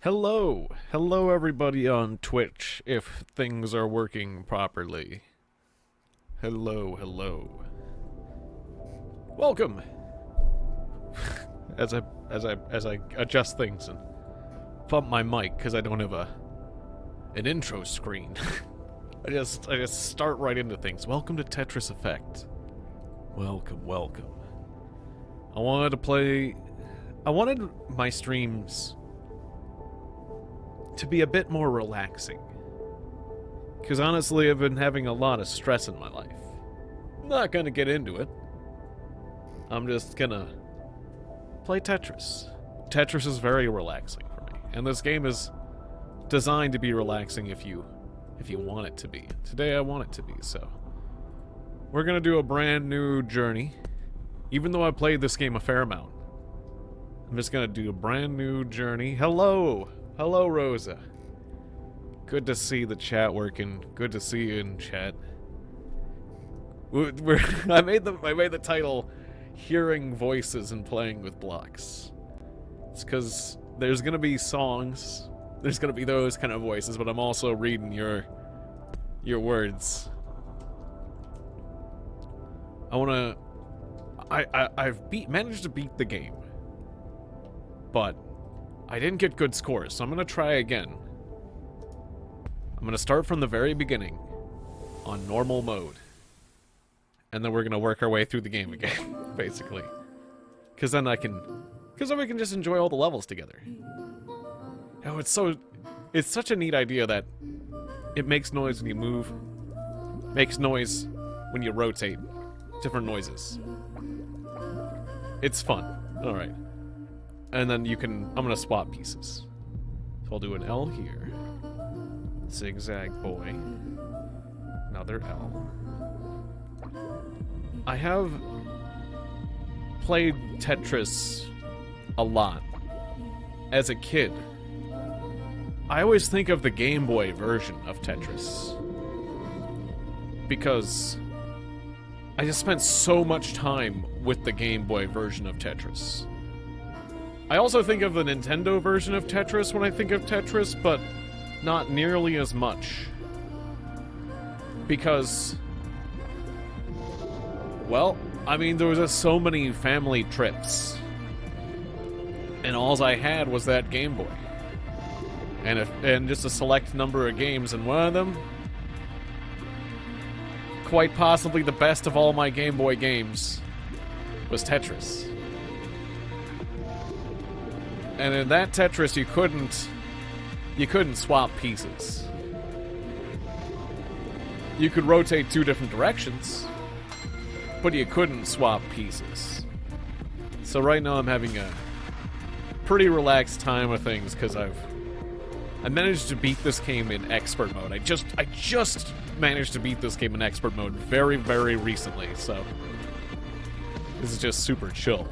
Hello! Hello everybody on Twitch, if things are working properly. Hello, hello. Welcome! as I adjust things and bump my mic because I don't have an intro screen. I just start right into things. Welcome to Tetris Effect. Welcome, welcome. I wanted my streams to be a bit more relaxing. Because honestly, I've been having a lot of stress in my life. I'm not gonna get into it. I'm just gonna play Tetris. Tetris is very relaxing for me. And this game is designed to be relaxing if you want it to be. Today I want it to be, so. We're gonna do a brand new journey. Even though I played this game a fair amount. I'm just gonna do a brand new journey. Hello! Hello, Rosa. Good to see the chat working. Good to see you in chat. I made the title "Hearing Voices and Playing with Blocks." It's because there's gonna be songs. There's gonna be those kind of voices, but I'm also reading your words. I've managed to beat the game, but I didn't get good scores, so I'm gonna try again. I'm gonna start from the very beginning on normal mode, and then we're gonna work our way through the game again, basically. Because then we can just enjoy all the levels together. Oh, it's such a neat idea that it makes noise when you move, makes noise when you rotate, different noises. It's fun. All right. And then I'm gonna swap pieces. So I'll do an L here. Zigzag boy. Another L. I have played Tetris a lot as a kid. I always think of the Game Boy version of Tetris, because I just spent so much time with the Game Boy version of Tetris. I also think of the Nintendo version of Tetris when I think of Tetris, but not nearly as much. Because, well, I mean, there was just so many family trips. And all I had was that Game Boy. And just a select number of games, and one of them, quite possibly the best of all my Game Boy games, was Tetris. And in that Tetris, you couldn't swap pieces. You could rotate two different directions, but you couldn't swap pieces. So right now I'm having a pretty relaxed time with things because I managed to beat this game in expert mode. I just managed to beat this game in expert mode very, very recently, so this is just super chill.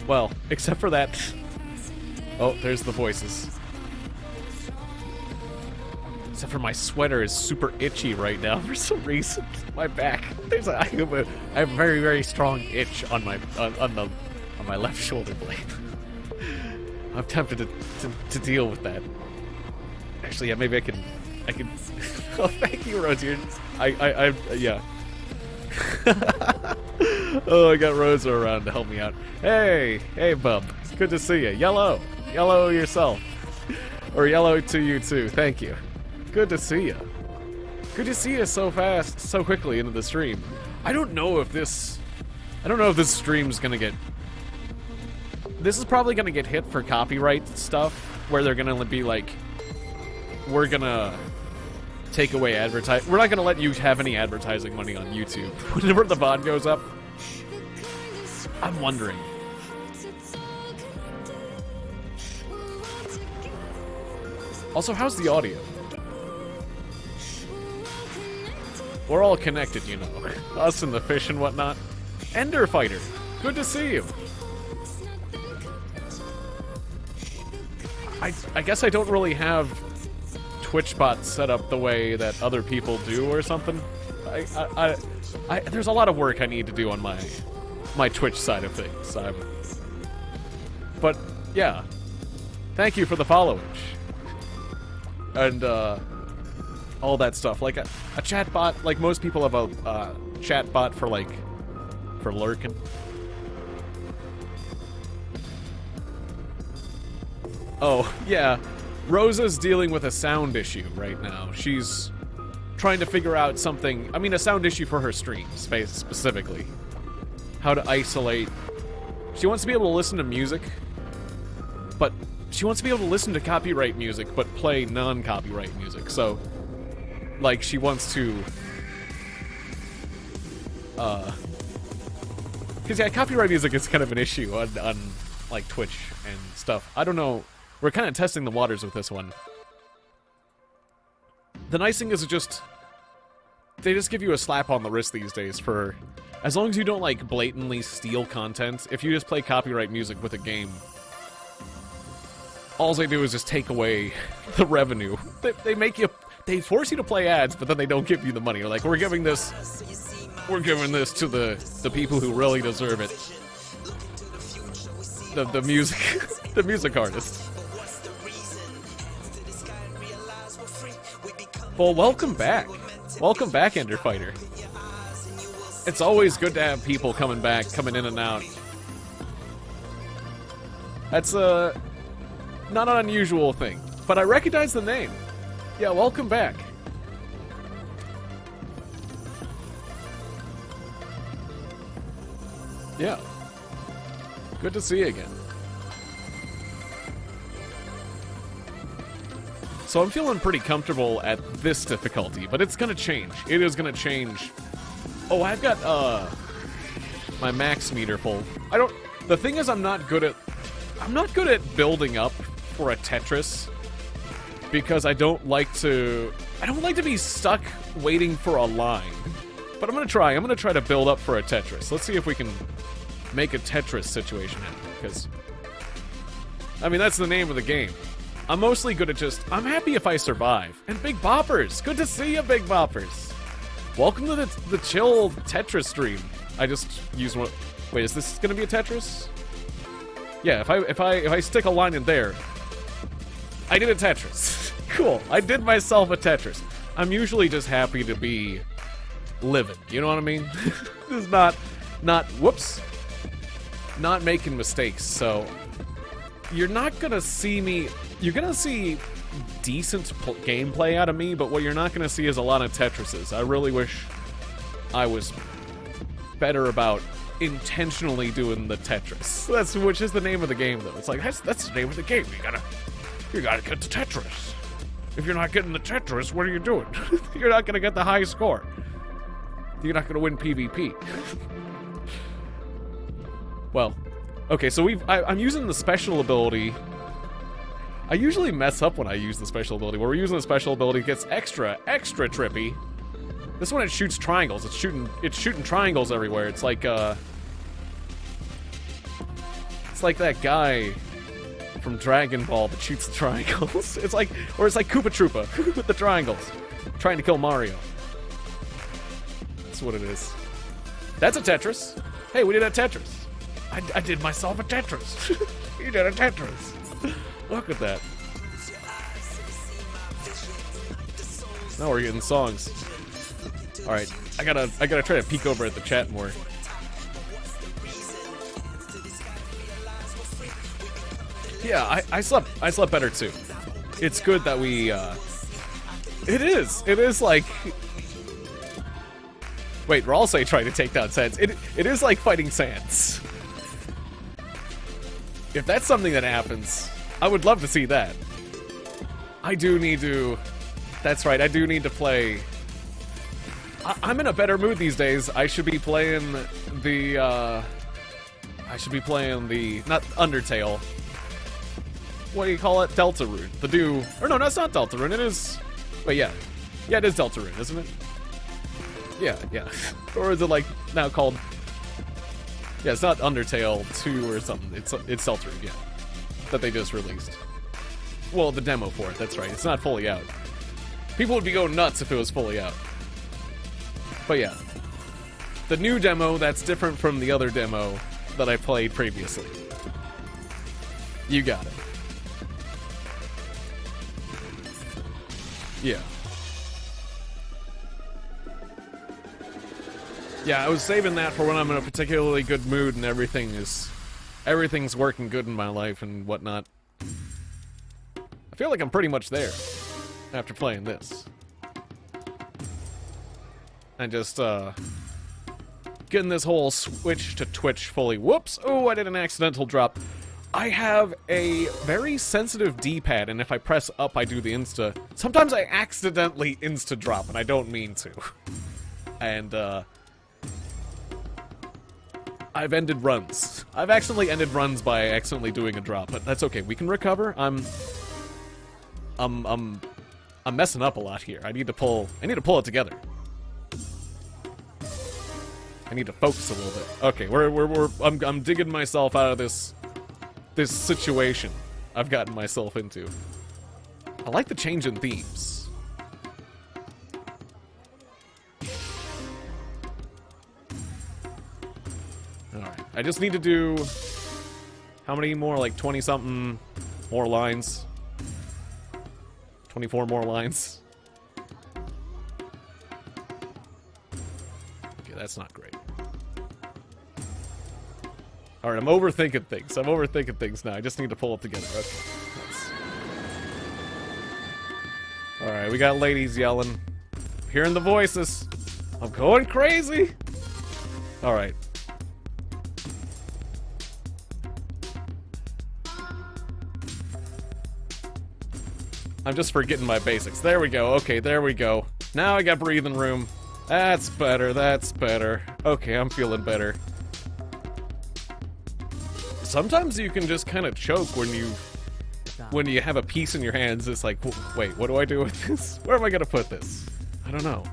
Well, except for that. Oh, there's the voices. Except for my sweater is super itchy right now for some reason. My back. I have a very, very strong itch on my left shoulder blade. I'm tempted to deal with that. Actually, yeah, maybe I can. Oh, thank you, Rosie. Yeah. Oh, I got Rosa around to help me out. Hey, bub. Good to see you. Yellow yourself. Or yellow to you too. Thank you. Good to see you. Good to see you so fast, so quickly into the stream. I don't know if this stream's gonna get. This is probably gonna get hit for copyright stuff, where they're gonna be like, we're gonna take away advertise. We're not gonna let you have any advertising money on YouTube. Whenever the VOD goes up, I'm wondering. Also, how's the audio? We're all connected, you know. Us and the fish and whatnot. Ender Fighter, good to see you. I guess I don't really have Twitch bots set up the way that other people do or something. There's a lot of work I need to do on my Twitch side of things. But, yeah. Thank you for the followage. And, all that stuff. Like, a chat bot, like, most people have a, chat bot for, like, for lurking. Oh, yeah. Rosa's dealing with a sound issue right now. She's trying to figure out something, I mean, a sound issue for her streams, specifically. How to isolate. She wants to be able to listen to music, but she wants to be able to listen to copyright music, but play non-copyright music. So, like, she wants to, because, yeah, copyright music is kind of an issue on like, Twitch and stuff. I don't know. We're kind of testing the waters with this one. The nice thing is they just give you a slap on the wrist these days for, as long as you don't, like, blatantly steal content, if you just play copyright music with a game, all they do is just take away the revenue. They force you to play ads, but then they don't give you the money. They're like, we're giving this to the people who really deserve it. The music artists. Well, welcome back. Welcome back, Ender Fighter. It's always good to have people coming in and out. That's not an unusual thing, but I recognize the name. Yeah, welcome back. Yeah. Good to see you again. So I'm feeling pretty comfortable at this difficulty, but it's gonna change. It is gonna change. Oh, I've got, my max meter full. The thing is, I'm not good at building up for a Tetris, because I don't like to be stuck waiting for a line. But I'm gonna try to build up for a Tetris. Let's see if we can make a Tetris situation happen, because, I mean, that's the name of the game. I'm mostly good at I'm happy if I survive. And Big Boppers! Good to see you, Big Boppers! Welcome to the chill Tetris stream. I just used one. Wait, is this gonna be a Tetris? Yeah, if I stick a line in there, I did a Tetris. Cool, I did myself a Tetris. I'm usually just happy to be living, you know what I mean? This is not, whoops, not making mistakes, so you're not gonna see me. You're gonna see decent gameplay out of me, but what you're not gonna see is a lot of Tetrises. I really wish I was better about intentionally doing the Tetris. Which is the name of the game, though. It's like, that's the name of the game. You gotta get the Tetris. If you're not getting the Tetris, what are you doing? You're not gonna get the high score. You're not gonna win PvP. Well, okay, so I'm using the special ability. I usually mess up when I use the special ability. When we're using the special ability, it gets extra trippy. This one, it shoots triangles. It's shooting triangles everywhere. It's like that guy from Dragon Ball that shoots the triangles. It's like Koopa Troopa with the triangles, trying to kill Mario. That's what it is. That's a Tetris. Hey, we did a Tetris. I did myself a Tetris. You did a Tetris. Look at that. Now we're getting songs. Alright, I gotta try to peek over at the chat more. Yeah, I slept better too. It's good that we, it is like... Wait, we're also trying to take down Sans. It is like fighting Sans. If that's something that happens, I would love to see that. I do need to... That's right, I do need to play... I'm in a better mood these days. I should be playing the, not Undertale. What do you call it? Deltarune. Or no, that's not Deltarune, it is... Wait, yeah. Yeah, it is Deltarune, isn't it? Yeah. Or is it, like, now called... Yeah, it's not Undertale 2 or something. It's Deltarune, yeah. That they just released. Well, the demo for it, that's right. It's not fully out. People would be going nuts if it was fully out. But yeah. The new demo, that's different from the other demo that I played previously. You got it. Yeah. Yeah, I was saving that for when I'm in a particularly good mood and everything's working good in my life and whatnot. I feel like I'm pretty much there after playing this. And just, getting this whole switch to Twitch fully. Whoops! Oh, I did an accidental drop. I have a very sensitive D-pad, and if I press up, I do the insta. Sometimes I accidentally insta-drop, and I don't mean to. And, I've ended runs. I've accidentally ended runs by accidentally doing a drop, but that's okay. We can recover. I'm messing up a lot here. I need to pull it together. I need to focus a little bit. Okay, I'm digging myself out of this situation I've gotten myself into. I like the change in themes. Alright, I just need to do... How many more? Like 20-something more lines? 24 more lines? Okay, that's not great. Alright, I'm overthinking things now. I just need to pull it together. Okay. Alright, we got ladies yelling. Hearing the voices. I'm going crazy! Alright. I'm just forgetting my basics. There we go. Okay, there we go. Now I got breathing room. That's better, that's better. Okay, I'm feeling better. Sometimes you can just kind of choke when you have a piece in your hands. It's like, wait, what do I do with this? Where am I gonna put this? I don't know.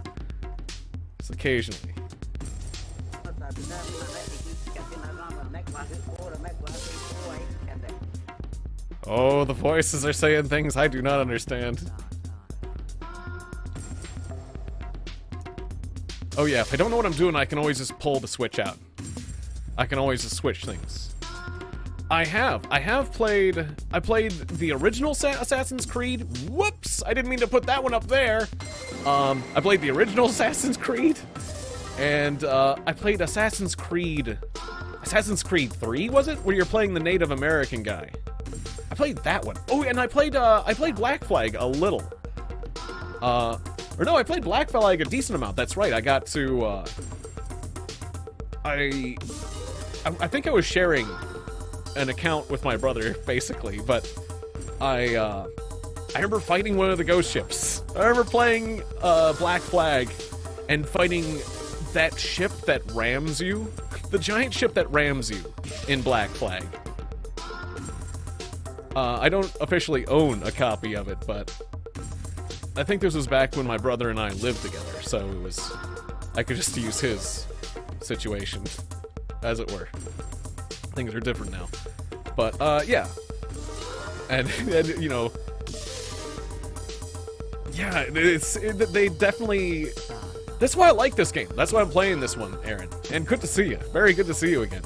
Just occasionally. Oh, the voices are saying things I do not understand. Oh yeah, if I don't know what I'm doing, I can always just pull the switch out. I can always just switch things. I played the original Assassin's Creed. Whoops! I didn't mean to put that one up there. I played the original Assassin's Creed. And, I played Assassin's Creed 3, was it? Where you're playing the Native American guy. I played that one. Oh, and I played Black Flag a little. Or no, I played Black Flag a decent amount. That's right. I got to, I think I was sharing an account with my brother, basically, but I remember fighting one of the ghost ships. I remember playing, Black Flag and fighting that ship that rams you. The giant ship that rams you in Black Flag. I don't officially own a copy of it, but I think this was back when my brother and I lived together, so I could just use his situation, as it were. Things are different now. But, yeah. And you know... Yeah, they definitely... That's why I like this game. That's why I'm playing this one, Aaron. And good to see you. Very good to see you again.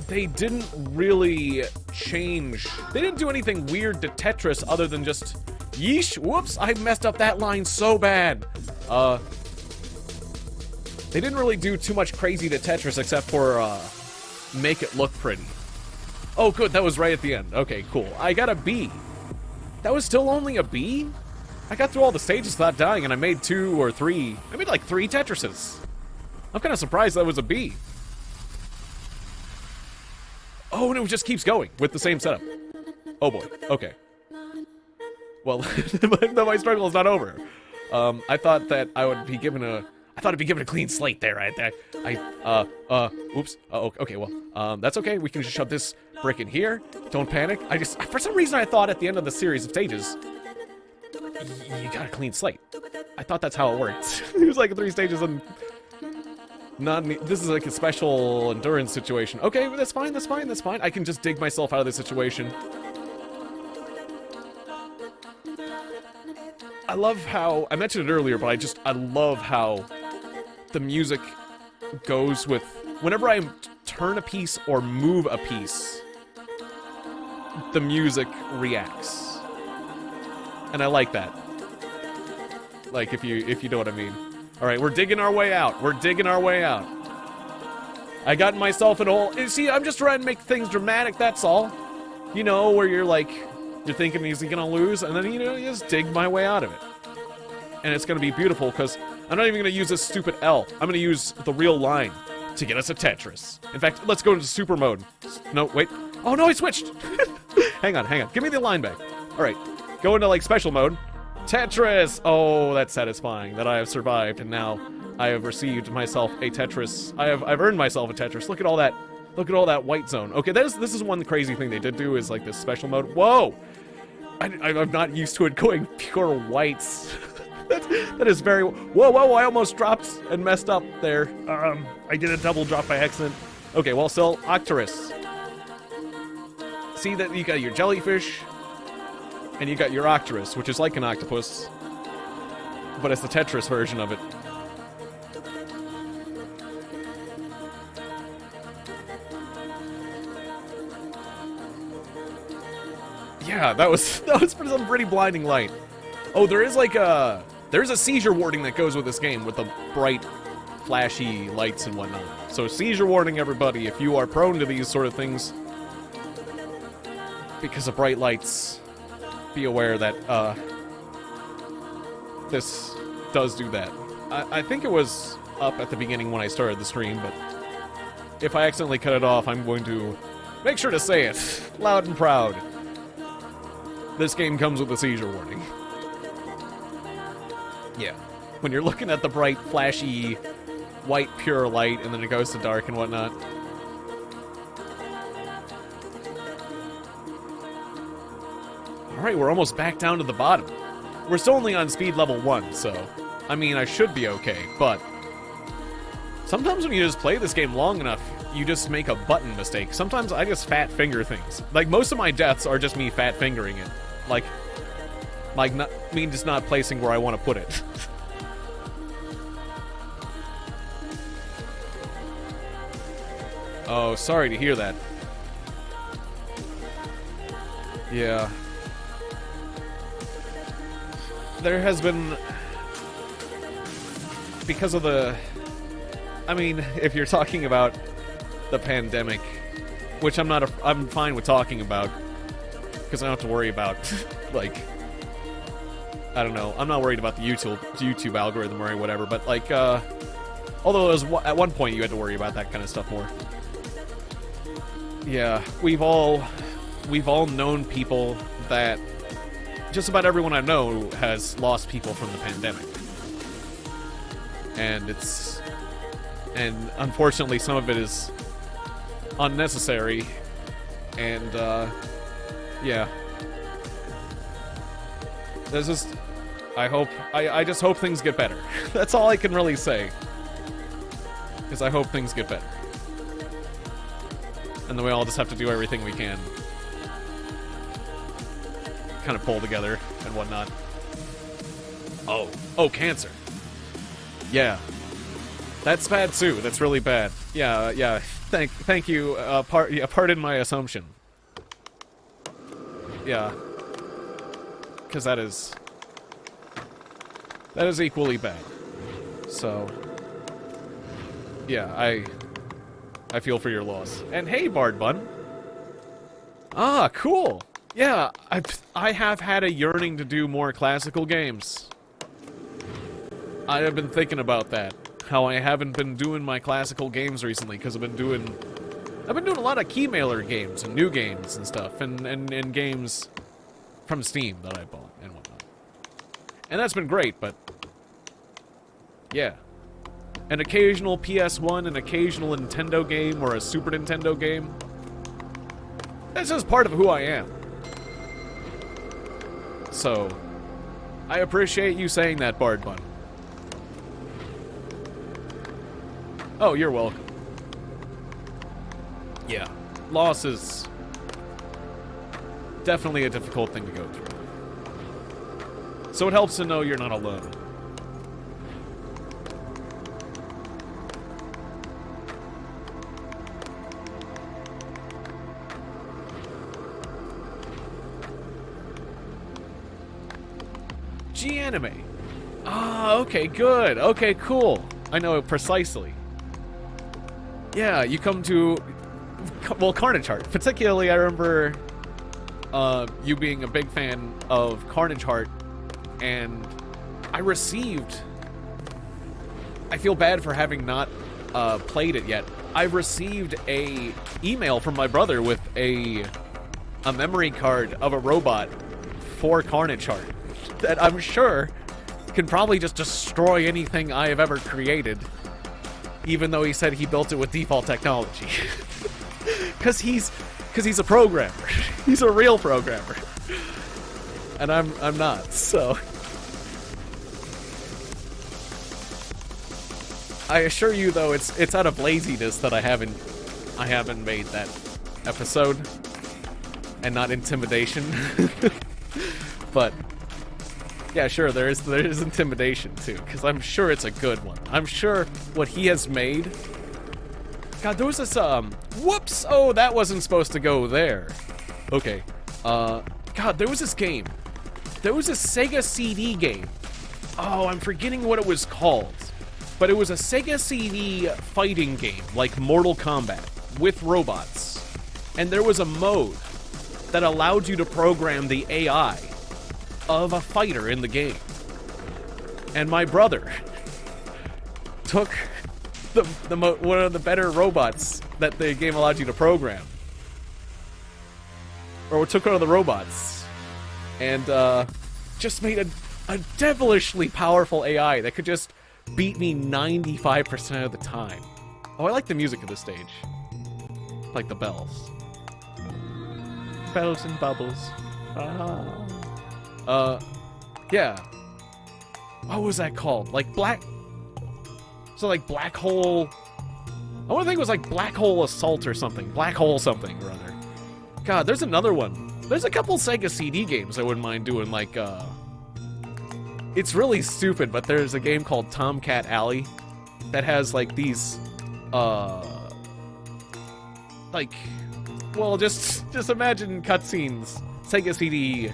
They didn't really change... They didn't do anything weird to Tetris other than just... Yeesh! Whoops! I messed up that line so bad! They didn't really do too much crazy to Tetris except for, make it look pretty. Oh, good, that was right at the end. Okay, cool. I got a B. That was still only a B? I got through all the stages without dying, and I made 2 or 3... I made like 3 Tetrises. I'm kind of surprised that was a B. Oh, and it just keeps going with the same setup. Oh boy, okay. Well, my struggle is not over. I thought that I would be given a... I thought I'd be given a clean slate there. Oops. Oh, okay, well, that's okay. We can just shove this brick in here. Don't panic. For some reason, I thought at the end of the series of stages, you got a clean slate. I thought that's how it worked. It was like 3 stages and... This is like a special endurance situation. Okay, that's fine, that's fine, that's fine. I can just dig myself out of this situation. I love how... I mentioned it earlier, but I love how the music goes with... Whenever I'm turn a piece or move a piece, the music reacts. And I like that. Like, if you know what I mean. Alright, we're digging our way out. We're digging our way out. I got myself in a hole. See, I'm just trying to make things dramatic, that's all. You know, where you're like, you're thinking, is he gonna lose? And then, you know, you just dig my way out of it. And it's gonna be beautiful, because I'm not even gonna use this stupid L. I'm gonna use the real line to get us a Tetris. In fact, let's go into super mode. No, wait. Oh no, I switched! Hang on. Give me the line back. Alright, go into, like, special mode. Tetris! Oh, that's satisfying that I have survived, and now I have received myself a Tetris. I've earned myself a Tetris. Look at all that. Look at all that white zone. Okay, this is one crazy thing they did do is, like, this special mode. Whoa! I'm not used to it going pure whites. that is very... Whoa, I almost dropped and messed up there. I did a double drop by accident. Okay, well, still, Hatris. See that you got your jellyfish, and you got your Hatris, which is like an octopus, but it's the Tetris version of it. Yeah, that was some pretty blinding light. Oh, there's a seizure warning that goes with this game with the bright, flashy lights and whatnot. So seizure warning, everybody, if you are prone to these sort of things because of bright lights, be aware that this does do that. I think it was up at the beginning when I started the stream, but if I accidentally cut it off, I'm going to make sure to say it loud and proud. This game comes with a seizure warning. Yeah. When you're looking at the bright, flashy, white, pure light, and then it goes to dark and whatnot. Alright, we're almost back down to the bottom. We're still only on speed level 1, so... I mean, I should be okay, but... sometimes when you just play this game long enough, you just make a button mistake. Sometimes I just fat finger things. Like, most of my deaths are just me fat fingering it. Like me just not placing where I want to put it. Oh, sorry to hear that. Yeah. There has been... because of the... I mean, if you're talking about the pandemic, which I'm fine with talking about, because I don't have to worry about, like, I don't know, I'm not worried about the YouTube algorithm or whatever, but, like, although at one point you had to worry about that kind of stuff more. Yeah, we've all known people that, just about everyone I know has lost people from the pandemic. And unfortunately some of it is unnecessary, and, yeah. There's just... I just hope things get better. That's all I can really say. Because I hope things get better. And then we all just have to do everything we can. Kind of pull together and whatnot. Oh, cancer. Yeah. That's bad too. That's really bad. Yeah. Thank you. Pardon my assumption. Yeah. Because that is equally bad. So, yeah, I feel for your loss. And hey, Bard Bun. Ah, cool. Yeah, I have had a yearning to do more classical games. I have been thinking about that. How I haven't been doing my classical games recently, because I've been doing a lot of Keymailer games and new games and stuff, and games from Steam that I bought and whatnot. And that's been great, but yeah. An occasional PS1, an occasional Nintendo game, or a Super Nintendo game. That's just part of who I am. So, I appreciate you saying that, Bard Bun. Oh, you're welcome. Yeah, loss is definitely a difficult thing to go through. So it helps to know you're not alone. RPG anime. Ah, okay, good. Okay, cool. I know it precisely. Yeah, you come to... Well, Carnage Heart. Particularly, I remember you being a big fan of Carnage Heart, and I received... I feel bad for having not played it yet. I received a email from my brother with a memory card of a robot for Carnage Heart that I'm sure can probably just destroy anything I have ever created, even though he said he built it with default technology. Because he's a programmer. He's a real programmer. And I'm not, so... I assure you, though, it's out of laziness that I haven't made that episode, and not intimidation. But yeah, sure, there is intimidation too, because I'm sure it's a good one. I'm sure what he has made. God, there was this whoops! Oh, that wasn't supposed to go there. Okay. God, there was this game. There was this Sega CD game. Oh, I'm forgetting what it was called. But it was a Sega CD fighting game, like Mortal Kombat, with robots. And there was a mode that allowed you to program the AI of a fighter in the game. And my brother took one of the better robots that the game allowed you to program. Or took one of the robots. And just made a devilishly powerful AI that could just beat me 95% of the time. Oh, I like the music of the stage. Like the bells. Bells and bubbles. Yeah. What was that called? Like black... So like Black Hole... I want to think it was like Black Hole Assault or something. Black Hole something or other. God, there's another one. There's a couple Sega CD games I wouldn't mind doing, like, It's really stupid, but there's a game called Tomcat Alley that has, like, these, like, well, just imagine cutscenes, Sega CD,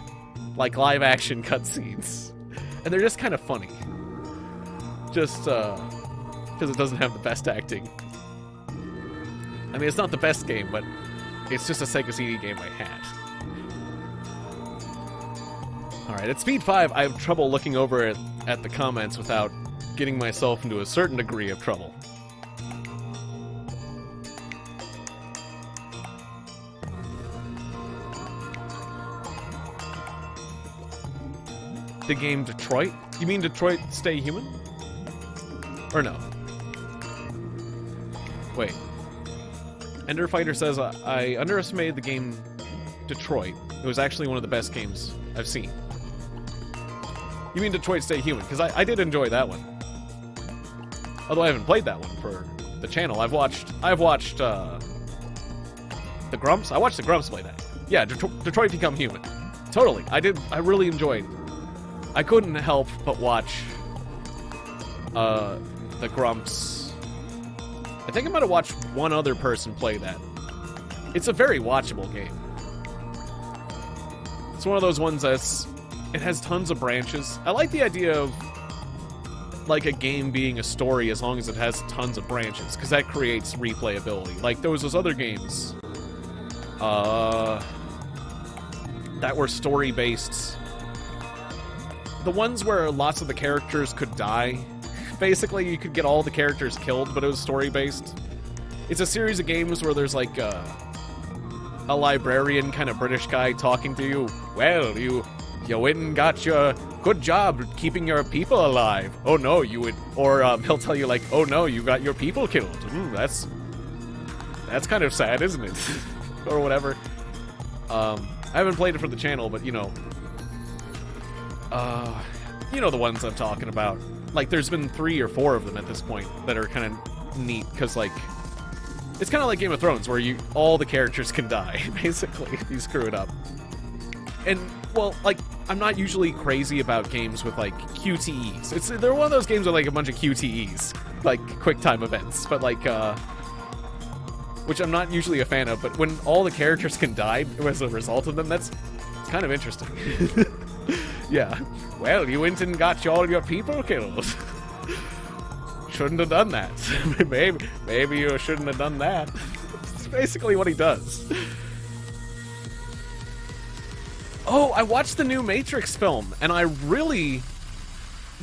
like, live-action cutscenes, and they're just kind of funny, just, because it doesn't have the best acting. I mean, it's not the best game, but it's just a Sega CD game I had. Alright, at speed 5, I have trouble looking over at the comments without getting myself into a certain degree of trouble. The game Detroit? You mean Detroit Stay Human? Or no? Wait. Ender Fighter says, I underestimated the game Detroit. It was actually one of the best games I've seen. You mean Detroit Stay Human, because I did enjoy that one. Although I haven't played that one for the channel. I've watched the Grumps. I watched the Grumps play that. Yeah, Detroit Become Human. Totally. I really enjoyed. I couldn't help but watch the Grumps. I think I might have watched one other person play that. It's a very watchable game. It's one of those ones that's... It has tons of branches. I like the idea of, like, a game being a story as long as it has tons of branches, because that creates replayability. Like, there was those other games that were story-based. The ones where lots of the characters could die. Basically, you could get all the characters killed, but it was story-based. It's a series of games where there's, like, a librarian kind of British guy talking to you. Well, you went and got your good job keeping your people alive. Oh no, you would, or he'll tell you like, oh no, you got your people killed. That's kind of sad, isn't it? Or whatever. I haven't played it for the channel, but you know the ones I'm talking about. Like, there's been 3 or 4 of them at this point that are kind of neat, because like, it's kind of like Game of Thrones, where all the characters can die, basically, if you screw it up. And, well, like, I'm not usually crazy about games with, like, QTEs. They're one of those games with, like, a bunch of QTEs. Like, quick time events. But, like, which I'm not usually a fan of, but when all the characters can die as a result of them, that's kind of interesting. Yeah. Well, you went and got all your people killed. Shouldn't have done that. maybe you shouldn't have done that. It's basically what he does. Oh, I watched the new Matrix film, and I really...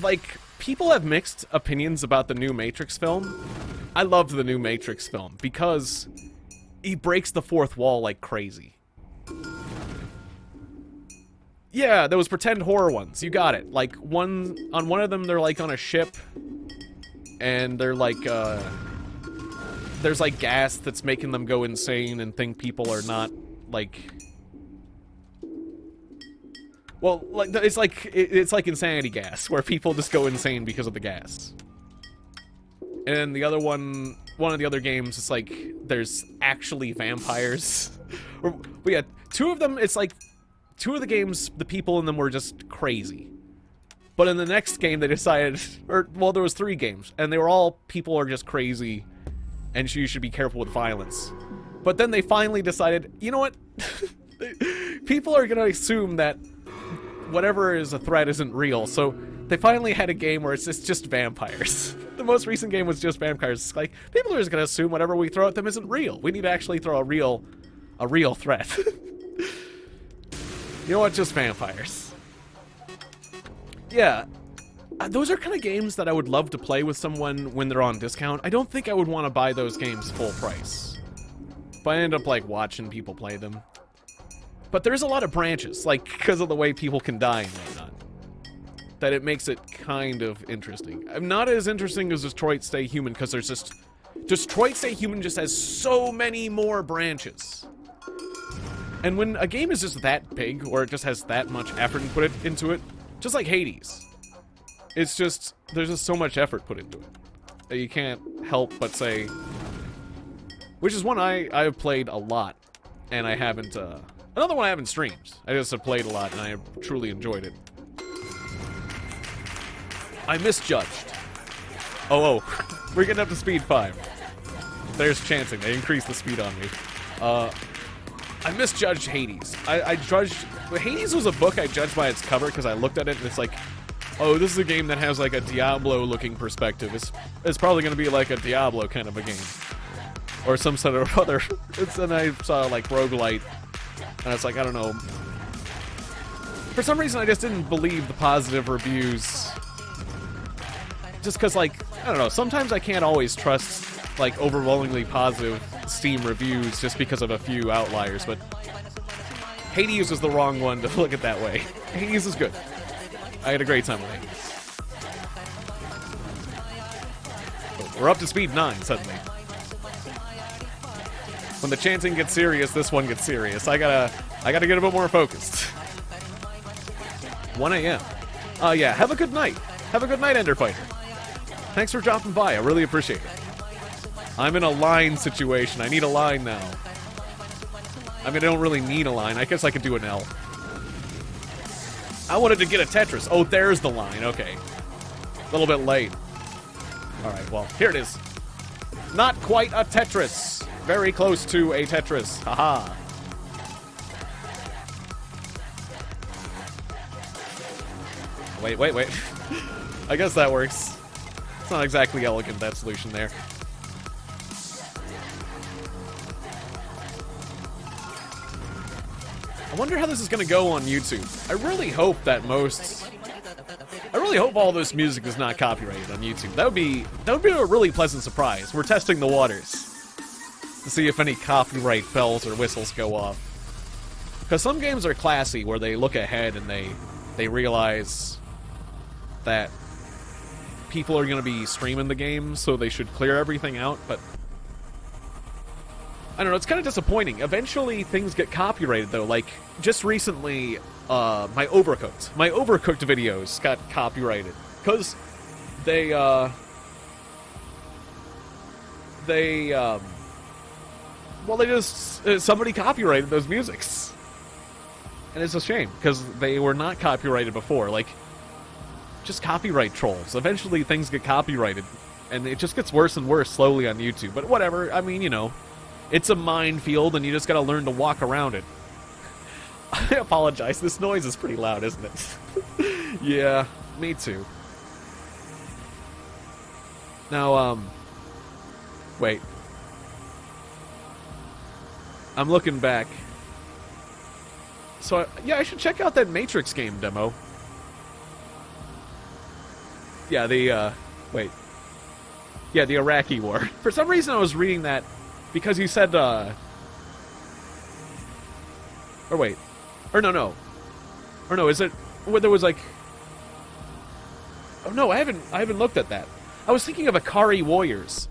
Like, people have mixed opinions about the new Matrix film. I loved the new Matrix film, because he breaks the fourth wall like crazy. Yeah, those pretend horror ones. You got it. Like, on one of them, they're, like, on a ship, and they're, like, there's, like, gas that's making them go insane and think people are not, like... Well, like, it's like insanity gas, where people just go insane because of the gas. And the other one of the other games, it's like, there's actually vampires. But yeah, two of them, it's like... Two of the games, the people in them were just crazy. But in the next game, they decided... well, there was 3 games, and they were all... People are just crazy, and you should be careful with violence. But then they finally decided, you know what? People are gonna assume that whatever is a threat isn't real, so they finally had a game where it's just vampires. The most recent game was just vampires. It's like, people are just gonna assume whatever we throw at them isn't real. We need to actually throw a real threat. You know what? Just vampires. Yeah. Those are kind of games that I would love to play with someone when they're on discount. I don't think I would want to buy those games full price. But I end up, like, watching people play them. But there's a lot of branches, like, because of the way people can die and whatnot, that it makes it kind of interesting. Not as interesting as Detroit Stay Human, because there's just... Detroit Stay Human just has so many more branches. And when a game is just that big, or it just has that much effort put into it, just like Hades, it's just, there's just so much effort put into it that you can't help but say, which is one I've played a lot, and I haven't, another one I haven't streamed. I just have played a lot, and I have truly enjoyed it. I misjudged. Oh, we're getting up to speed 5. There's chancing, they increased the speed on me. I misjudged Hades. I judged... Hades was a book I judged by its cover because I looked at it and it's like, oh, this is a game that has like a Diablo-looking perspective. It's probably going to be like a Diablo kind of a game. Or some sort of other... And I saw like roguelite, and it's like, I don't know. For some reason, I just didn't believe the positive reviews. Just because, like, I don't know, sometimes I can't always trust, like, overwhelmingly positive Steam reviews just because of a few outliers, but Hades was the wrong one to look at that way. Hades is good. I had a great time with Hades. Oh, we're up to speed 9 suddenly. When the chanting gets serious, this one gets serious. I gotta get a bit more focused. 1 a.m. Yeah, have a good night. Have a good night, Ender Fighter. Thanks for dropping by. I really appreciate it. I'm in a line situation. I need a line now. I mean, I don't really need a line. I guess I could do an L. I wanted to get a Tetris. Oh, there's the line. Okay. A little bit late. Alright, well, here it is. Not quite a Tetris. Very close to a Tetris. Haha. Wait. I guess that works. It's not exactly elegant, that solution there. I wonder how this is going to go on YouTube. I really hope all this music is not copyrighted on YouTube. That would be a really pleasant surprise. We're testing the waters to see if any copyright bells or whistles go off. Because some games are classy, where they look ahead and they realize that people are going to be streaming the game, so they should clear everything out, but I don't know, it's kind of disappointing. Eventually, things get copyrighted, though. Like, just recently, my Overcooked videos got copyrighted. Because well, somebody copyrighted those musics. And it's a shame, because they were not copyrighted before. Like, just copyright trolls. Eventually, things get copyrighted, and it just gets worse and worse slowly on YouTube. But whatever, I mean, you know, it's a minefield, and you just gotta learn to walk around it. I apologize. This noise is pretty loud, isn't it? Yeah, me too. Now, wait. I'm looking back. So, yeah, I should check out that Matrix game demo. Yeah, wait. Yeah, the Iraqi war. For some reason I was reading that because you said, or wait. Or no. Or no, is it, where there was like, oh no, I haven't looked at that. I was thinking of Akari Warriors.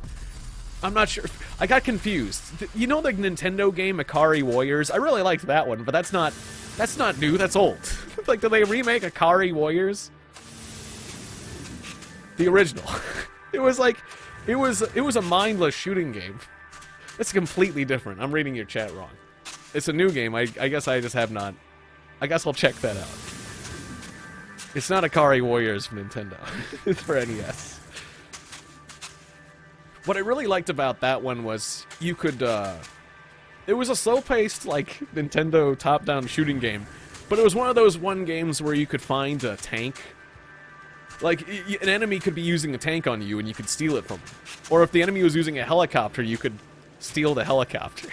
I'm not sure. I got confused. You know the Nintendo game Akari Warriors? I really liked that one, but that's not new, that's old. Like, did they remake Akari Warriors? The original. It was like, it was a mindless shooting game. It's completely different. I'm reading your chat wrong. It's a new game. I guess I just have not. I guess I'll check that out. It's not Akari Warriors for Nintendo. It's for NES. What I really liked about that one was you could, it was a slow-paced, like, Nintendo top-down shooting game, but it was one of those games where you could find a tank. Like, an enemy could be using a tank on you and you could steal it from them. Or if the enemy was using a helicopter, you could steal the helicopter.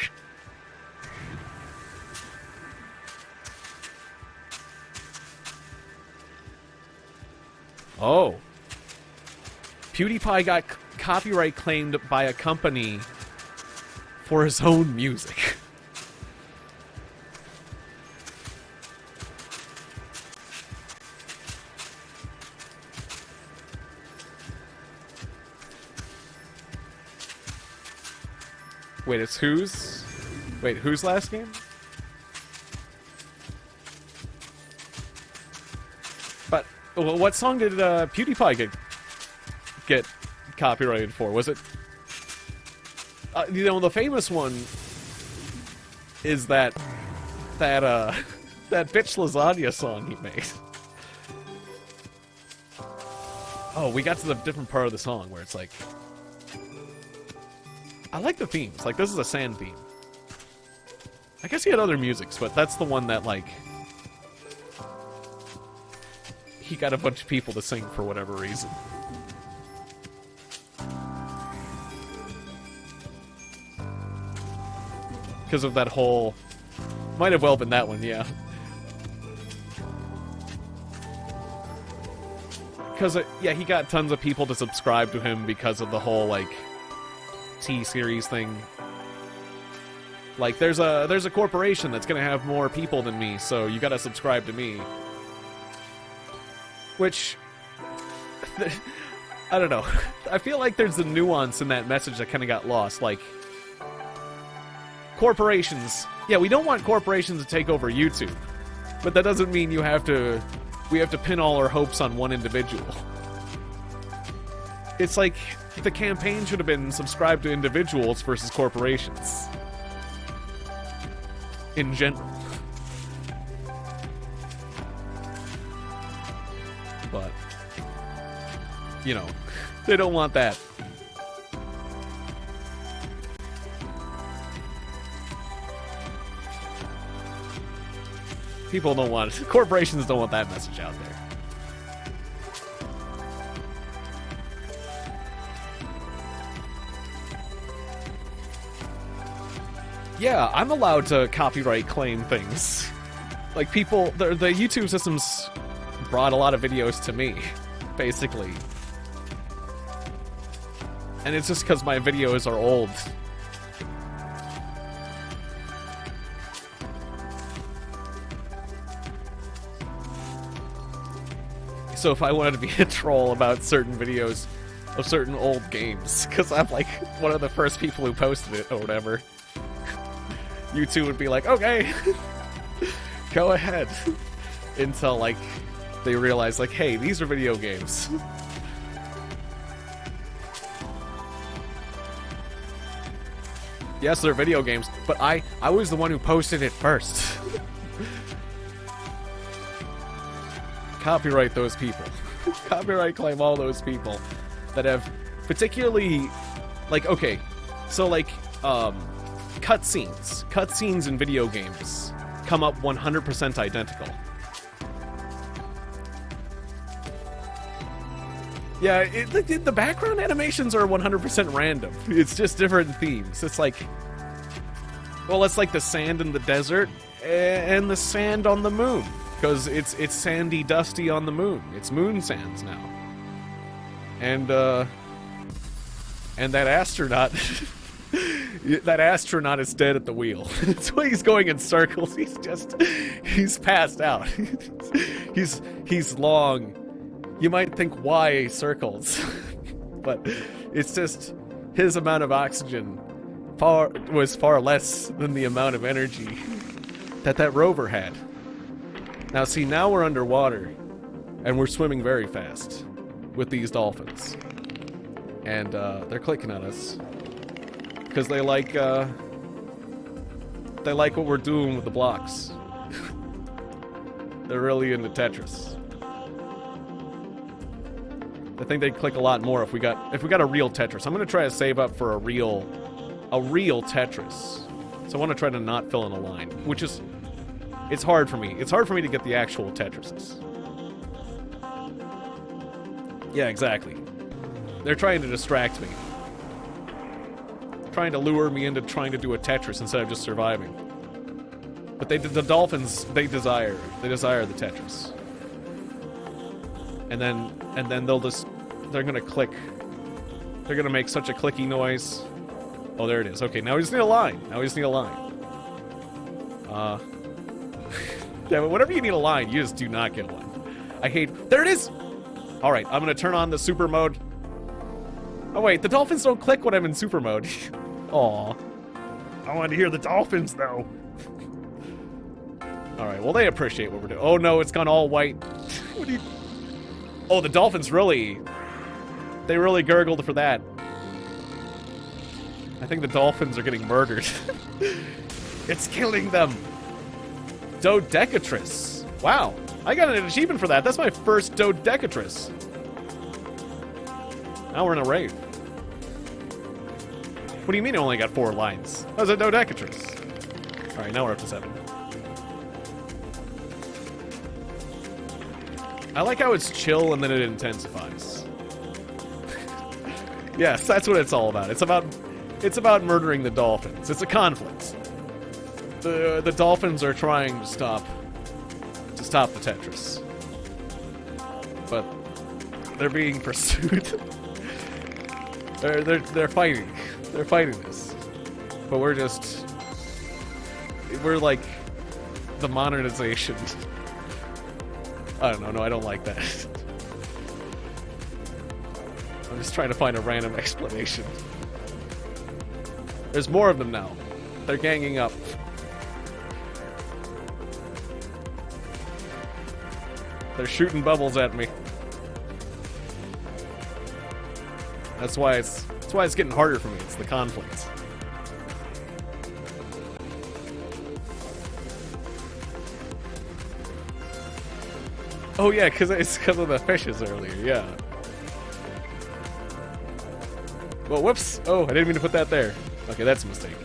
Oh. PewDiePie got copyright claimed by a company for his own music. Wait, it's whose? Wait, whose last game? But well, what song did PewDiePie get copyrighted for? Was it? You know, the famous one is that bitch lasagna song he made. Oh, we got to the different part of the song where it's like, I like the themes. Like, this is a sand theme. I guess he had other musics, but that's the one that, like, he got a bunch of people to sing for whatever reason. Because of that whole... Might have well been that one, yeah. Because, yeah, he got tons of people to subscribe to him because of the whole, like, T-Series thing. Like, there's a corporation that's gonna have more people than me, so you gotta subscribe to me. Which... I don't know. I feel like there's a nuance in that message that kind of got lost. Like, corporations... Yeah, we don't want corporations to take over YouTube. But that doesn't mean we have to pin all our hopes on one individual. It's like, the campaign should have been subscribed to individuals versus corporations. In general. But, you know, they don't want that. People don't want it. Corporations don't want that message out there. Yeah, I'm allowed to copyright claim things. Like, people, the YouTube systems brought a lot of videos to me, basically. And it's just because my videos are old. So if I wanted to be a troll about certain videos of certain old games, because I'm like one of the first people who posted it or whatever, YouTube would be like, okay, go ahead. Until, like, they realize, like, hey, these are video games. Yes, they're video games, but I was the one who posted it first. Copyright those people. Copyright claim all those people that have particularly, like, okay, so, like, cutscenes in video games come up 100% identical. Yeah, the background animations are 100% random. It's just different themes. It's like, well, it's like the sand in the desert and the sand on the moon, because it's sandy, dusty on the moon. It's moon sands now, and that astronaut, that astronaut is dead at the wheel. That's why he's going in circles. He's passed out. he's long. You might think, why circles? But it's just his amount of oxygen was far less than the amount of energy that rover had. Now see, now we're underwater, and we're swimming very fast with these dolphins. And they're clicking on us because they like what we're doing with the blocks. They're really into Tetris. I think they'd click a lot more if we got a real Tetris. I'm gonna try to save up for a real Tetris. So I want to try to not fill in a line, which is, it's hard for me. It's hard for me to get the actual Tetrises. Yeah, exactly. They're trying to distract me, trying to lure me into trying to do a Tetris instead of just surviving. But the dolphins, they desire the Tetris. And then they're gonna click. They're gonna make such a clicky noise. Oh, there it is. Okay, now we just need a line. Yeah, but whenever you need a line, you just do not get one. I hate... There it is! Alright, I'm gonna turn on the super mode. Oh wait, the dolphins don't click when I'm in super mode. Aw. I wanted to hear the dolphins, though. Alright, well, they appreciate what we're doing. Oh no, it's gone all white. What do you... Oh, the dolphins really... They really gurgled for that. I think the dolphins are getting murdered. It's killing them. Dodecatris. Wow. I got an achievement for that. That's my first Dodecatris. Now we're in a rave. What do you mean I only got 4 lines? That was a Dodecatris. Alright, now we're up to 7. I like how it's chill and then it intensifies. Yes, that's what it's all about. It's about murdering the dolphins. It's a conflict. The dolphins are trying to stop the Tetris, but they're being pursued. they're fighting. They're fighting this, but we're like the modernization. I don't know. No, I don't like that. I'm just trying to find a random explanation. There's more of them now. They're ganging up. They're shooting bubbles at me. That's why it's getting harder for me. It's the conflict. Oh yeah, it's because of the fishes earlier, yeah. Well, whoops. Oh, I didn't mean to put that there. Okay, that's a mistake.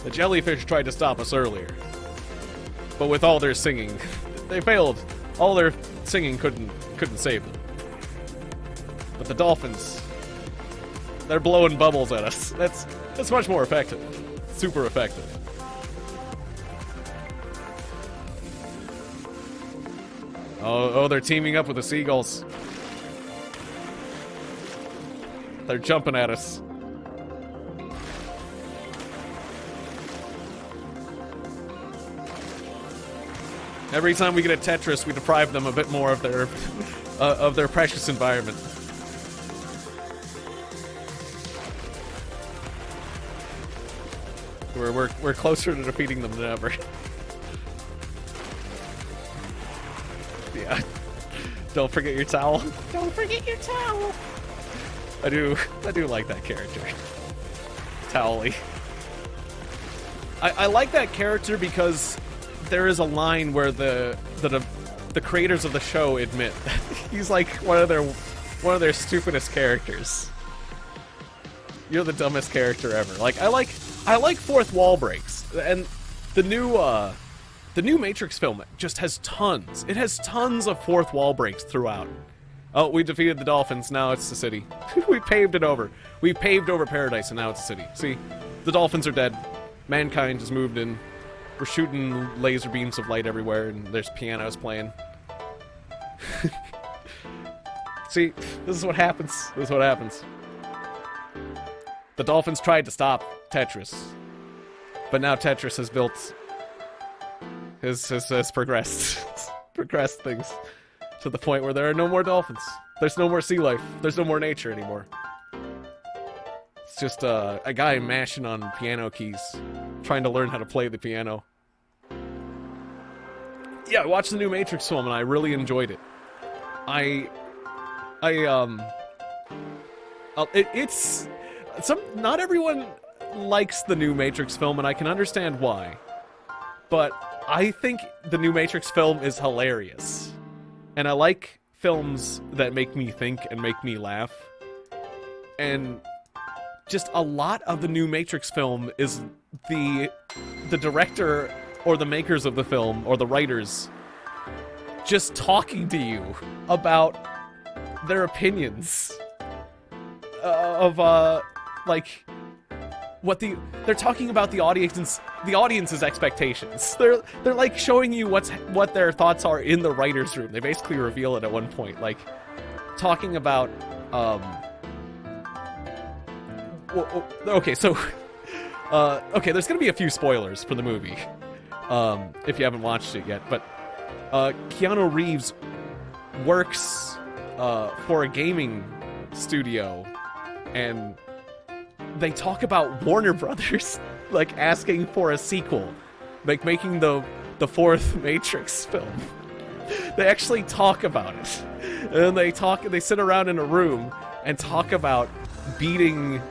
The jellyfish tried to stop us earlier, but with all their singing, they failed. All their singing couldn't save them. But the dolphins, they're blowing bubbles at us. That's much more effective. Super effective. Oh, they're teaming up with the seagulls. They're jumping at us. Every time we get a Tetris, we deprive them a bit more of their precious environment. We're closer to defeating them than ever. Yeah. Don't forget your towel. Don't forget your towel. I do like that character. Towely. I like that character because there is a line where the creators of the show admit he's like one of their stupidest characters. You're the dumbest character ever. Like I like I like fourth wall breaks, and the new Matrix film just has tons. It has tons of fourth wall breaks throughout. Oh, we defeated the dolphins, now it's the city. We paved it over. We paved over paradise, and now it's a city. See, the dolphins are dead. Mankind has moved in. We're shooting laser beams of light everywhere, and there's pianos playing. See, this is what happens. This is what happens. The dolphins tried to stop Tetris, but now Tetris has built... has progressed. progressed things to the point where there are no more dolphins. There's no more sea life. There's no more nature anymore. It's just a guy mashing on piano keys, trying to learn how to play the piano. Yeah, I watched the new Matrix film and I really enjoyed it. Not everyone likes the new Matrix film, and I can understand why. But I think the new Matrix film is hilarious. And I like films that make me think and make me laugh. And just a lot of the new Matrix film is the director or the makers of the film or the writers just talking to you about their opinions of like what they're talking about the audience's expectations. They're like showing you what their thoughts are in the writers' room. They basically reveal it at one point, like talking about okay, so okay, there's gonna be a few spoilers for the movie if you haven't watched it yet, but Keanu Reeves works for a gaming studio, and they talk about Warner Brothers like asking for a sequel, like making the fourth Matrix film. They actually talk about it, and they sit around in a room and talk about making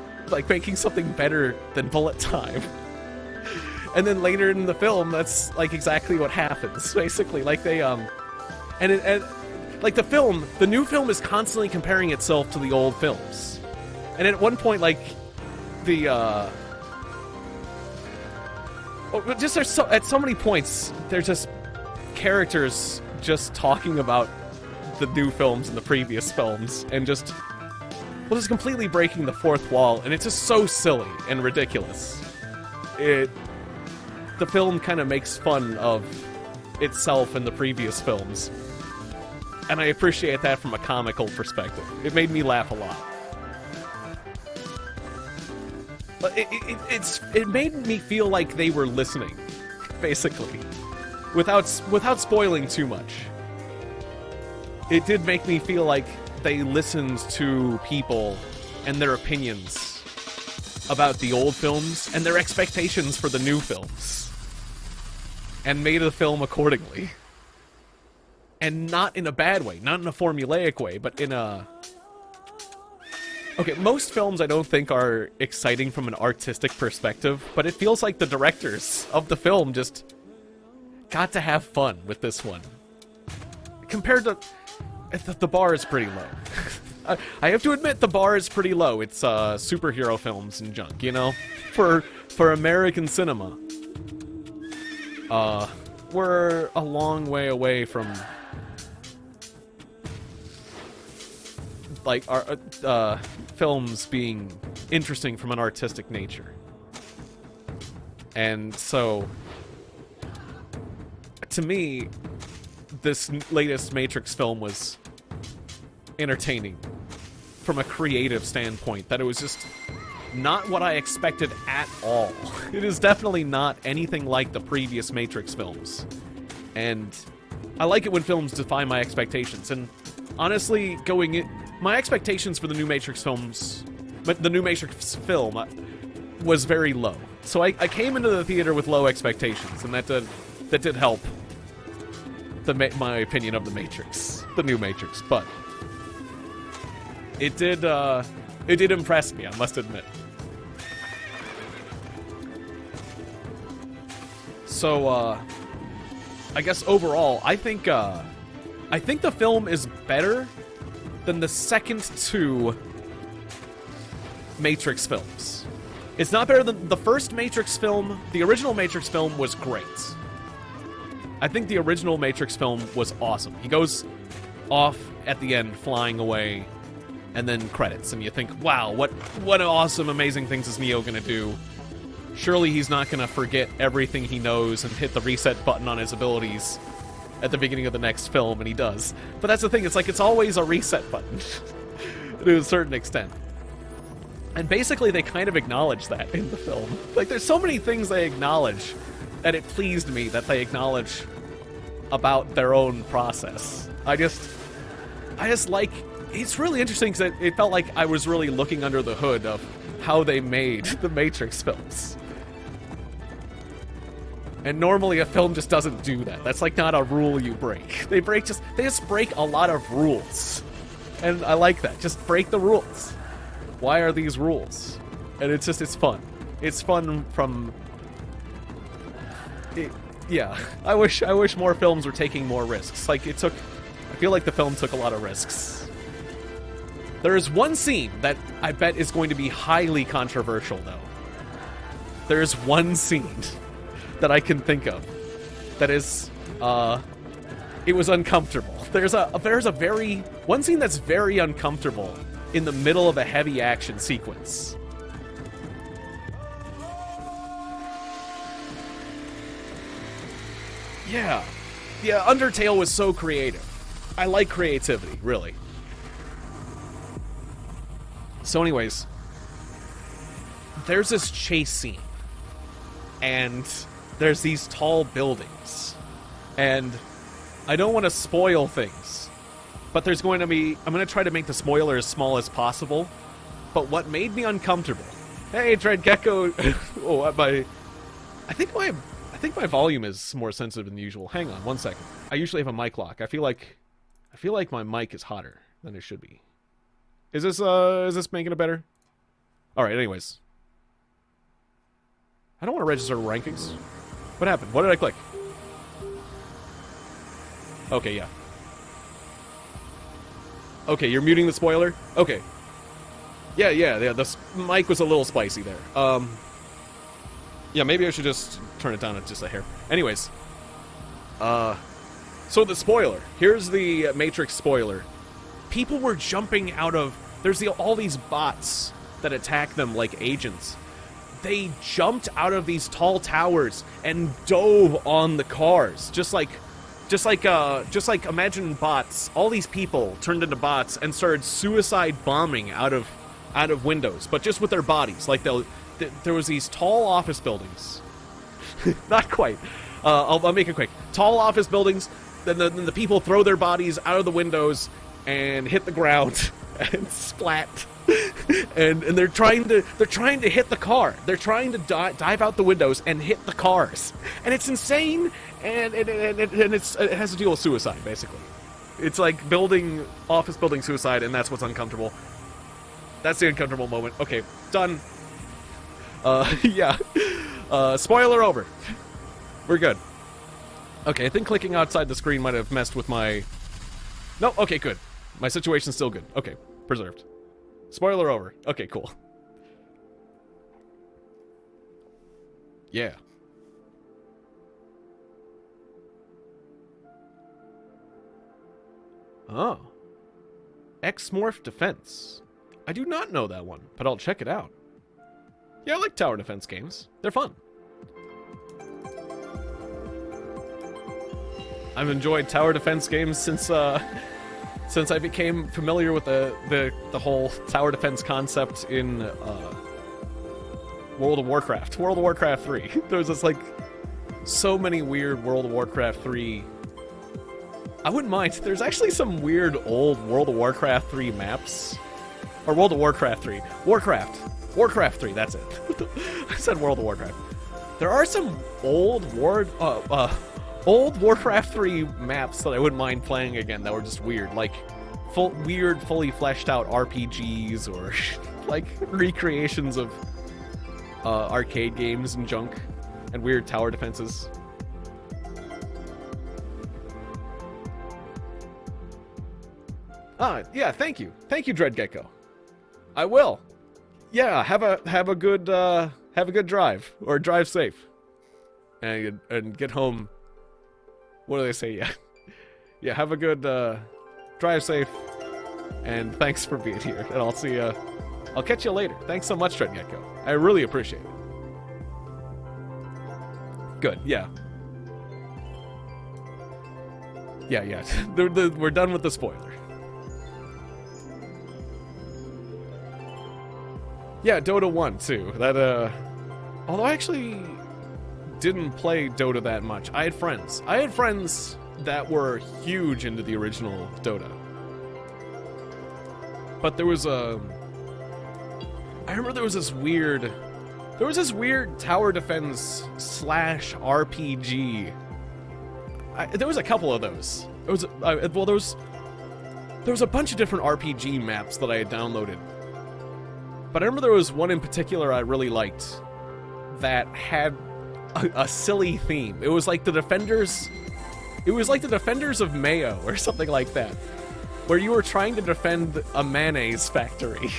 something better than bullet time. And then later in the film, that's like exactly what happens. Basically, like they like the new film is constantly comparing itself to the old films. And at one point, like at so many points, there's just characters just talking about the new films and the previous films, and just completely breaking the fourth wall, and it's just so silly and ridiculous. The film kind of makes fun of itself and the previous films, and I appreciate that from a comical perspective. It made me laugh a lot. But it made me feel like they were listening, basically, without spoiling too much. It did make me feel like they listened to people and their opinions about the old films and their expectations for the new films, and made a film accordingly. And not in a bad way, not in a formulaic way, but in a... Okay, most films I don't think are exciting from an artistic perspective, but it feels like the directors of the film just got to have fun with this one. Compared to... The bar is pretty low. I have to admit, the bar is pretty low. It's superhero films and junk, you know? For American cinema. We're a long way away from... like, our films being interesting from an artistic nature. And so, to me, this latest Matrix film was entertaining from a creative standpoint, that it was just not what I expected at all. It is definitely not anything like the previous Matrix films. And I like it when films defy my expectations, and honestly, going in... my expectations for the new Matrix films, but the new Matrix film was very low. So I came into the theater with low expectations, and that did help my opinion of the Matrix, the new Matrix. But it did impress me, I must admit. So I guess overall, I think the film is better than the second two Matrix films. It's not better than the first Matrix film. The original Matrix film was great. I think the original Matrix film was awesome. He goes off at the end, flying away, and then credits, and you think, wow, what awesome, amazing things is Neo gonna do? Surely he's not gonna forget everything he knows and hit the reset button on his abilities at the beginning of the next film, and he does. But that's the thing, it's like it's always a reset button, to a certain extent. And basically they kind of acknowledge that in the film. Like, there's so many things they acknowledge that it pleased me that they acknowledge about their own process. I just like, it's really interesting because it felt like I was really looking under the hood of how they made the Matrix films. And normally a film just doesn't do that. That's like not a rule you break. They just break a lot of rules. And I like that. Just break the rules. Why are these rules? And it's fun. It's fun from... yeah. I wish more films were taking more risks. Like, I feel like the film took a lot of risks. There is one scene that I bet is going to be highly controversial, though. There is one scene that I can think of that is, it was uncomfortable. There's one scene that's very uncomfortable in the middle of a heavy action sequence. Yeah. Yeah, Undertale was so creative. I like creativity, really. So anyways, there's this chase scene, and there's these tall buildings, and I don't want to spoil things, but there's going to be, I'm going to try to make the spoiler as small as possible, but what made me uncomfortable, hey, Dread Gecko, oh, I think my volume is more sensitive than usual. Hang on, 1 second. I usually have a mic lock. I feel like my mic is hotter than it should be. Is this making it better? All right, anyways. I don't want to register rankings. What happened? What did I click? Okay, yeah. Okay, you're muting the spoiler? Okay. Yeah, the mic was a little spicy there. Yeah, maybe I should just turn it down just a hair. Anyways. So the spoiler. Here's the Matrix spoiler. People were jumping out of... There's all these bots that attack them like agents. They jumped out of these tall towers and dove on the cars. Just like imagine bots. All these people turned into bots and started suicide bombing out of windows, but just with their bodies. Like there was these tall office buildings. Not quite. I'll make it quick. Tall office buildings. Then the people throw their bodies out of the windows and hit the ground and splat. and they're trying to hit the car. They're trying to dive out the windows and hit the cars. And it's insane. And it has to deal with suicide, basically. It's like office building suicide, and that's what's uncomfortable. That's the uncomfortable moment. Okay, done. Yeah. Spoiler over. We're good. Okay, I think clicking outside the screen might have messed with my... No, okay, good. My situation's still good. Okay, preserved. Spoiler over. Okay, cool. Yeah. Oh. X-Morph Defense. I do not know that one, but I'll check it out. Yeah, I like tower defense games. They're fun. I've enjoyed tower defense games since I became familiar with the whole tower defense concept in World of Warcraft. World of Warcraft 3. There's just like so many weird World of Warcraft 3. I wouldn't mind. There's actually some weird old World of Warcraft 3 maps. Or World of Warcraft 3. Warcraft 3, that's it. I said World of Warcraft. There are some old Warcraft 3 maps that I wouldn't mind playing again that were just weird. Like, fully fleshed out RPGs or, like, recreations of arcade games and junk. And weird tower defenses. Ah, yeah, thank you. Thank you, Dread Gecko. I will. Yeah, have a good drive, or drive safe, and get home. What do they say? Yeah, yeah. Have a good drive safe, and thanks for being here. And I'll catch you later. Thanks so much, Trent Gecko. I really appreciate it. Good. Yeah. Yeah. We're done with the spoiler. Yeah, Dota 1 too. That although I actually didn't play Dota that much. I had friends that were huge into the original Dota. But there was I remember there was this weird tower defense / RPG. There was a couple of those. There was a bunch of different RPG maps that I had downloaded. But I remember there was one in particular I really liked that had a silly theme. It was like the Defenders of Mayo or something like that, where you were trying to defend a mayonnaise factory.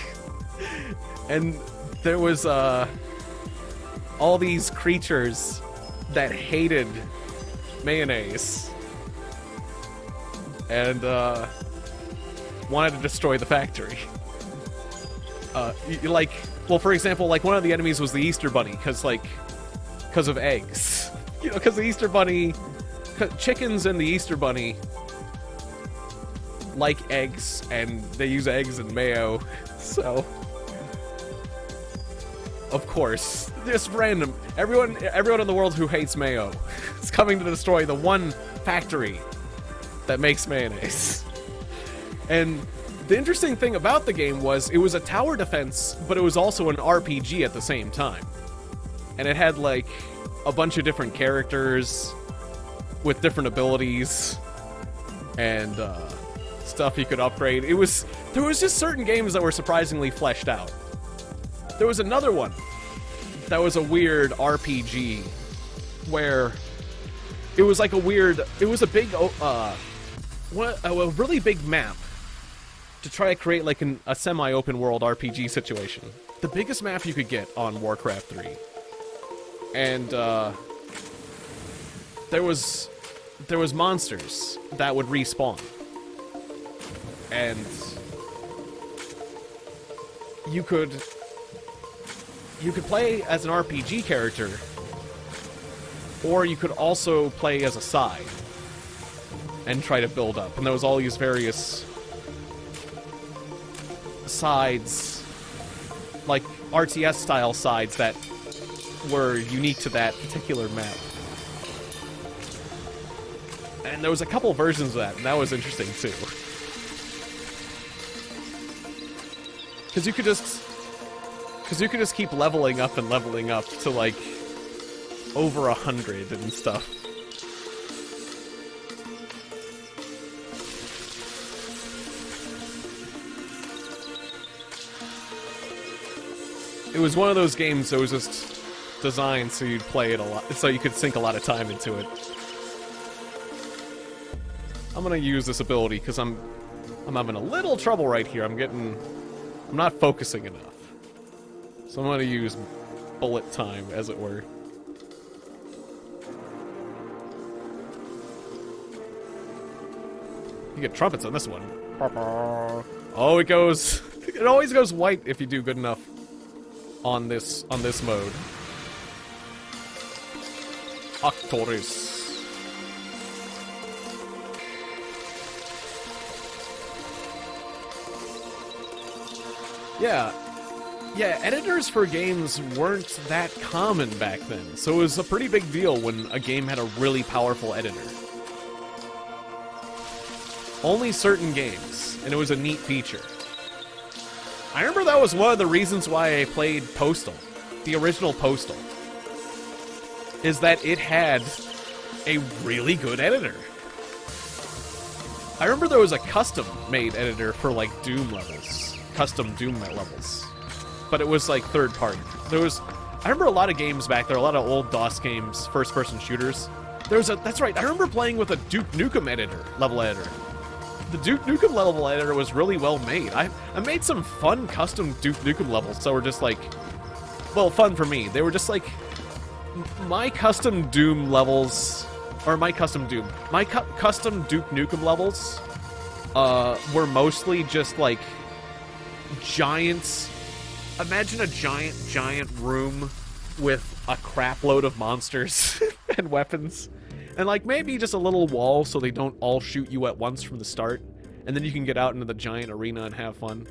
And there was all these creatures that hated mayonnaise and wanted to destroy the factory. Well, for example, like one of the enemies was the Easter Bunny, because of eggs. You know, because the Easter Bunny, chickens and the Easter Bunny like eggs, and they use eggs and mayo, so of course, just random. Everyone in the world who hates mayo is coming to destroy the one factory that makes mayonnaise. And the interesting thing about the game was it was a tower defense, but it was also an RPG at the same time. And it had like a bunch of different characters with different abilities and stuff you could upgrade. There was just certain games that were surprisingly fleshed out. There was another one that was a weird RPG where it was like a really big map to try to create like a semi-open world RPG situation. The biggest map you could get on Warcraft 3. And there was monsters that would respawn. And you could play as an RPG character, or you could also play as a side and try to build up. And there was all these various sides, like RTS style sides that were unique to that particular map. And there was a couple versions of that, and that was interesting too. Because you could just keep leveling up to like over 100 and stuff. It was one of those games that was just designed so you'd play it a lot, so you could sink a lot of time into it. I'm gonna use this ability because I'm having a little trouble right here. I'm not focusing enough. So I'm gonna use bullet time, as it were. You get trumpets on this one. Oh, it always goes white if you do good enough on this mode. Hatris. Yeah, editors for games weren't that common back then, so it was a pretty big deal when a game had a really powerful editor. Only certain games, and it was a neat feature. I remember that was one of the reasons why I played Postal, the original Postal, is that it had a really good editor. I remember there was a custom-made editor for, like, Doom levels. Custom Doom levels. But it was, like, third-party. I remember a lot of games back there, a lot of old DOS games, first-person shooters. That's right, I remember playing with a Duke Nukem level editor. the Duke Nukem level editor was really well made. I made some fun custom Duke Nukem levels that were just like, well, fun for me. They were just like my custom Doom levels, or my custom Duke Nukem levels were mostly just like giants. Imagine a giant room with a crap load of monsters and weapons. And like maybe just a little wall so they don't all shoot you at once from the start. And then you can get out into the giant arena and have fun.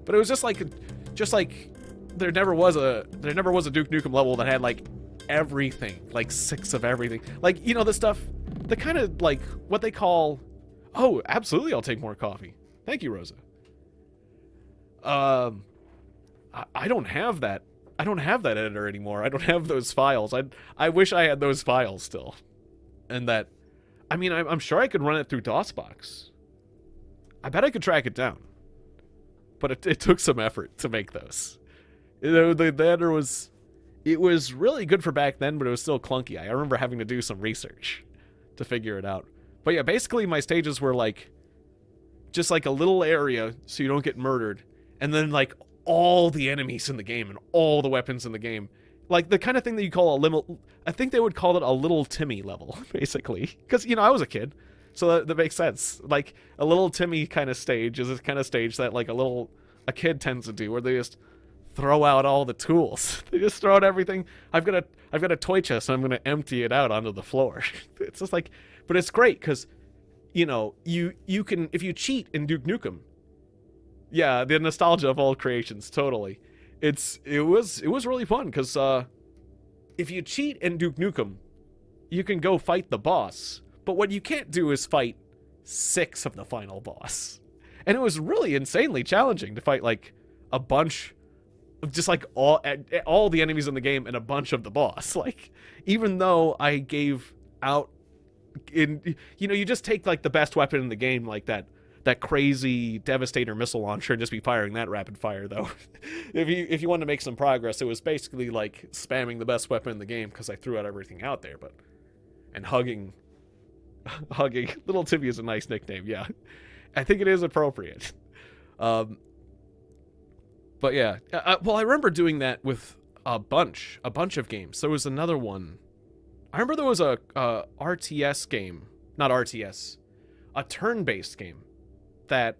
But it was just like there never was a Duke Nukem level that had like everything, like 6 of everything. Like, you know, the stuff, the kind of like what they call, oh, absolutely, I'll take more coffee. Thank you, Rosa. I don't have that. I don't have that editor anymore. I don't have those files. I wish I had those files still. And that, I mean, I'm sure I could run it through DOSBox. I bet I could track it down. But it took some effort to make those. You know, the editor was, it was really good for back then, but it was still clunky. I remember having to do some research to figure it out. But yeah, basically my stages were like, just like a little area so you don't get murdered. And then like all the enemies in the game and all the weapons in the game. Like the kind of thing that you call a little, I think they would call it a little Timmy level, basically. Because, you know, I was a kid, so that makes sense. Like a little Timmy kind of stage is this kind of stage that like a kid tends to do, where they just throw out all the tools. They just throw out everything. I've got a toy chest and I'm going to empty it out onto the floor. It's just like, but it's great because, you know, you can, if you cheat in Duke Nukem, yeah, the nostalgia of all creations, totally. It was really fun because if you cheat in Duke Nukem, you can go fight the boss. But what you can't do is fight 6 of the final boss. And it was really insanely challenging to fight like a bunch of just like all the enemies in the game and a bunch of the boss. Like, even though I gave out in, you know, you just take like the best weapon in the game, like that crazy Devastator missile launcher, and just be firing that rapid fire, though. if you wanted to make some progress, it was basically like spamming the best weapon in the game because I threw out everything out there. But and hugging Little Timmy is a nice nickname. Yeah, I think it is appropriate. But yeah, well, I remember doing that with a bunch of games. There was another one. I remember there was a RTS game, not RTS, a turn-based game that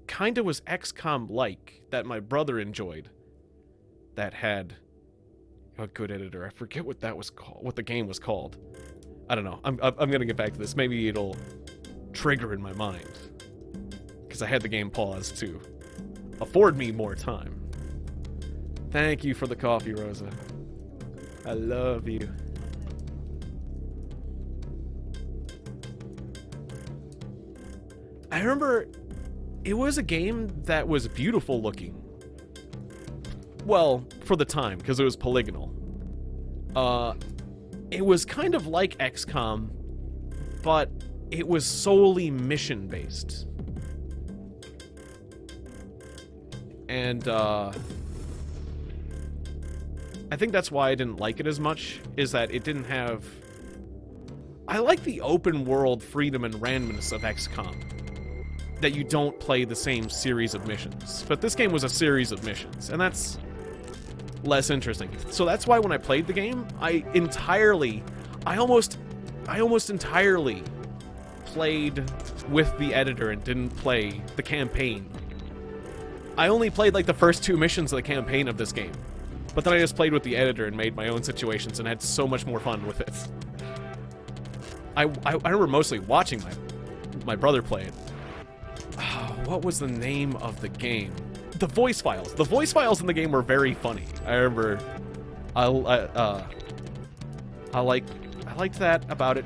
kind of was XCOM-like, that my brother enjoyed, that had a good editor. I forget what that was called, what the game was called. I don't know. I'm gonna get back to this. Maybe it'll trigger in my mind, because I had the game paused to afford me more time. Thank you for the coffee, Rosa. I love you. I remember it was a game that was beautiful looking. Well, for the time, because it was polygonal. It was kind of like XCOM, but it was solely mission-based. And, I think that's why I didn't like it as much, is that it didn't have... I like the open world freedom and randomness of XCOM, that you don't play the same series of missions. But this game was a series of missions, and that's less interesting. So that's why when I played the game, I almost entirely played with the editor and didn't play the campaign. I only played like the first 2 missions of the campaign of this game. But then I just played with the editor and made my own situations and had so much more fun with it. I remember mostly watching my brother play it. Oh, what was the name of the game? The voice files. The voice files in the game were very funny. I remember I liked that about it.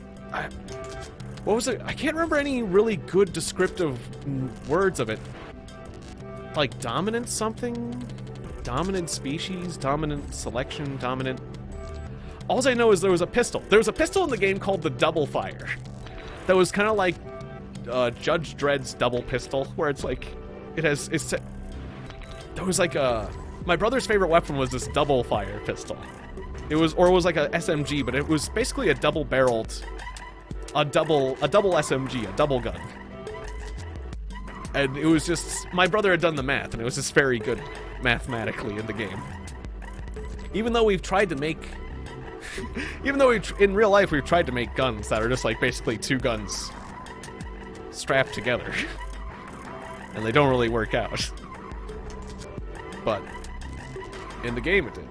What was it? I can't remember any really good descriptive words of it. Like dominant something? Dominant species? Dominant selection? Dominant... All I know is there was a pistol. There was a pistol in the game called the Double Fire. That was kind of like Judge Dredd's double pistol, where it's like... There was like a... My brother's favorite weapon was this Double Fire pistol. It was like a SMG, but it was basically a double-barreled... A double SMG, a double gun. And it was just, my brother had done the math, and it was just very good mathematically in the game. Even though we've tried to make, even though in real life we've tried to make guns that are just like basically two guns strapped together. And they don't really work out. But in the game it did.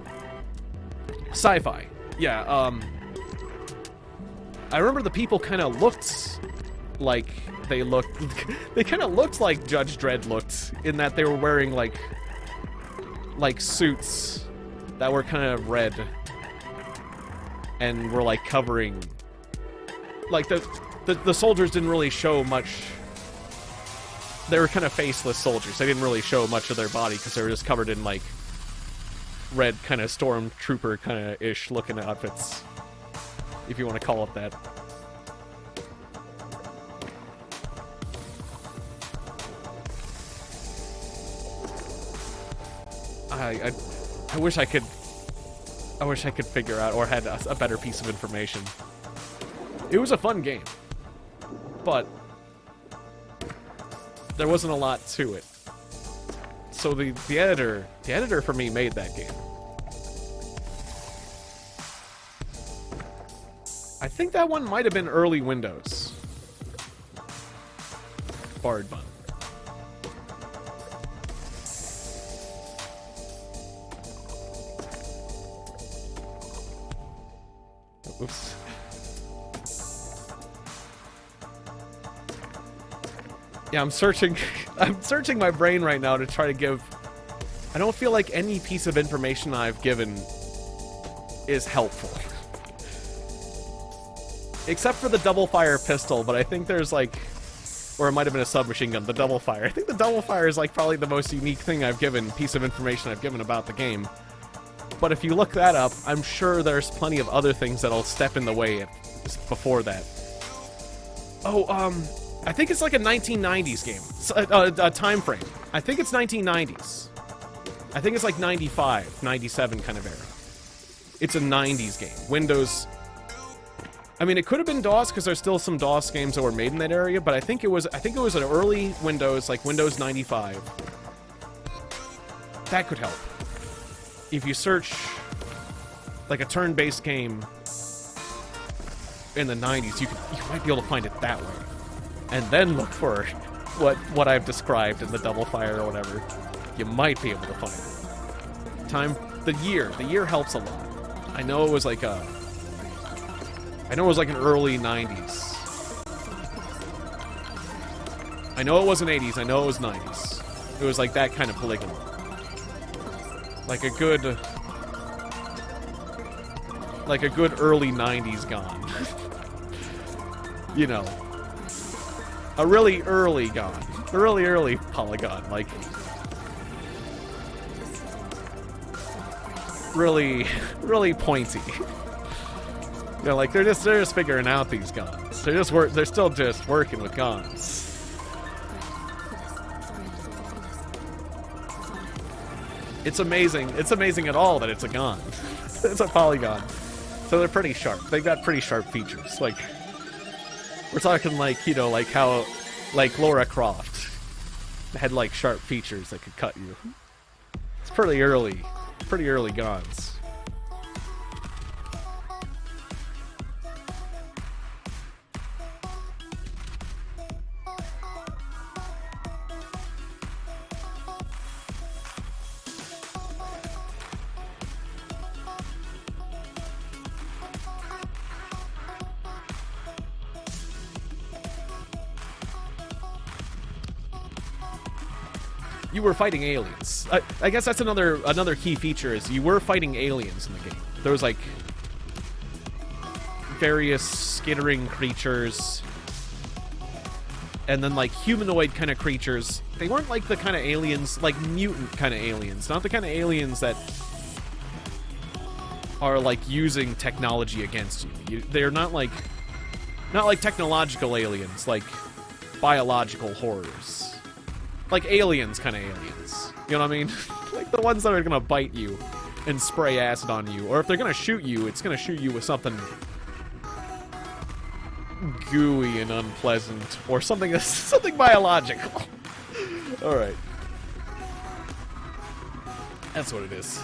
Sci-fi. Yeah, I remember the people kind of looked like they kind of looked like Judge Dredd looked, in that they were wearing like suits that were kind of red and were like covering, like the soldiers didn't really show much. They were kind of faceless soldiers. They didn't really show much of their body because they were just covered in like red kind of stormtrooper kind of ish looking outfits, if you want to call it that. I wish I could figure out, or had a better piece of information. It was a fun game, but there wasn't a lot to it. So the editor for me made that game. I think that one might have been early Windows. Bard Bun. Oops. Yeah, I'm searching my brain right now to try to give... I don't feel like any piece of information I've given is helpful. Except for the double fire pistol, but I think there's like... Or it might have been a submachine gun, the double fire. I think the double fire is like probably the most unique thing I've given, piece of information I've given about the game. But if you look that up, I'm sure there's plenty of other things that'll step in the way before that. Oh, I think it's like a 1990s game. A time frame. I think it's 1990s. I think it's like 95, 97 kind of era. It's a 90s game. Windows... I mean, it could have been DOS, because there's still some DOS games that were made in that area, but I think it was an early Windows, like Windows 95. That could help. If you search like a turn-based game in the 90s, you might be able to find it that way. And then look for what I've described in the double fire or whatever. You might be able to find it. The year helps a lot. I know it was like an early 90s. I know it wasn't 80s, I know it was 90s. It was like that kind of polygon. Like a good early 90s gone. You know. A really early gone. A really early polygon. Like, really, really pointy. You know, like they're just figuring out these guns. They're still just working with guns. It's amazing. It's amazing at all that it's a gun. It's a polygon. So they're pretty sharp. They got pretty sharp features. Like, we're talking like, you know, like how, like Lara Croft had like sharp features that could cut you. It's pretty early guns. You were fighting aliens. I guess that's another key feature, is you were fighting aliens in the game. There was like various skittering creatures, and then like humanoid kind of creatures. They weren't like the kind of aliens, like mutant kind of aliens, not the kind of aliens that are like using technology against you. They're not like technological aliens, like biological horrors. Like aliens kind of aliens. You know what I mean? Like the ones that are gonna bite you and spray acid on you. Or if they're gonna shoot you, it's gonna shoot you with something gooey and unpleasant. Or something biological. Alright. That's what it is.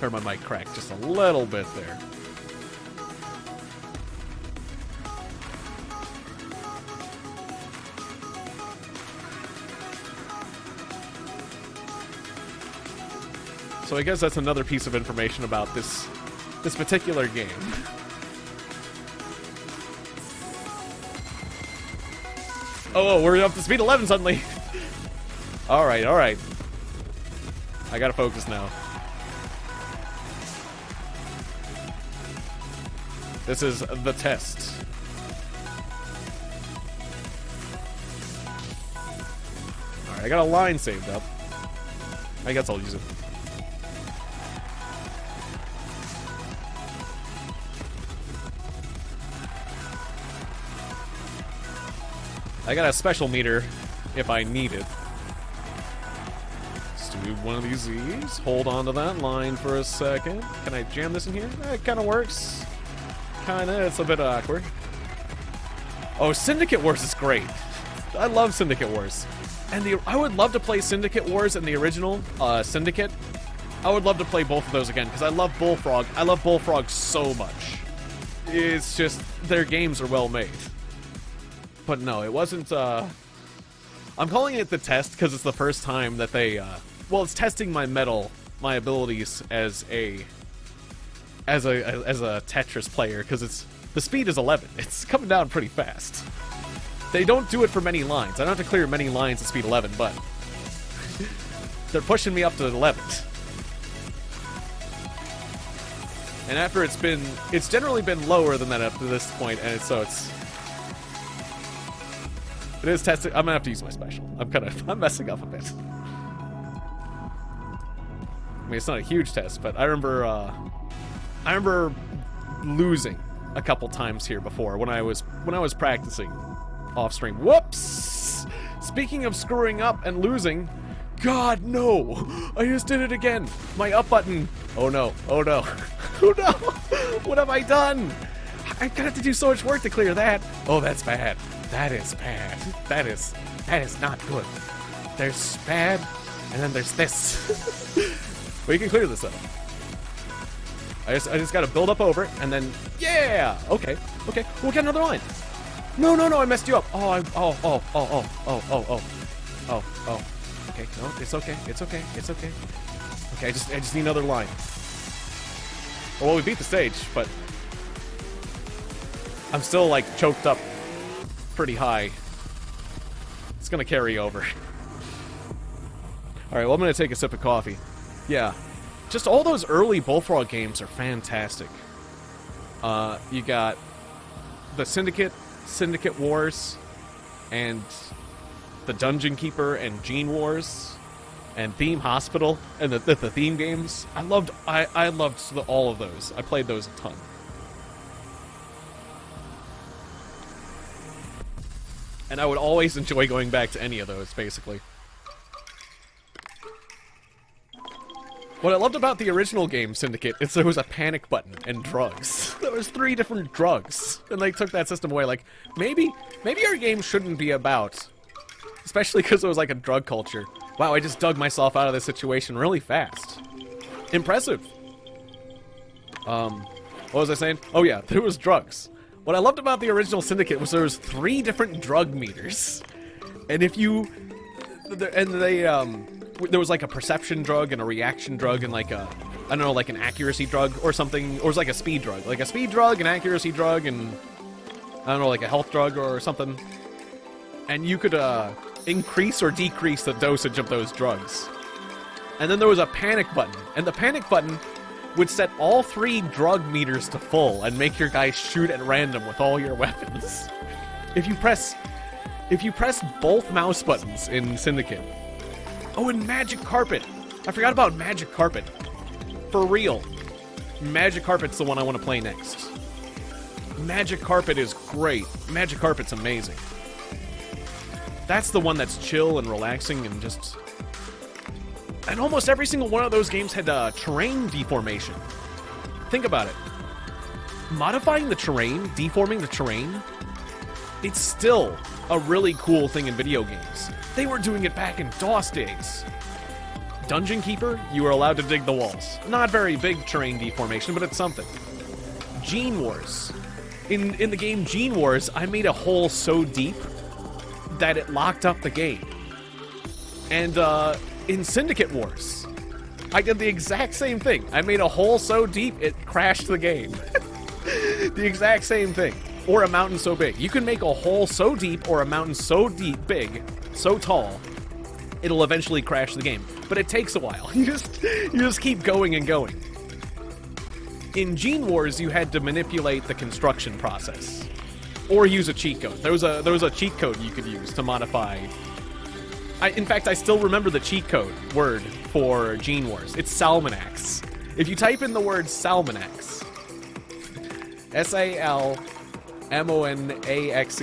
Heard my mic crack just a little bit there. So I guess that's another piece of information about this particular game. Oh, we're up to speed 11 suddenly. Alright, alright. I gotta focus now. This is the test. Alright, I got a line saved up. I guess I'll use it. I got a special meter if I need it. Let's do one of these Z's. Hold on to that line for a second. Can I jam this in here? It kind of works. Kinda. It's a bit awkward. Oh, Syndicate Wars is great. I love Syndicate Wars. And I would love to play Syndicate Wars and the original Syndicate. I would love to play both of those again, because I love Bullfrog. I love Bullfrog so much. It's just, their games are well made. But no, it wasn't, I'm calling it the test because it's the first time that they, well, it's testing my abilities as a Tetris player, because the speed is 11. It's coming down pretty fast. They don't do it for many lines. I don't have to clear many lines at speed 11, but they're pushing me up to 11. And after it's generally been lower than that up to this point, and it is testing. I'm gonna have to use my special. I'm messing up a bit. I mean, it's not a huge test, but I remember losing a couple times here before when I was practicing off stream. Whoops! Speaking of screwing up and losing, God no! I just did it again. My up button. Oh no! Oh no! Oh no! What have I done? I'm gonna have to do so much work to clear that. Oh, that's bad. That is bad. That is not good. There's bad, and then there's this. But you can clear this up. I just gotta build up over it, and then yeah. Okay. We'll get another line. No, I messed you up. Oh. Okay, no, it's okay. Okay, I just need another line. Well, we beat the stage, but I'm still like choked up pretty high. It's gonna carry over. Alright, well, I'm gonna take a sip of coffee. Yeah. Just all those early Bullfrog games are fantastic. You got the Syndicate Wars, and the Dungeon Keeper and Gene Wars, and Theme Hospital, and the theme games. I loved all of those. I played those a ton. And I would always enjoy going back to any of those, basically. What I loved about the original game, Syndicate, is there was a panic button and drugs. There was 3 different drugs. And they took that system away. Like, maybe our game shouldn't be about... Especially because it was like a drug culture. Wow, I just dug myself out of this situation really fast. Impressive. What was I saying? Oh yeah, there was drugs. What I loved about the original Syndicate was there was 3 different drug meters. And there was like a perception drug and a reaction drug and like I don't know, like an accuracy drug or something, or it was like a speed drug. Like a speed drug, an accuracy drug, and I don't know, like a health drug or something. And you could increase or decrease the dosage of those drugs. And then there was a panic button, and the panic button would set all 3 drug meters to full and make your guys shoot at random with all your weapons. If you press both mouse buttons in Syndicate. Oh, and Magic Carpet. I forgot about Magic Carpet. For real. Magic Carpet's the one I want to play next. Magic Carpet is great. Magic Carpet's amazing. That's the one that's chill and relaxing and just... And almost every single one of those games had terrain deformation. Think about it. Modifying the terrain, deforming the terrain, it's still a really cool thing in video games. They were doing it back in DOS days. Dungeon Keeper, you were allowed to dig the walls. Not very big terrain deformation, but it's something. Gene Wars. In the game Gene Wars, I made a hole so deep that it locked up the game. And in Syndicate Wars, I did the exact same thing. I made a hole so deep, it crashed the game. The exact same thing. Or a mountain so big. You can make a hole so deep or a mountain so deep, big, so tall, it'll eventually crash the game. But it takes a while. You just keep going and going. In Gene Wars, you had to manipulate the construction process. Or use a cheat code. There was a cheat code you could use to modify. In fact, I still remember the cheat code word for Gene Wars. It's Salmonax. If you type in the word Salmonax, S-A-L-M-O-N-A-X-E,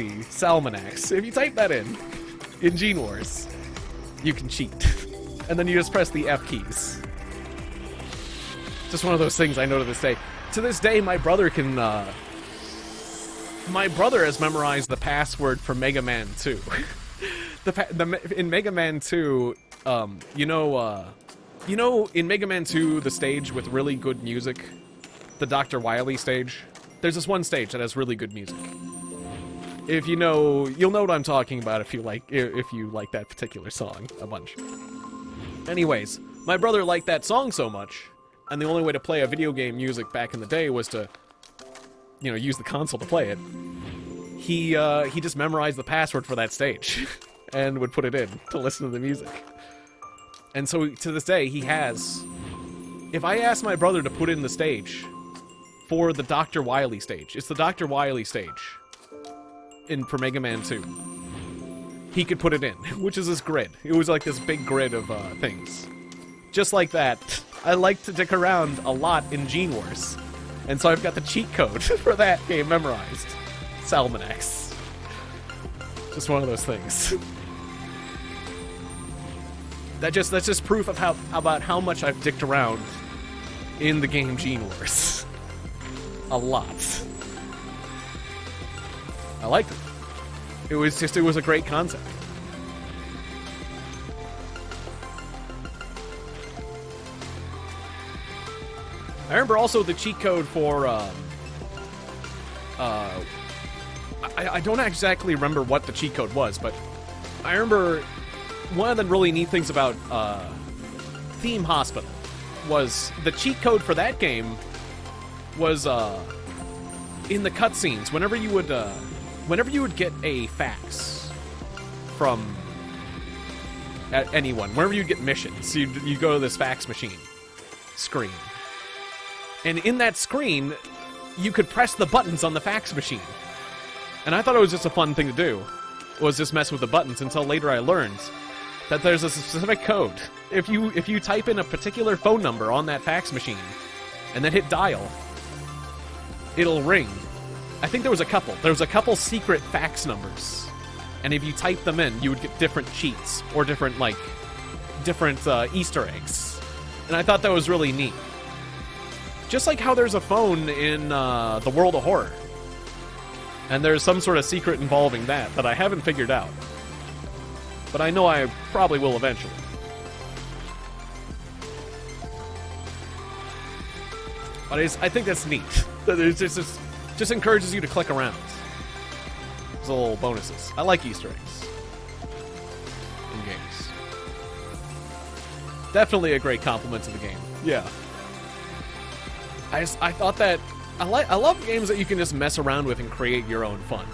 Salmonax, if you type that in Gene Wars, you can cheat. And then you just press the F keys. Just one of those things I know to this day. To this day, my brother can, my brother has memorized the password for Mega Man 2. In Mega Man 2, you know, in Mega Man 2, the stage with really good music, the Dr. Wily stage, there's this one stage that has really good music. If you know, you'll know what I'm talking about if you like that particular song a bunch. Anyways, my brother liked that song so much, and the only way to play a video game music back in the day was to, you know, use the console to play it. He just memorized the password for that stage and would put it in to listen to the music. And so to this day, he has. If I ask my brother to put in the stage for the Dr. Wily stage, it's the Dr. Wily stage for Mega Man 2. He could put it in, which is this grid. It was like this big grid of things. Just like that, I like to dick around a lot in Gene Wars. And so I've got the cheat code for that game memorized. Salmonax. Just one of those things. That's just proof of about how much I've dicked around in the game Gene Wars. A lot. I liked it. It was a great concept. I remember also the cheat code for, I don't exactly remember what the cheat code was, but I remember one of the really neat things about Theme Hospital was the cheat code for that game was in the cutscenes. Whenever you would get a fax from anyone, whenever you get missions, you go to this fax machine screen. And in that screen, you could press the buttons on the fax machine. And I thought it was just a fun thing to do, was just mess with the buttons, until later I learned that there's a specific code. If you type in a particular phone number on that fax machine, and then hit dial, it'll ring. I think there was a couple. There was a couple secret fax numbers. And if you type them in, you would get different cheats, or different Easter eggs. And I thought that was really neat. Just like how there's a phone in the World of Horror. And there's some sort of secret involving that I haven't figured out. But I know I probably will eventually. But I think that's neat. It just encourages you to click around. There's little bonuses. I like Easter eggs in games. Definitely a great compliment to the game. Yeah. I thought that I love games that you can just mess around with and create your own fun.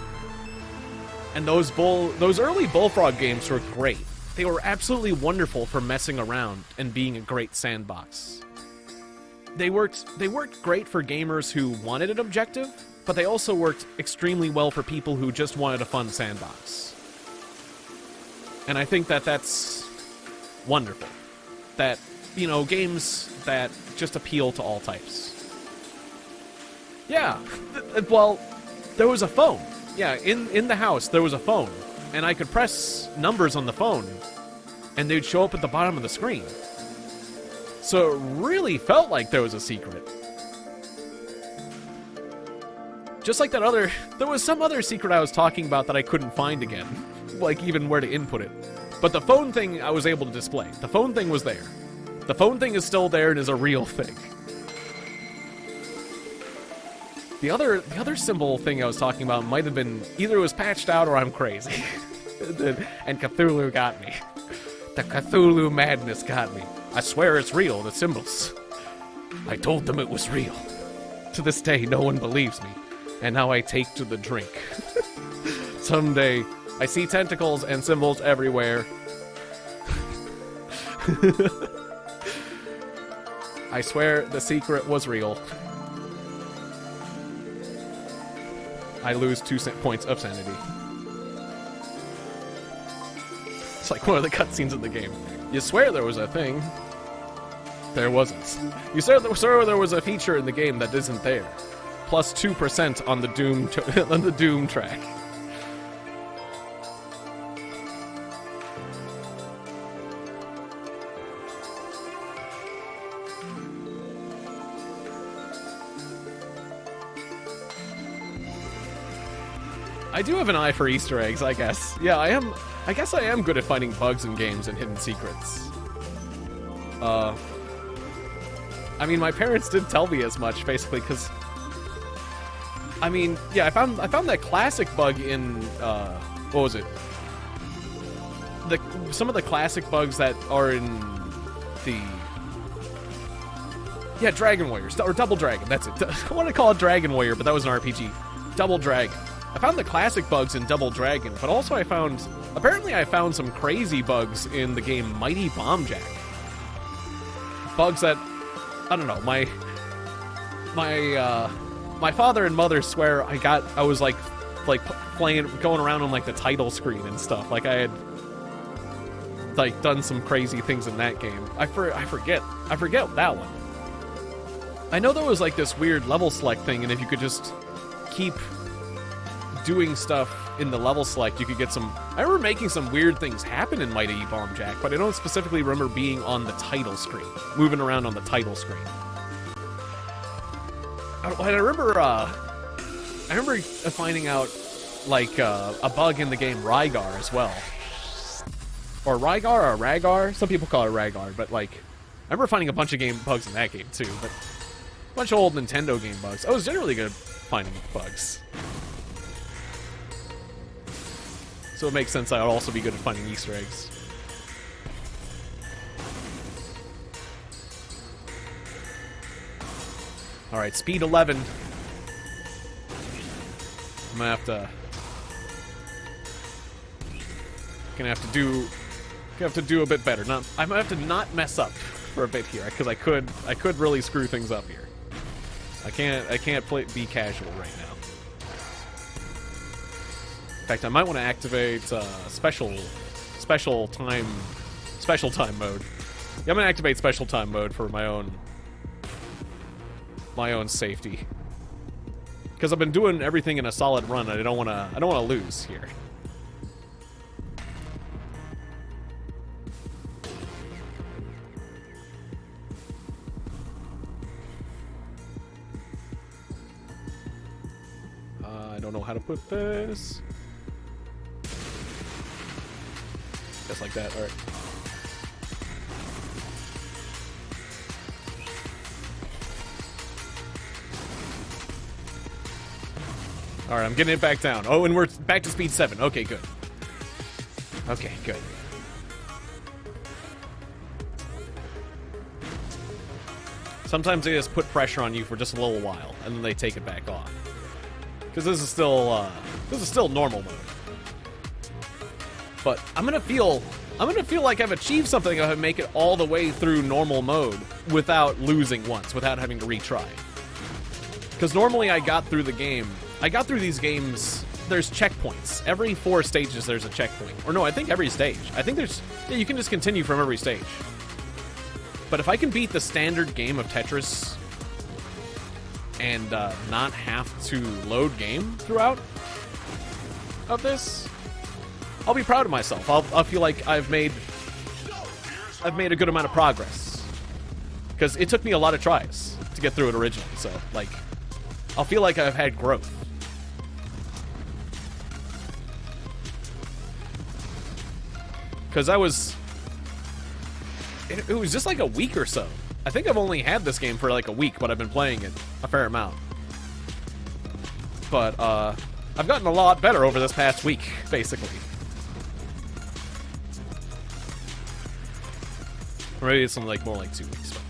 And those early Bullfrog games were great. They were absolutely wonderful for messing around and being a great sandbox. They worked great for gamers who wanted an objective, but they also worked extremely well for people who just wanted a fun sandbox. And I think that that's wonderful. That, you know, games that just appeal to all types. Yeah, well, there was a phone. Yeah, in the house, there was a phone. And I could press numbers on the phone, and they'd show up at the bottom of the screen. So it really felt like there was a secret. Just like that other... There was some other secret I was talking about that I couldn't find again. Like, even where to input it. But the phone thing I was able to display. The phone thing was there. The phone thing is still there and is a real thing. The other symbol thing I was talking about might have been... Either it was patched out or I'm crazy. And Cthulhu got me. The Cthulhu madness got me. I swear it's real, the symbols. I told them it was real. To this day, no one believes me. And now I take to the drink. Someday, I see tentacles and symbols everywhere. I swear the secret was real. I lose 2 points of sanity. It's like one of the cutscenes in the game. You swear there was a thing. There wasn't. You swear there was a feature in the game that isn't there. Plus 2% on the Doom on the Doom track. I do have an eye for Easter eggs, I guess. Yeah, I guess I am good at finding bugs in games and hidden secrets. I mean, my parents did tell me as much, basically, because... I mean, yeah, I found that classic bug in, what was it? Some of the classic bugs that are in the... Yeah, Dragon Warriors, or Double Dragon, that's it. I want to call it Dragon Warrior, but that was an RPG. Double Dragon. I found the classic bugs in Double Dragon, but also apparently I found some crazy bugs in the game Mighty Bomb Jack. Bugs that, I don't know, my father and mother swear I was like playing, going around on like the title screen and stuff. Like I had like done some crazy things in that game. I forget that one. I know there was like this weird level select thing, and if you could just keep doing stuff in the level select, you could get some... I remember making some weird things happen in Mighty Bomb Jack, but I don't specifically remember being on the title screen, moving around on the title screen. I remember finding out, like, a bug in the game Rygar as well. Or Rygar or Ragar? Some people call it Ragar, but, like, I remember finding a bunch of game bugs in that game, too, but a bunch of old Nintendo game bugs. I was generally good at finding bugs. So it makes sense I would also be good at finding Easter eggs. Alright, speed 11. I'm gonna have to do a bit better. I'm gonna have to not mess up for a bit here, because I could really screw things up here. I can't be casual right now. In fact, I might want to activate special time mode. Yeah, I'm gonna activate special time mode for my own safety. Because I've been doing everything in a solid run, and I don't wanna lose here. I don't know how to put this. Just like that, alright. Alright, I'm getting it back down. Oh, and we're back to speed 7. Okay, good. Okay, good. Sometimes they just put pressure on you for just a little while, and then they take it back off. Because this is still normal mode. But I'm gonna feel like I've achieved something if I make it all the way through normal mode without losing once, without having to retry. Because normally I got through these games, there's checkpoints. Every 4 stages there's a checkpoint. Or no, I think every stage. I think yeah, you can just continue from every stage. But if I can beat the standard game of Tetris and not have to load game throughout of this, I'll be proud of myself. I'll feel like I've made a good amount of progress. Because it took me a lot of tries to get through it originally, so, like, I'll feel like I've had growth. Because I was... It was just like a week or so. I think I've only had this game for like a week, but I've been playing it a fair amount. But, I've gotten a lot better over this past week, basically. Or maybe it's something like more like 2 weeks. But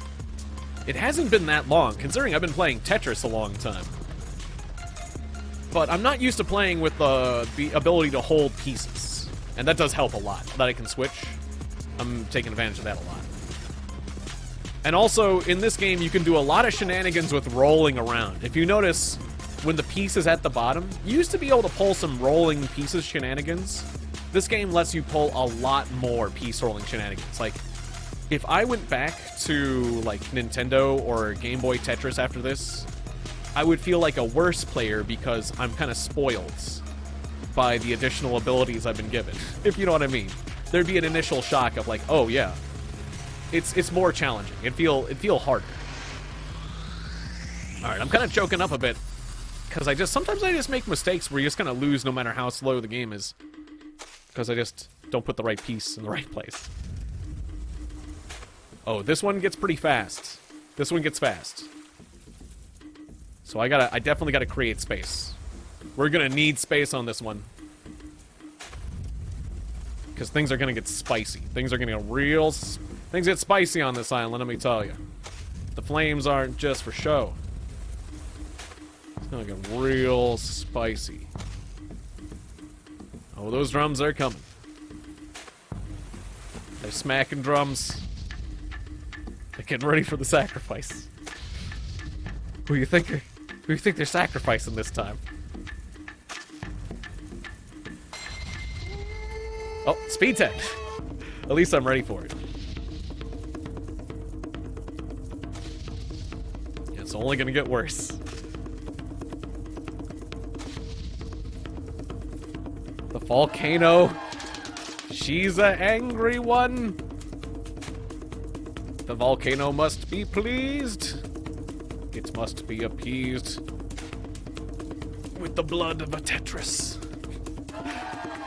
it hasn't been that long, considering I've been playing Tetris a long time. But I'm not used to playing with the ability to hold pieces. And that does help a lot, that I can switch. I'm taking advantage of that a lot. And also, in this game, you can do a lot of shenanigans with rolling around. If you notice, when the piece is at the bottom, you used to be able to pull some rolling pieces shenanigans. This game lets you pull a lot more piece rolling shenanigans. Like, if I went back to, like, Nintendo or Game Boy Tetris after this, I would feel like a worse player because I'm kind of spoiled by the additional abilities I've been given, if you know what I mean. There'd be an initial shock of like, oh yeah, it's more challenging. It'd feel harder. All right, I'm kind of choking up a bit because sometimes I just make mistakes where you're just gonna lose no matter how slow the game is because I just don't put the right piece in the right place. Oh, this one gets pretty fast. This one gets fast. So I definitely gotta create space. We're gonna need space on this one. Because things are gonna get spicy. Things are gonna get things get spicy on this island, let me tell you. The flames aren't just for show. It's gonna get real spicy. Oh, those drums are coming. They're smacking drums. They're getting ready for the sacrifice. Who do you think they're sacrificing this time? Oh, speed 10. At least I'm ready for it. It's only gonna get worse. The volcano. She's an angry one. The volcano must be pleased. It must be appeased with the blood of a Tetris.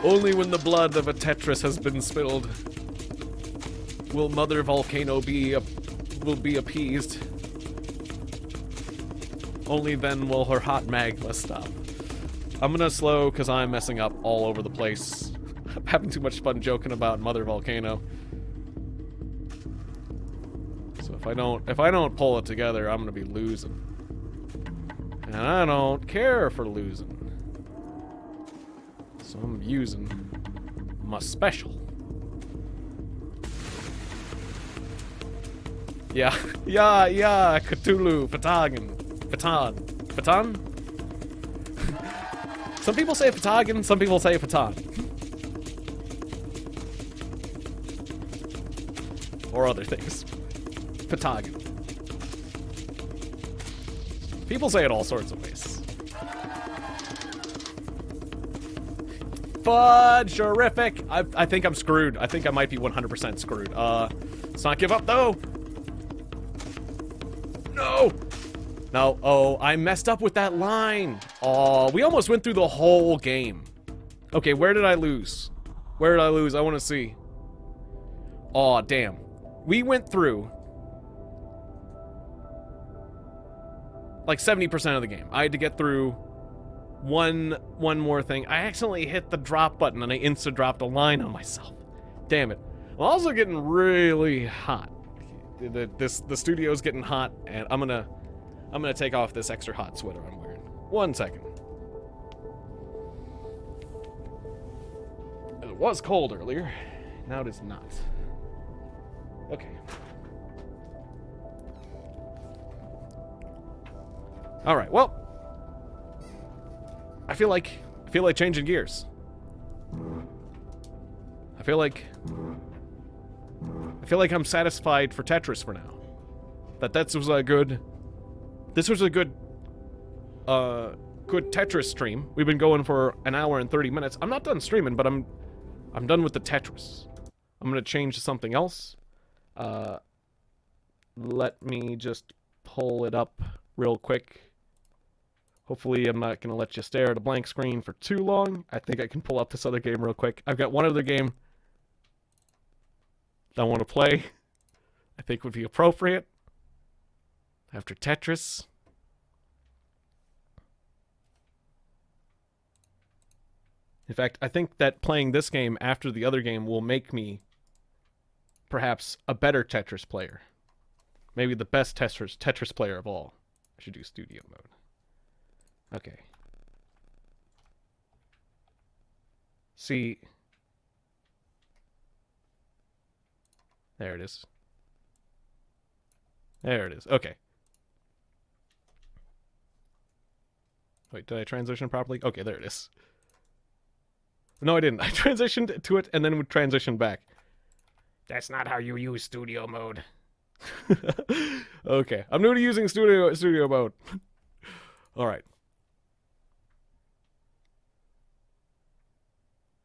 Only when the blood of a Tetris has been spilled will Mother Volcano be appeased. Only then will her hot magma stop. I'm gonna slow because I'm messing up all over the place. I'm having too much fun joking about Mother Volcano. So if I don't pull it together, I'm gonna be losing. And I don't care for losing. So I'm using my special. Yeah, Cthulhu, Patan? Some people say Patagon, some people say Patan. Or other things. Patagon. People say it all sorts of ways. Fudge-erific! I think I'm screwed. I think I might be 100% screwed. Let's not give up, though! No! No, oh, I messed up with that line! Oh, we almost went through the whole game. Okay, where did I lose? Where did I lose? I want to see. Oh, damn. We went through like 70% of the game. I had to get through one more thing. I accidentally hit the drop button and I insta-dropped a line on myself. Damn it. I'm also getting really hot. The studio's getting hot, and I'm gonna take off this extra hot sweater I'm wearing. 1 second. It was cold earlier. Now it is not. Okay. All right. Well, I feel like changing gears. I feel like I'm satisfied for Tetris for now. This was a good Tetris stream. We've been going for an hour and 30 minutes. I'm not done streaming, but I'm done with the Tetris. I'm gonna change to something else. Let me just pull it up real quick. Hopefully I'm not gonna let you stare at a blank screen for too long. I think I can pull up this other game real quick. I've got one other game that I want to play, I think would be appropriate after Tetris. In fact, I think that playing this game after the other game will make me perhaps a better Tetris player. Maybe the best Tetris player of all. I should do studio mode. Okay. See. There it is. There it is. Okay. Wait, did I transition properly? Okay, there it is. No, I didn't. I transitioned to it and then would transition back. That's not how you use studio mode. Okay, I'm new to using studio mode. All right.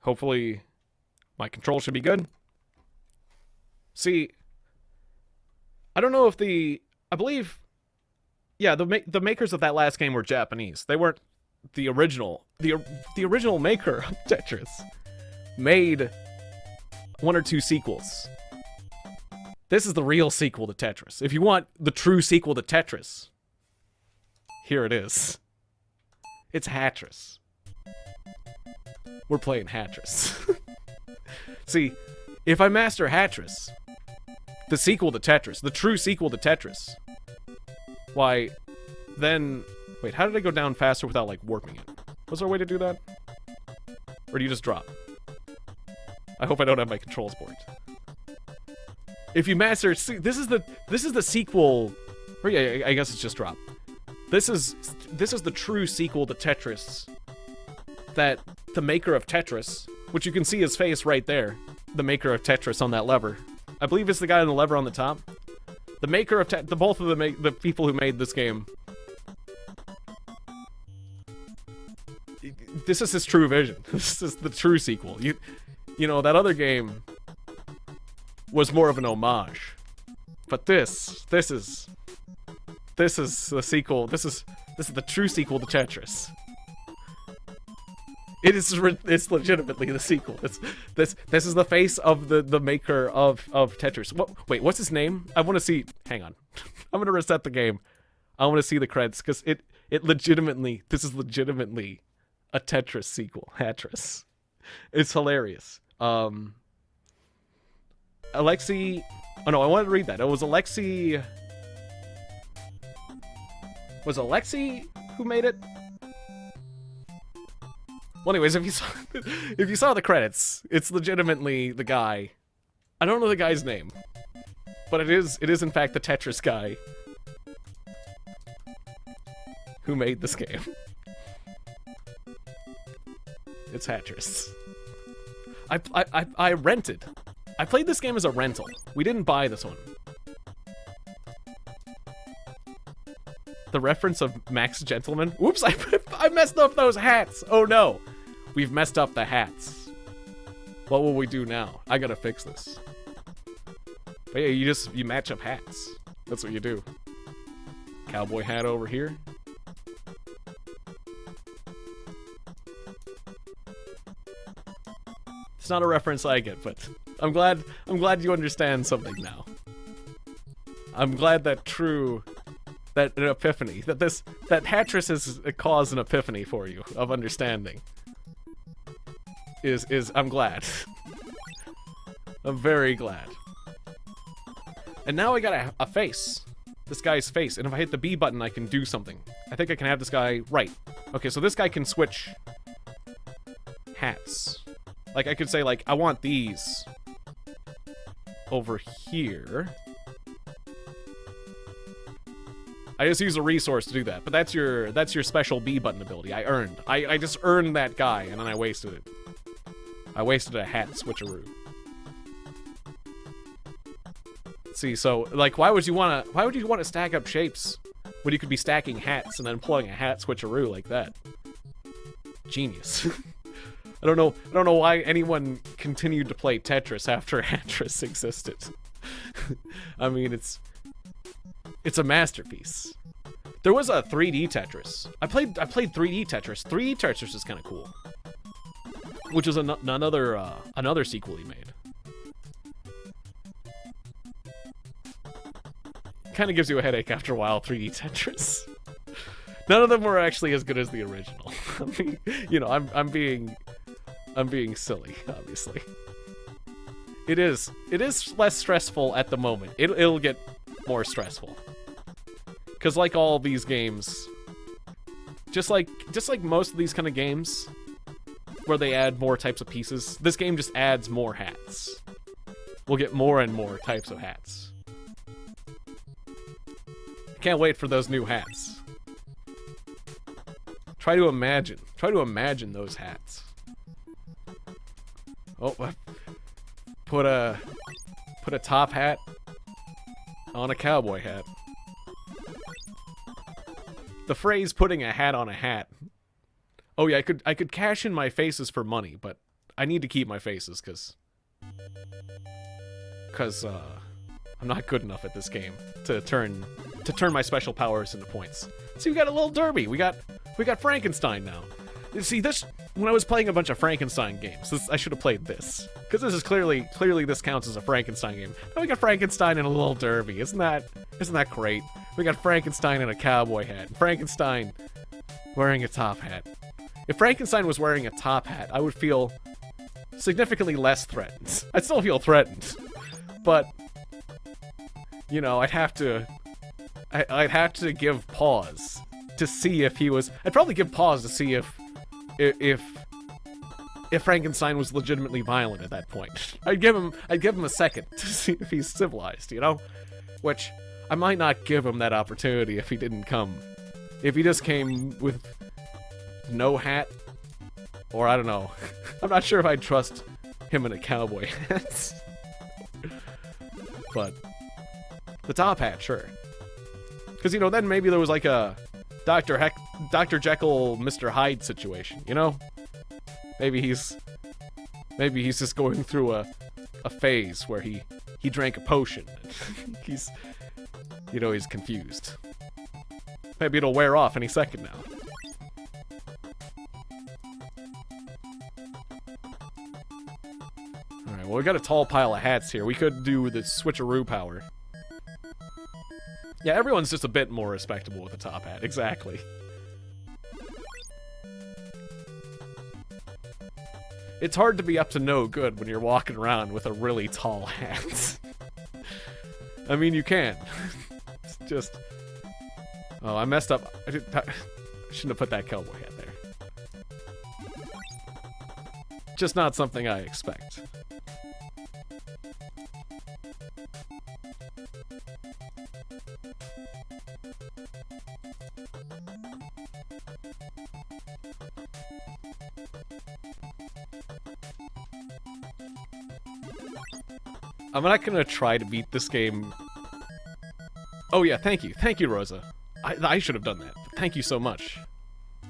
Hopefully, my control should be good. See, I don't know if I believe, yeah, the makers of that last game were Japanese. They weren't the original. The original maker of Tetris made 1 or 2 sequels. This is the real sequel to Tetris. If you want the true sequel to Tetris, here it is. It's Hatris. We're playing Hatris. See, if I master Hatris, the sequel to Tetris, the true sequel to Tetris, why, then... Wait, how did I go down faster without, like, warping it? Was there a way to do that? Or do you just drop? I hope I don't have my controls borked. If you master... See, this is the sequel... Or yeah, I guess it's just drop. This is the true sequel to Tetris that the maker of Tetris, which you can see his face right there, the maker of Tetris on that lever. I believe it's the guy on the lever on the top. The maker of both of the people who made this game. This is his true vision. This is the true sequel. You know, that other game was more of an homage. But this is the sequel. This is the true sequel to Tetris. It's legitimately the sequel. This is the face of the maker of Tetris. Wait, what's his name? I want to see. Hang on. I'm gonna reset the game. I want to see the credits because this is legitimately a Tetris sequel. Hatris. It's hilarious. Alexei. Oh no, I wanted to read that. It was Alexei. Was Alexei who made it? Well, anyways, if you saw the credits, it's legitimately the guy. I don't know the guy's name, but it is in fact the Tetris guy who made this game. It's Hatris. I rented. I played this game as a rental. We didn't buy this one. The reference of Max Gentleman. Oops, I messed up those hats. Oh no. We've messed up the hats. What will we do now? I gotta fix this. But yeah, you match up hats. That's what you do. Cowboy hat over here. It's not a reference I get, but I'm glad you understand something now. I'm glad that an epiphany, that Hatris has caused an epiphany for you of understanding. I'm glad. I'm very glad. And now I got a face. This guy's face. And if I hit the B button, I can do something. I think I can have this guy right. Okay, so this guy can switch hats. Like, I could say, like, I want these over here. I just use a resource to do that, but that's your special B button ability. I just earned that guy, and then I wasted it. I wasted a hat switcheroo. See, so like, why would you want to stack up shapes when you could be stacking hats and then pulling a hat switcheroo like that? Genius. I don't know why anyone continued to play Tetris after Hatris existed. I mean, it's a masterpiece. There was a 3D Tetris. I played 3D Tetris. 3D Tetris is kind of cool. Which is another sequel he made. kind of gives you a headache after a while, 3D Tetris. None of them were actually as good as the original. I mean, you know, I'm being silly, obviously. It is less stressful at the moment. It'll get more stressful. Cause like all these games, just like most of these kind of games, where they add more types of pieces, this game just adds more hats. We'll get more and more types of hats. Can't wait for those new hats. Try to imagine those hats. Oh, put a top hat on a cowboy hat. The phrase "putting a hat on a hat." Oh yeah, I could cash in my faces for money, but I need to keep my faces because I'm not good enough at this game to turn my special powers into points. See, we got a little derby. We got Frankenstein now. You see, this, when I was playing a bunch of Frankenstein games, I should have played this. Because this is clearly this counts as a Frankenstein game. Now we got Frankenstein in a little derby. Isn't that great? We got Frankenstein in a cowboy hat. Frankenstein wearing a top hat. If Frankenstein was wearing a top hat, I would feel significantly less threatened. I'd still feel threatened. But, you know, I'd have to give pause to see if he was. I'd probably give pause to see if Frankenstein was legitimately violent at that point. I'd give him a second to see if he's civilized, you know? Which I might not give him that opportunity if he didn't come. If he just came with no hat, or I don't know. I'm not sure if I'd trust him in a cowboy hat. But the top hat, sure. Because, you know, then maybe there was like a Dr. Jekyll, Mr. Hyde situation, you know? Maybe he's just going through a phase where he drank a potion. And he's confused. Maybe it'll wear off any second now. Alright, well, we got a tall pile of hats here. We could do the switcheroo power. Yeah, everyone's just a bit more respectable with a top hat. Exactly. It's hard to be up to no good when you're walking around with a really tall hat. I mean, you can. It's just... Oh, I messed up. I shouldn't have put that cowboy hat there. Just not something I expect. I'm not gonna try to beat this game. Oh yeah, thank you, Rosa. I should have done that. But thank you so much.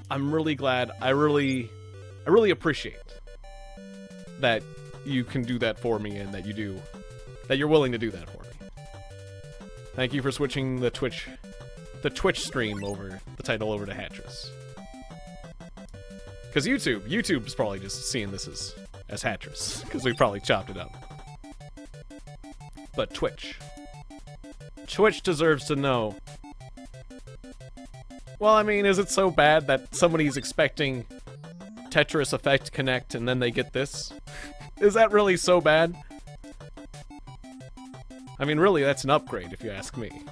I'm really glad. I really appreciate that you can do that for me, and that you're willing to do that for me. Thank you for switching the Twitch stream over, the title over to Hatris. Because YouTube's probably just seeing this as Hatris, because we probably chopped it up. But Twitch deserves to know. Well, I mean, is it so bad that somebody's expecting Tetris Effect Connect and then they get this? Is that really so bad? I mean, really, that's an upgrade if you ask me.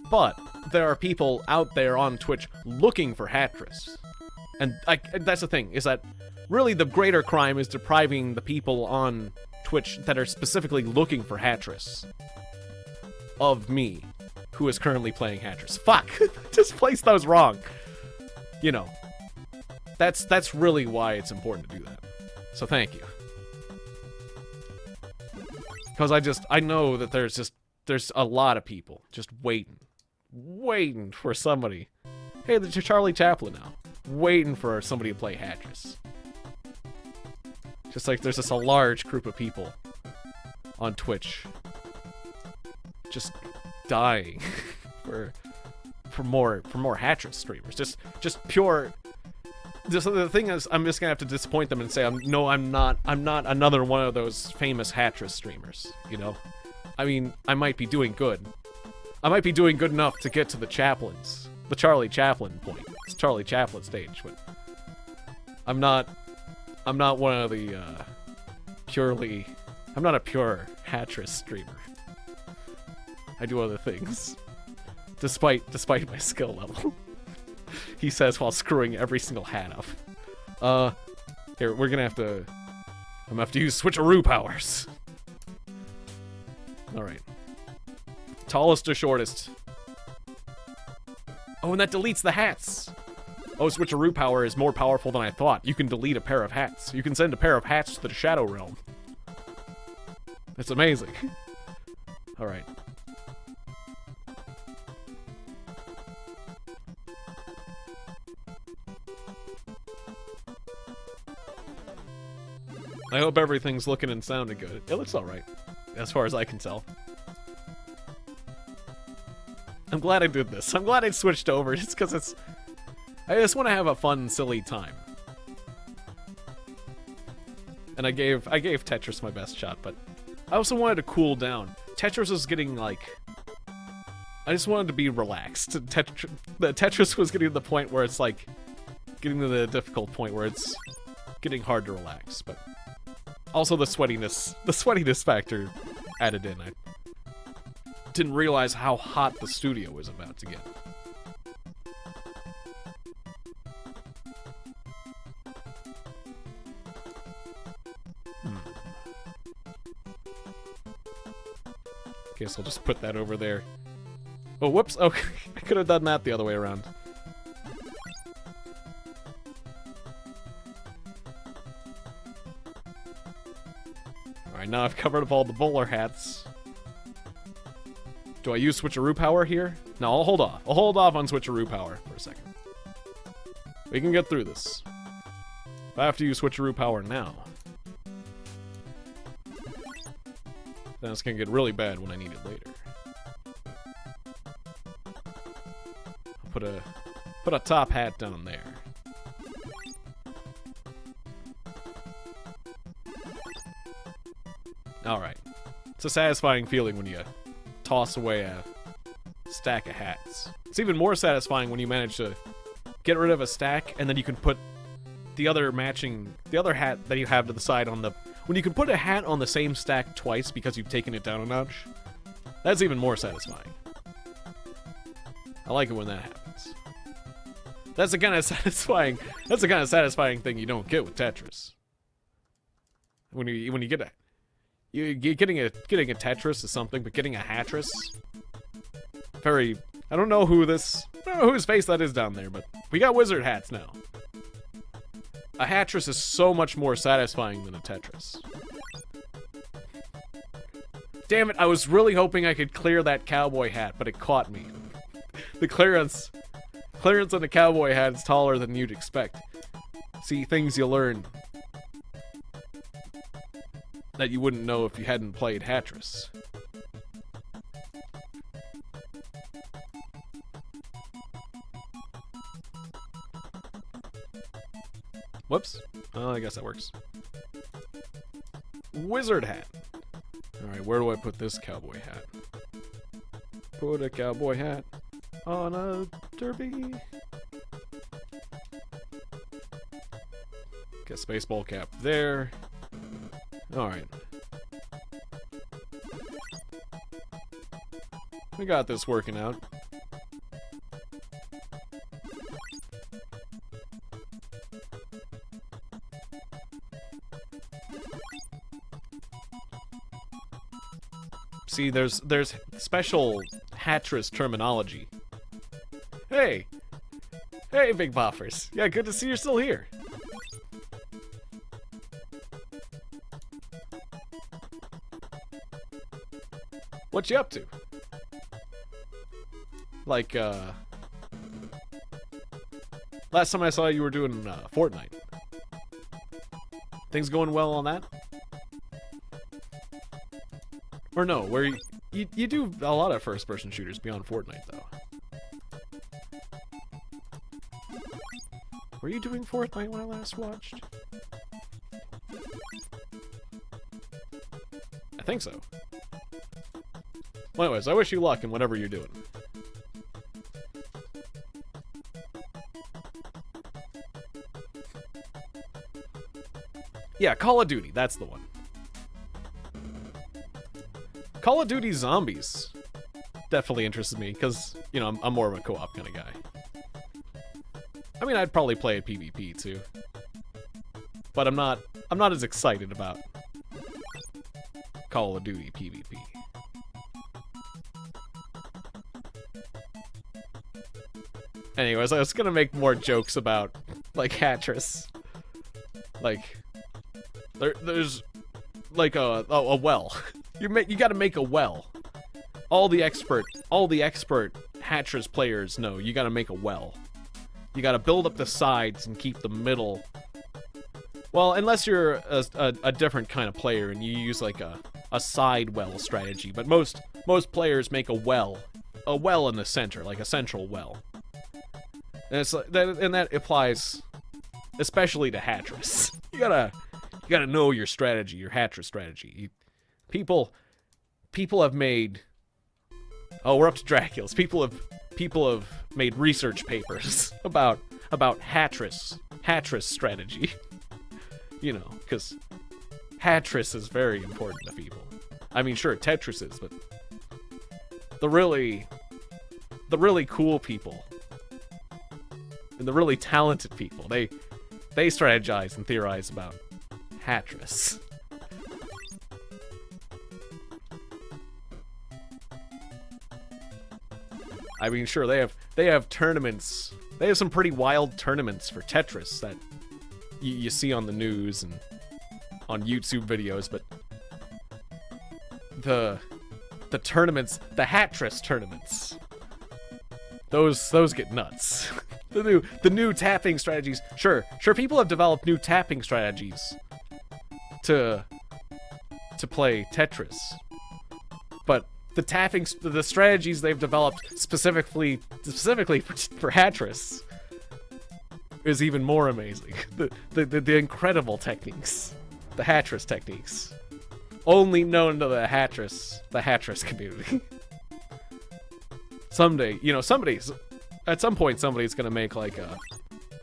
But there are people out there on Twitch looking for Hatris. And that's the thing, is that really the greater crime is depriving the people on Twitch that are specifically looking for Hatris of me, who is currently playing Hatris. Fuck! Just placed those wrong. You know, that's really why it's important to do that. So thank you. Because I know that there's a lot of people just waiting for somebody. Hey, there's Charlie Chaplin now. Waiting for somebody to play Hatris. Just like there's just a large group of people on Twitch just dying for more Hatris streamers. Just pure. Just the thing is, I'm just gonna have to disappoint them and say I'm not another one of those famous Hatris streamers. You know, I mean, I might be doing good, I might be doing good enough to get to the Charlie Chaplin point. It's Charlie Chaplin stage, but I'm not one of the I'm not a pure Hatris streamer. I do other things. Despite my skill level. He says while screwing every single hat up. Here, I'm gonna have to use switcheroo powers. Alright. Tallest or shortest? Oh, and that deletes the hats! Oh, switcheroo power is more powerful than I thought. You can delete a pair of hats. You can send a pair of hats to the Shadow Realm. That's amazing. Alright. I hope everything's looking and sounding good. It looks alright, as far as I can tell. I'm glad I did this. I'm glad I switched over, just because I just want to have a fun, silly time. And I gave Tetris my best shot, but I also wanted to cool down. Tetris was getting, like... I just wanted to be relaxed. The Tetris was getting to the point where it's, like... Getting to the difficult point where it's getting hard to relax, but... Also the sweatiness factor added in. I didn't realize how hot the studio was about to get. Guess I'll just put that over there. Oh, whoops. Oh, I could have done that the other way around. Alright, now I've covered up all the bowler hats. Do I use switcheroo power here? No, I'll hold off. I'll hold off on switcheroo power for a second. We can get through this. If I have to use switcheroo power now, then it's gonna get really bad when I need it later. I'll put a top hat down there. Alright. It's a satisfying feeling when you toss away a stack of hats. It's even more satisfying when you manage to get rid of a stack and then you can put the other hat that you have to the side on the... When you can put a hat on the same stack twice because you've taken it down a notch, that's even more satisfying. I like it when that happens. That's the kind of satisfying thing you don't get with Tetris. When you get a... Getting a Tetris is something, but getting a Hatris, very... I don't know whose face that is down there, but we got wizard hats now. A Hatris is so much more satisfying than a Tetris. Damn it, I was really hoping I could clear that cowboy hat, but it caught me. The clearance on the cowboy hat is taller than you'd expect. See, things you learn that you wouldn't know if you hadn't played Hatris. Whoops. Oh, I guess that works. Wizard hat. Alright, where do I put this cowboy hat? Put a cowboy hat on a derby. Get a baseball cap there. Alright. We got this working out. See, there's special Hatris terminology. Hey! Hey, Big Boffers. Yeah, good to see you're still here. What you up to? Like, last time I saw you were doing, Fortnite. Things going well on that? Or no, where you do a lot of first-person shooters beyond Fortnite, though. Were you doing Fortnite when I last watched? I think so. Well, anyways, I wish you luck in whatever you're doing. Yeah, Call of Duty, that's the one. Call of Duty Zombies definitely interested me, because, you know, I'm more of a co-op kind of guy. I mean, I'd probably play a PvP too. But I'm not as excited about Call of Duty PvP. Anyways, I was gonna make more jokes about, like, Hatris. Like, there's like a well. You gotta make a well. All the expert Hatris players know you gotta make a well. You gotta build up the sides and keep the middle. Well, unless you're a different kind of player and you use like a side well strategy, but most players make a well in the center, like a central well. And it's like that applies especially to Hatris. You gotta know your strategy, your Hatris strategy. People have made. Oh, we're up to Dracula's. People have made research papers about Hatris strategy. You know, because Hatris is very important to people. I mean, sure, Tetris is, but the really cool people and the really talented people, they strategize and theorize about Hatris. I mean, sure, they have tournaments. They have some pretty wild tournaments for Tetris that you see on the news and on YouTube videos, but the tournaments, the Hatris tournaments, those get nuts. the new tapping strategies. Sure, people have developed new tapping strategies to play Tetris, but the strategies they've developed specifically for Hatris is even more amazing. The incredible techniques, the Hatris techniques, only known to the Hatris community. Someday, you know, at some point, somebody's gonna make like a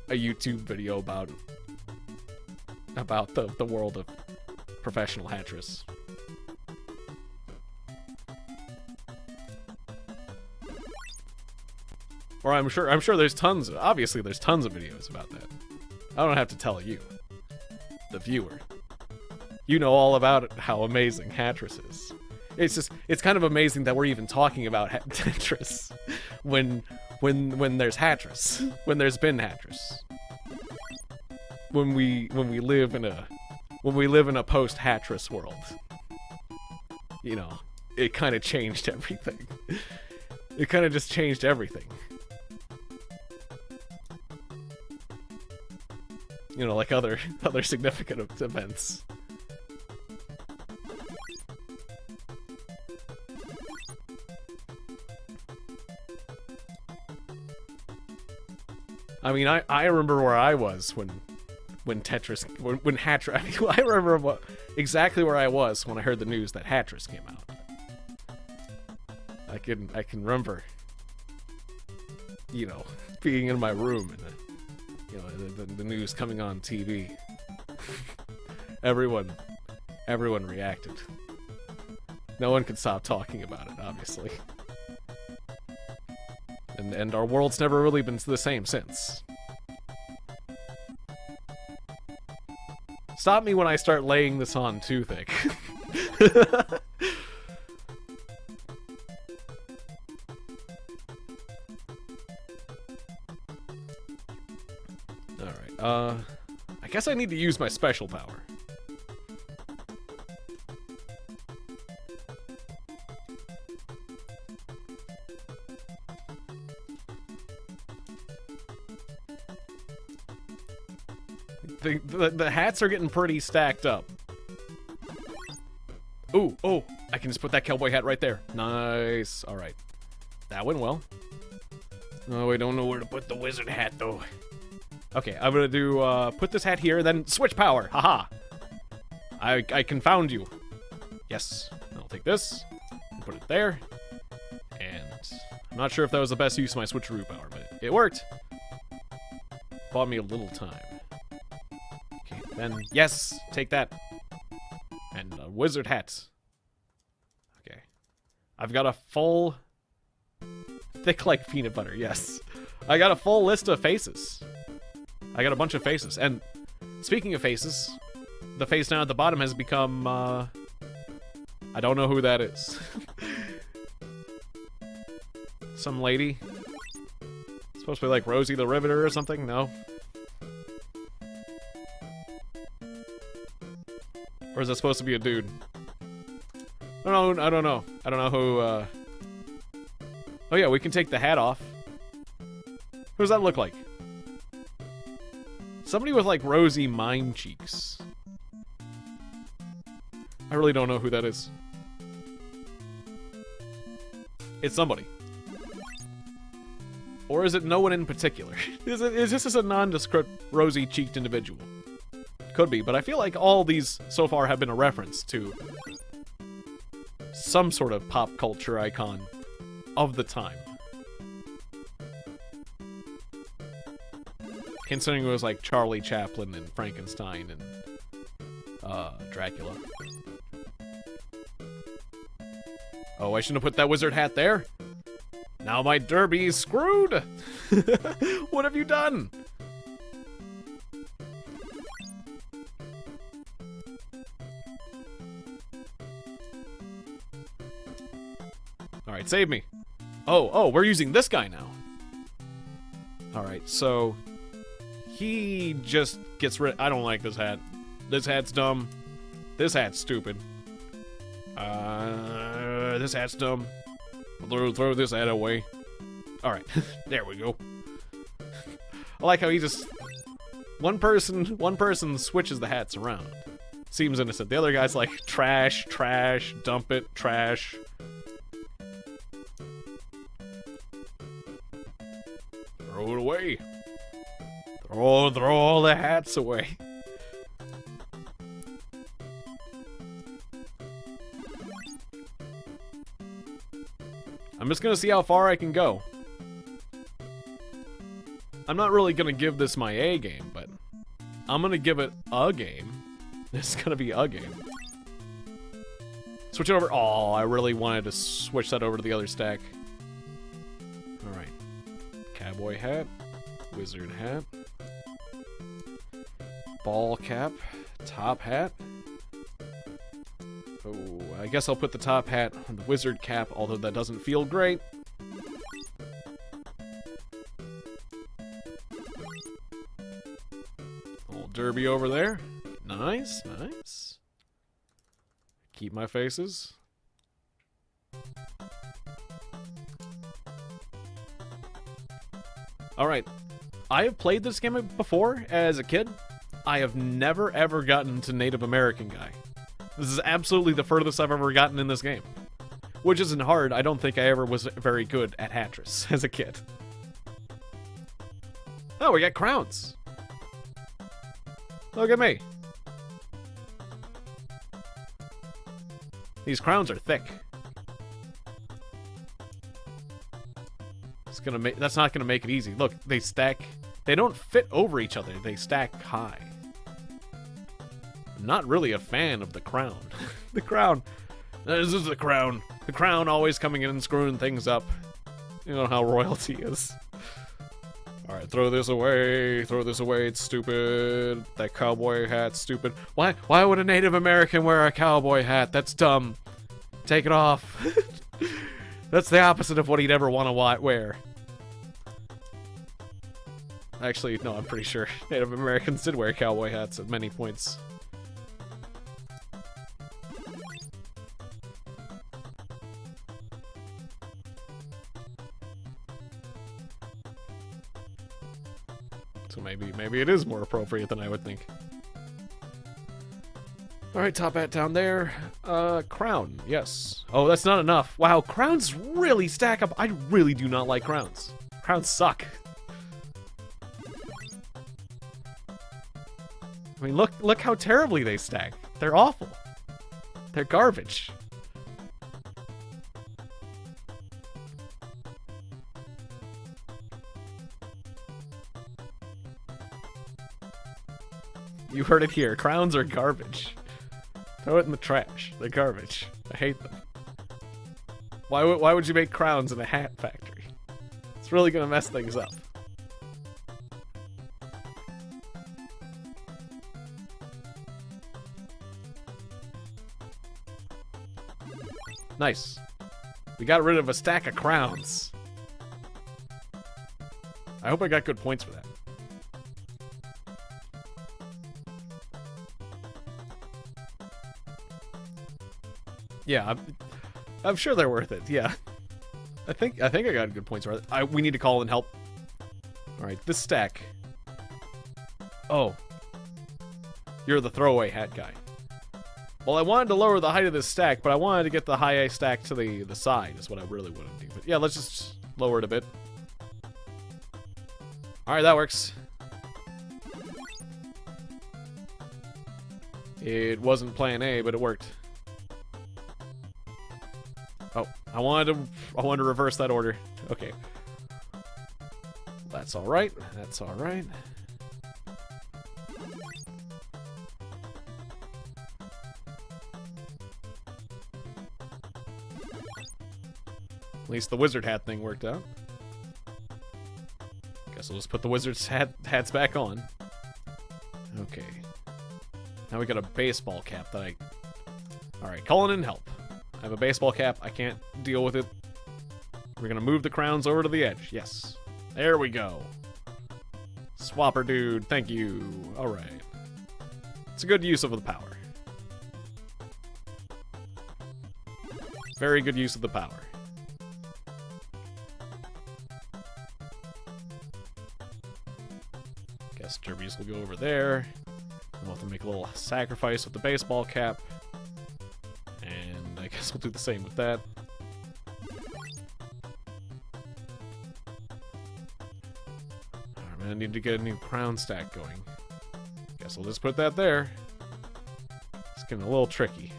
YouTube video about the world of professional Hatris. Or I'm sure there's obviously there's tons of videos about that. I don't have to tell you, the viewer. You know all about it, how amazing Hatris is. It's kind of amazing that we're even talking about Tetris when there's Hatris, when there's been Hatris. When we live in a post-Hatris world. You know, it kind of changed everything. It kind of just changed everything. You know, like other significant events. I mean, I remember where I was when Hatris. I remember exactly where I was when I heard the news that Hatris came out. I can remember, you know, being in my room and you know, the news coming on TV. Everyone reacted. No one could stop talking about it, obviously. And our world's never really been the same since. Stop me when I start laying this on too thick. Alright, I guess I need to use my special power. The hats are getting pretty stacked up. Ooh, oh, I can just put that cowboy hat right there. Nice. Alright. That went well. Oh, I don't know where to put the wizard hat, though. Okay, I'm gonna do, put this hat here, then switch power. Haha. I confound you. Yes. I'll take this, and put it there. not sure if that was the best use of my switcheroo power, but it worked. Bought me a little time. Okay, then, yes, take that. And a wizard hat. Okay. I've got a full... thick like peanut butter, yes. I got a full list of faces. I got a bunch of faces. And speaking of faces, the face down at the bottom has become, I don't know who that is. Some lady. Supposed to be like Rosie the Riveter or something? No. Or is it supposed to be a dude? I don't know. I don't know who, Oh yeah, we can take the hat off. Who does that look like? Somebody with like rosy mime cheeks. I really don't know who that is. It's somebody. Or is it no one in particular? Is this just a nondescript rosy-cheeked individual? Could be, but I feel like all these so far have been a reference to some sort of pop culture icon of the time. Considering it was like Charlie Chaplin and Frankenstein and Dracula. Oh, I shouldn't have put that wizard hat there. Now my derby's screwed. What have you done? Alright, save me. Oh, we're using this guy now. Alright, so he just gets rid. I don't like this hat. This hat's dumb. This hat's stupid. This hat's dumb. Throw this hat away. Alright, there we go. I like how he just... One person switches the hats around. Seems innocent. The other guy's like, trash, trash, dump it, trash. Throw it away. Throw all the hats away. I'm just gonna see how far I can go. I'm not really gonna give this my A game, but I'm gonna give it a game. It's gonna be a game. Switch it over. Oh, I really wanted to switch that over to the other stack. Alright. Cowboy hat. Wizard hat. Ball cap. Top hat. Oh, I guess I'll put the top hat on the wizard cap, although that doesn't feel great. Old derby over there. Nice, nice. Keep my faces. Alright. I have played this game before as a kid. I have never ever gotten to Native American guy. This is absolutely the furthest I've ever gotten in this game. Which isn't hard. I don't think I ever was very good at Hatris as a kid. Oh, we got crowns. Look at me. These crowns are thick. It's gonna make that's not gonna make it easy. Look, they stack. They don't fit over each other. They stack high. I'm not really a fan of the crown. The crown. This is the crown. The crown always coming in and screwing things up. You know how royalty is. Alright, throw this away. Throw this away. It's stupid. That cowboy hat's stupid. Why would a Native American wear a cowboy hat? That's dumb. Take it off. That's the opposite of what he'd ever want to wear. Actually, no, I'm pretty sure Native Americans did wear cowboy hats at many points. So maybe it is more appropriate than I would think. Alright, top hat down there. Crown, yes. Oh, that's not enough. Wow, crowns really stack up. I really do not like crowns. Crowns suck. I mean, look how terribly they stack. They're awful. They're garbage. You heard it here. Crowns are garbage. Throw it in the trash. They're garbage. I hate them. Why would you make crowns in a hat factory? It's really gonna mess things up. Nice. We got rid of a stack of crowns. I hope I got good points for that. Yeah, I'm sure they're worth it. Yeah, I think I got good points for it. We need to call in help. All right, this stack. Oh, you're the throwaway hat guy. Well, I wanted to lower the height of this stack, but I wanted to get the high stack to the side. Is what I really wanted to do. But yeah, let's just lower it a bit. All right, that works. It wasn't plan A, but it worked. Oh, I wanted to reverse that order. Okay. That's all right. That's all right. At least the wizard hat thing worked out. Guess I'll just put the wizard's hats back on. Okay. Now we got a baseball cap that I... Alright, calling in help. I have a baseball cap. I can't deal with it. We're gonna move the crowns over to the edge. Yes. There we go. Swapper dude, thank you. Alright. It's a good use of the power. Very good use of the power. Guess derbies will go over there. We'll have to make a little sacrifice with the baseball cap. And I guess we'll do the same with that. Alright, man, I need to get a new crown stack going. Guess we'll just put that there. It's getting a little tricky.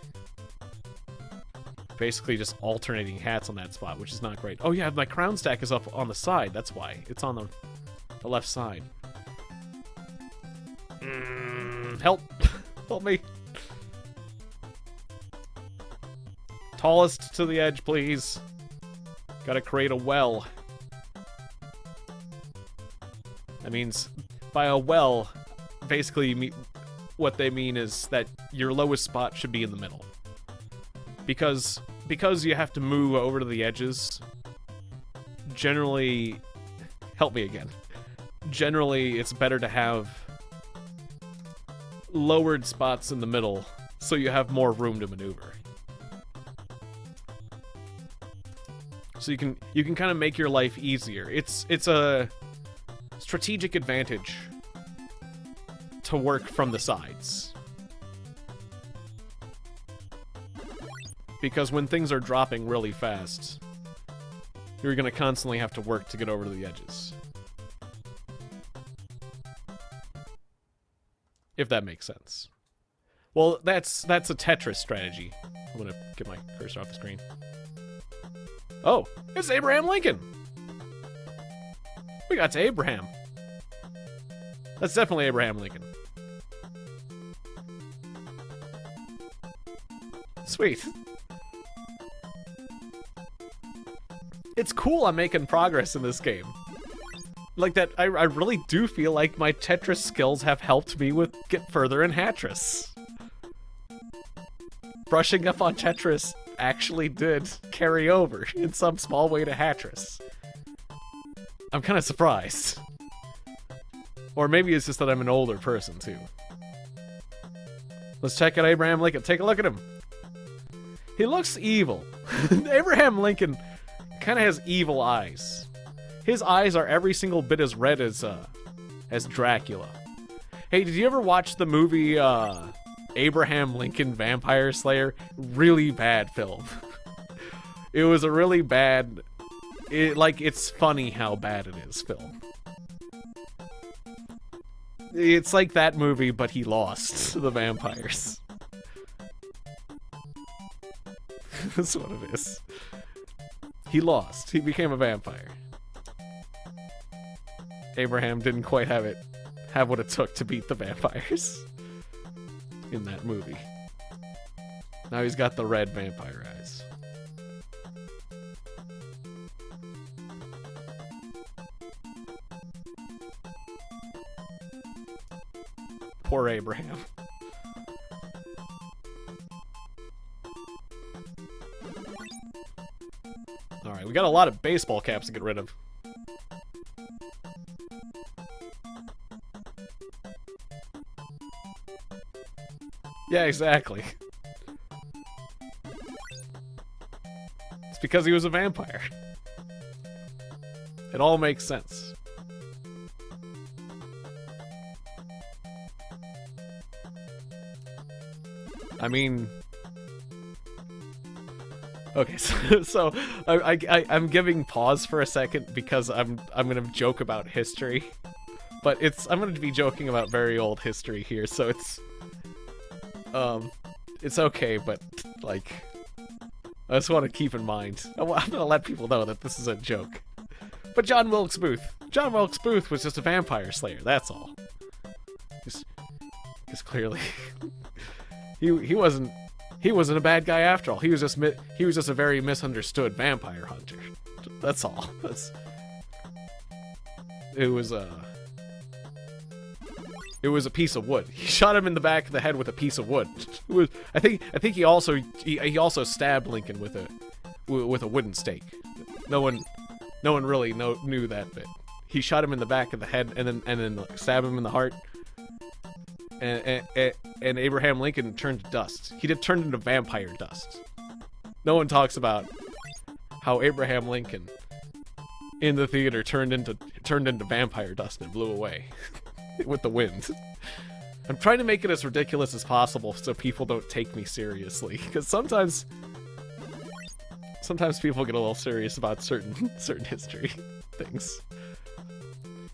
Basically just alternating hats on that spot, which is not great. Oh yeah, my crown stack is up on the side. That's why. It's on the left side. Help! Help me! Tallest to the edge, please. Gotta create a well. That means, by a well, basically what they mean is that your lowest spot should be in the middle. Because you have to move over to the edges, generally... Help me again. Generally, it's better to have lowered spots in the middle, so you have more room to maneuver. So you can kind of make your life easier. It's a strategic advantage to work from the sides. Because when things are dropping really fast, you're gonna constantly have to work to get over to the edges. If that makes sense. Well, that's a Tetris strategy. I'm gonna get my cursor off the screen. Oh, it's Abraham Lincoln! We got to Abraham. That's definitely Abraham Lincoln. Sweet. It's cool I'm making progress in this game. Like that, I really do feel like my Tetris skills have helped me get further in Hatris. Brushing up on Tetris actually did carry over in some small way to Hatris. I'm kind of surprised. Or maybe it's just that I'm an older person too. Let's check out Abraham Lincoln. Take a look at him. He looks evil. Abraham Lincoln kind of has evil eyes. His eyes are every single bit as red as Dracula. Hey, did you ever watch the movie Abraham Lincoln Vampire Slayer? Really bad film. It was a really bad... it's funny how bad it is film. It's like that movie, but he lost to the vampires. That's what it is. He lost. He became a vampire. Abraham didn't quite have what it took to beat the vampires. in that movie. Now he's got the red vampire eyes. Poor Abraham. Alright, we got a lot of baseball caps to get rid of. Yeah, exactly. It's because he was a vampire. It all makes sense. I mean... Okay, so I'm giving pause for a second because I'm gonna joke about history. But I'm gonna be joking about very old history here, so it's okay, but, like, I just want to keep in mind. I'm gonna let people know that this is a joke. But John Wilkes Booth was just a vampire slayer, that's all. Because clearly, he wasn't a bad guy after all. He was just a very misunderstood vampire hunter. That's all. It was a piece of wood. He shot him in the back of the head with a piece of wood. I think he also stabbed Lincoln with a wooden stake. No one really knew that bit. He shot him in the back of the head and then stabbed him in the heart. And Abraham Lincoln turned to dust. He turned into vampire dust. No one talks about how Abraham Lincoln in the theater turned into vampire dust and blew away with the wind. I'm trying to make it as ridiculous as possible so people don't take me seriously, because sometimes people get a little serious about certain history things.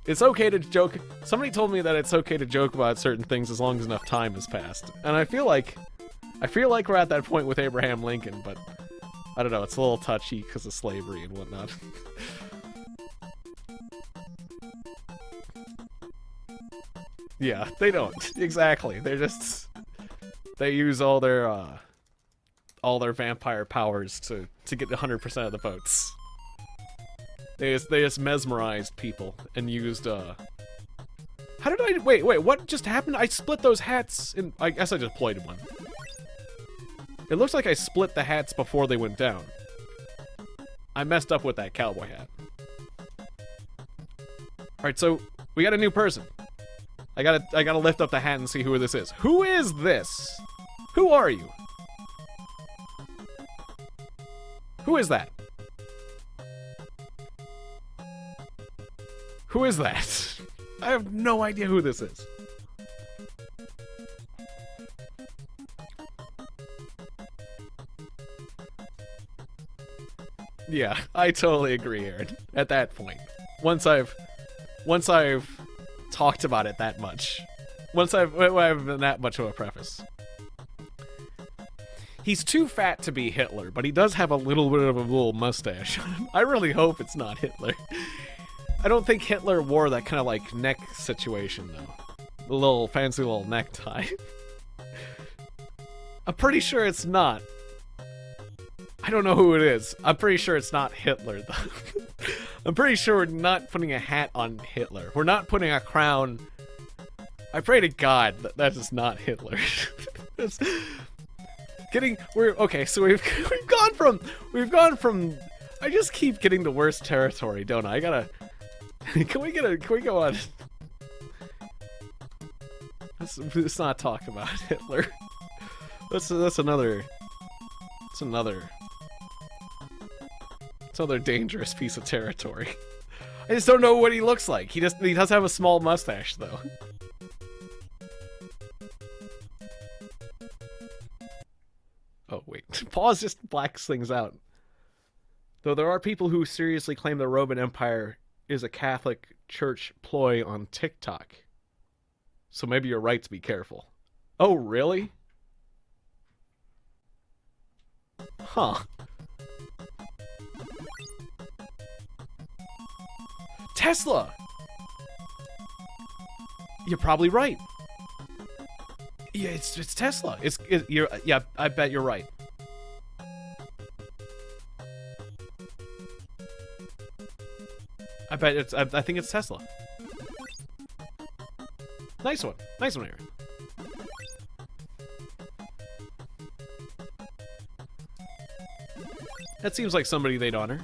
It's okay to joke. Somebody told me that it's okay to joke about certain things as long as enough time has passed. And I feel like we're at that point with Abraham Lincoln, but I don't know, it's a little touchy because of slavery and whatnot. Yeah, they don't. Exactly. They use all their vampire powers to get 100% of the votes. They just mesmerized people and used, How did I... Wait, what just happened? I split those hats in... I guess I just played one. It looks like I split the hats before they went down. I messed up with that cowboy hat. Alright, so, we got a new person. I gotta lift up the hat and see who this is. Who is this? Who are you? Who is that? Who is that? I have no idea who this is. Yeah, I totally agree, Aaron. At that point. Once I've talked about it that much. Once I've been that much of a preface. He's too fat to be Hitler, but he does have a little bit of a little mustache on him. I really hope it's not Hitler. I don't think Hitler wore that kind of like neck situation though. The little fancy little necktie. I'm pretty sure it's not. I don't know who it is. I'm pretty sure it's not Hitler though. I'm pretty sure we're not putting a hat on Hitler. We're not putting a crown. I pray to God that is not Hitler. Okay, so we've gone from I just keep getting the worst territory, don't I? I gotta can we go on? Let's not talk about Hitler. That's another dangerous piece of territory. I just don't know what he looks like. He does have a small mustache though. Oh wait, pause just blacks things out. Though there are people who seriously claim the Roman Empire is a Catholic Church ploy on TikTok. So maybe you're right to be careful. Oh, really? Huh. Tesla! You're probably right. Yeah, it's Tesla. Yeah, I bet you're right. I think it's Tesla. Nice one, Aaron. That seems like somebody they'd honor.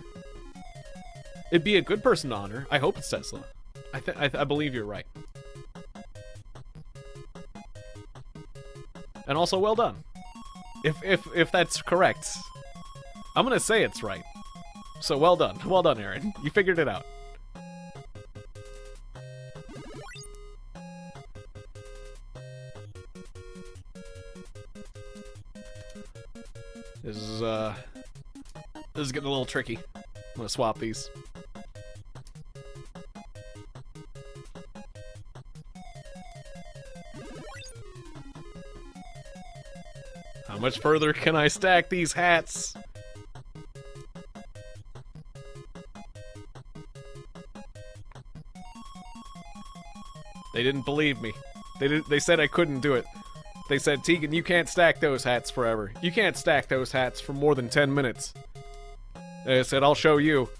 It'd be a good person to honor. I hope it's Tesla. I believe you're right. And also, well done. If that's correct, I'm gonna say it's right. So well done, Aaron. You figured it out. This is getting a little tricky. I'm gonna swap these. How much further can I stack these hats? They didn't believe me. They said I couldn't do it. They said, Tiegon, you can't stack those hats forever. You can't stack those hats for more than 10 minutes. They said, I'll show you.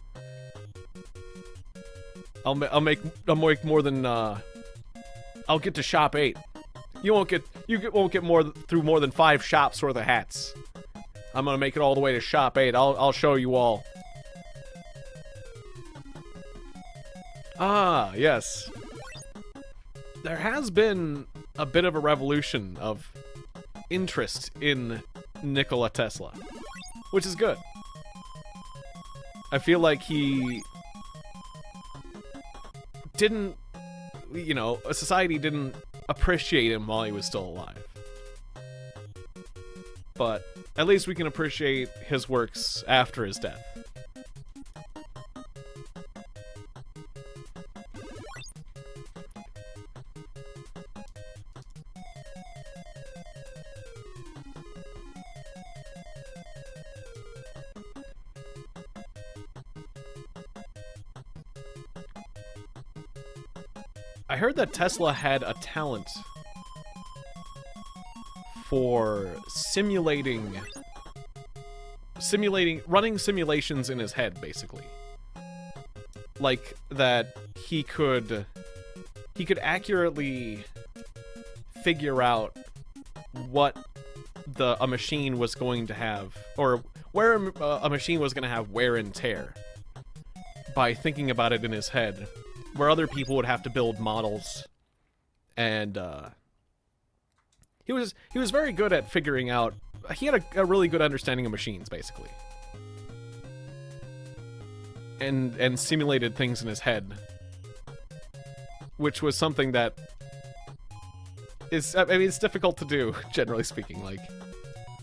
I'll make more than, I'll get to shop 8. You won't get through more than 5 shops worth of hats. I'm gonna make it all the way to shop 8. I'll show you all. Ah, yes. There has been a bit of a revolution of interest in Nikola Tesla, which is good. I feel like he didn't, you know, society didn't appreciate him while he was still alive. But at least we can appreciate his works after his death. I heard that Tesla had a talent for running simulations in his head, basically. Like that he could accurately figure out what a machine was going to have, or where a machine was going to have wear and tear by thinking about it in his head, where other people would have to build models. And he was very good at figuring out. He had a really good understanding of machines, basically, and simulated things in his head, which was something that is, I mean, it's difficult to do, generally speaking. Like,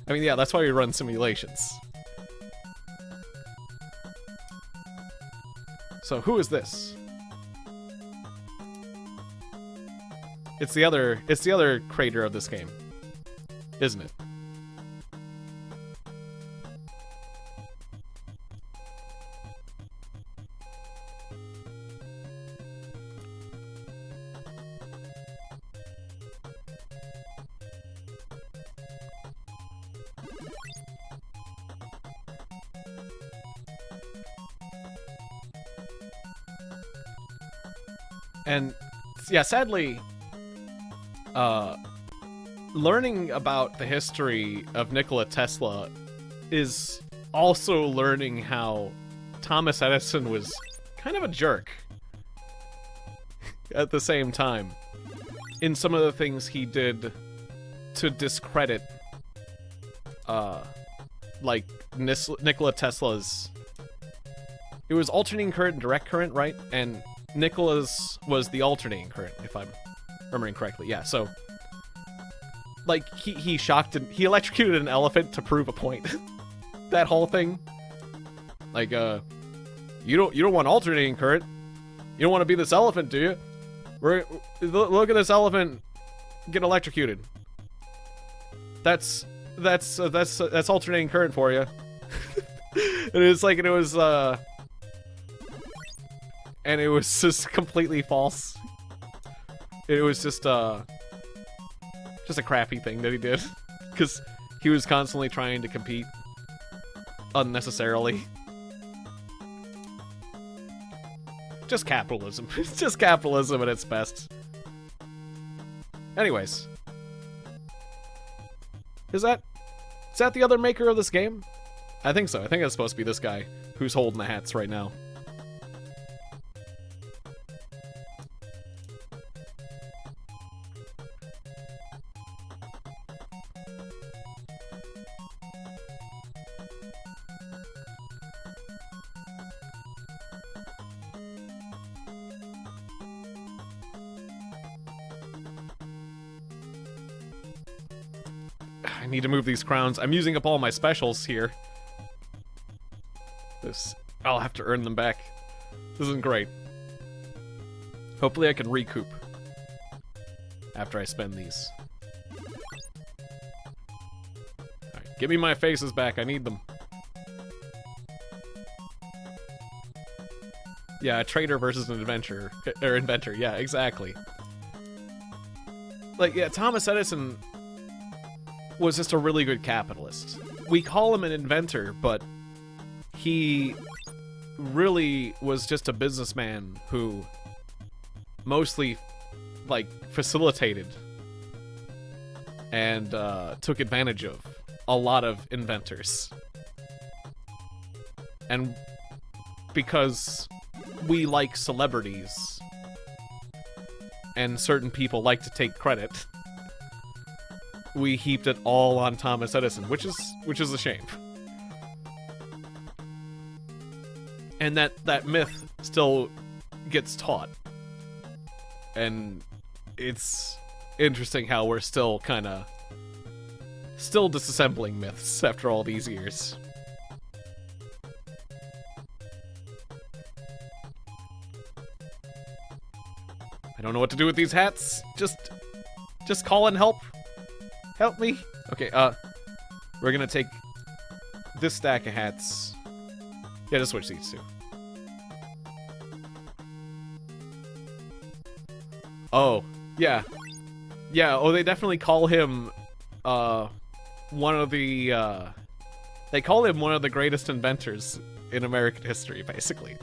I mean, yeah, that's why we run simulations. So who is this? It's the other creator of this game, isn't it? And yeah, sadly, learning about the history of Nikola Tesla is also learning how Thomas Edison was kind of a jerk at the same time in some of the things he did to discredit like Nikola Tesla's. It was alternating current and direct current, right? And Nikola's was the alternating current, if I'm remembering correctly. Yeah, so like he he electrocuted an elephant to prove a point. That whole thing. Like you don't want alternating current. You don't want to be this elephant, do you? Look at this elephant get electrocuted. That's alternating current for you. And it's like, and it was just completely false. It was just Just a crappy thing that he did. Because he was constantly trying to compete unnecessarily. Just capitalism. It's just capitalism at its best. Anyways. Is that the other maker of this game? I think so. I think it's supposed to be this guy who's holding the hats right now. I need to move these crowns. I'm using up all my specials here. I'll have to earn them back. This isn't great. Hopefully I can recoup after I spend these. Alright, give me my faces back. I need them. Yeah, a trader versus an inventor. Yeah, exactly. Like, yeah, Thomas Edison was just a really good capitalist. We call him an inventor, but he really was just a businessman who mostly, like, facilitated and took advantage of a lot of inventors. And because we like celebrities and certain people like to take credit, we heaped it all on Thomas Edison, which is a shame. And that myth still gets taught. And it's interesting how we're still disassembling myths after all these years. I don't know what to do with these hats. Just call and help. Help me. Okay, we're gonna take this stack of hats. Yeah, just switch these two. Oh, yeah. Yeah, oh, they definitely call him, one of the, they call him one of the greatest inventors in American history, basically.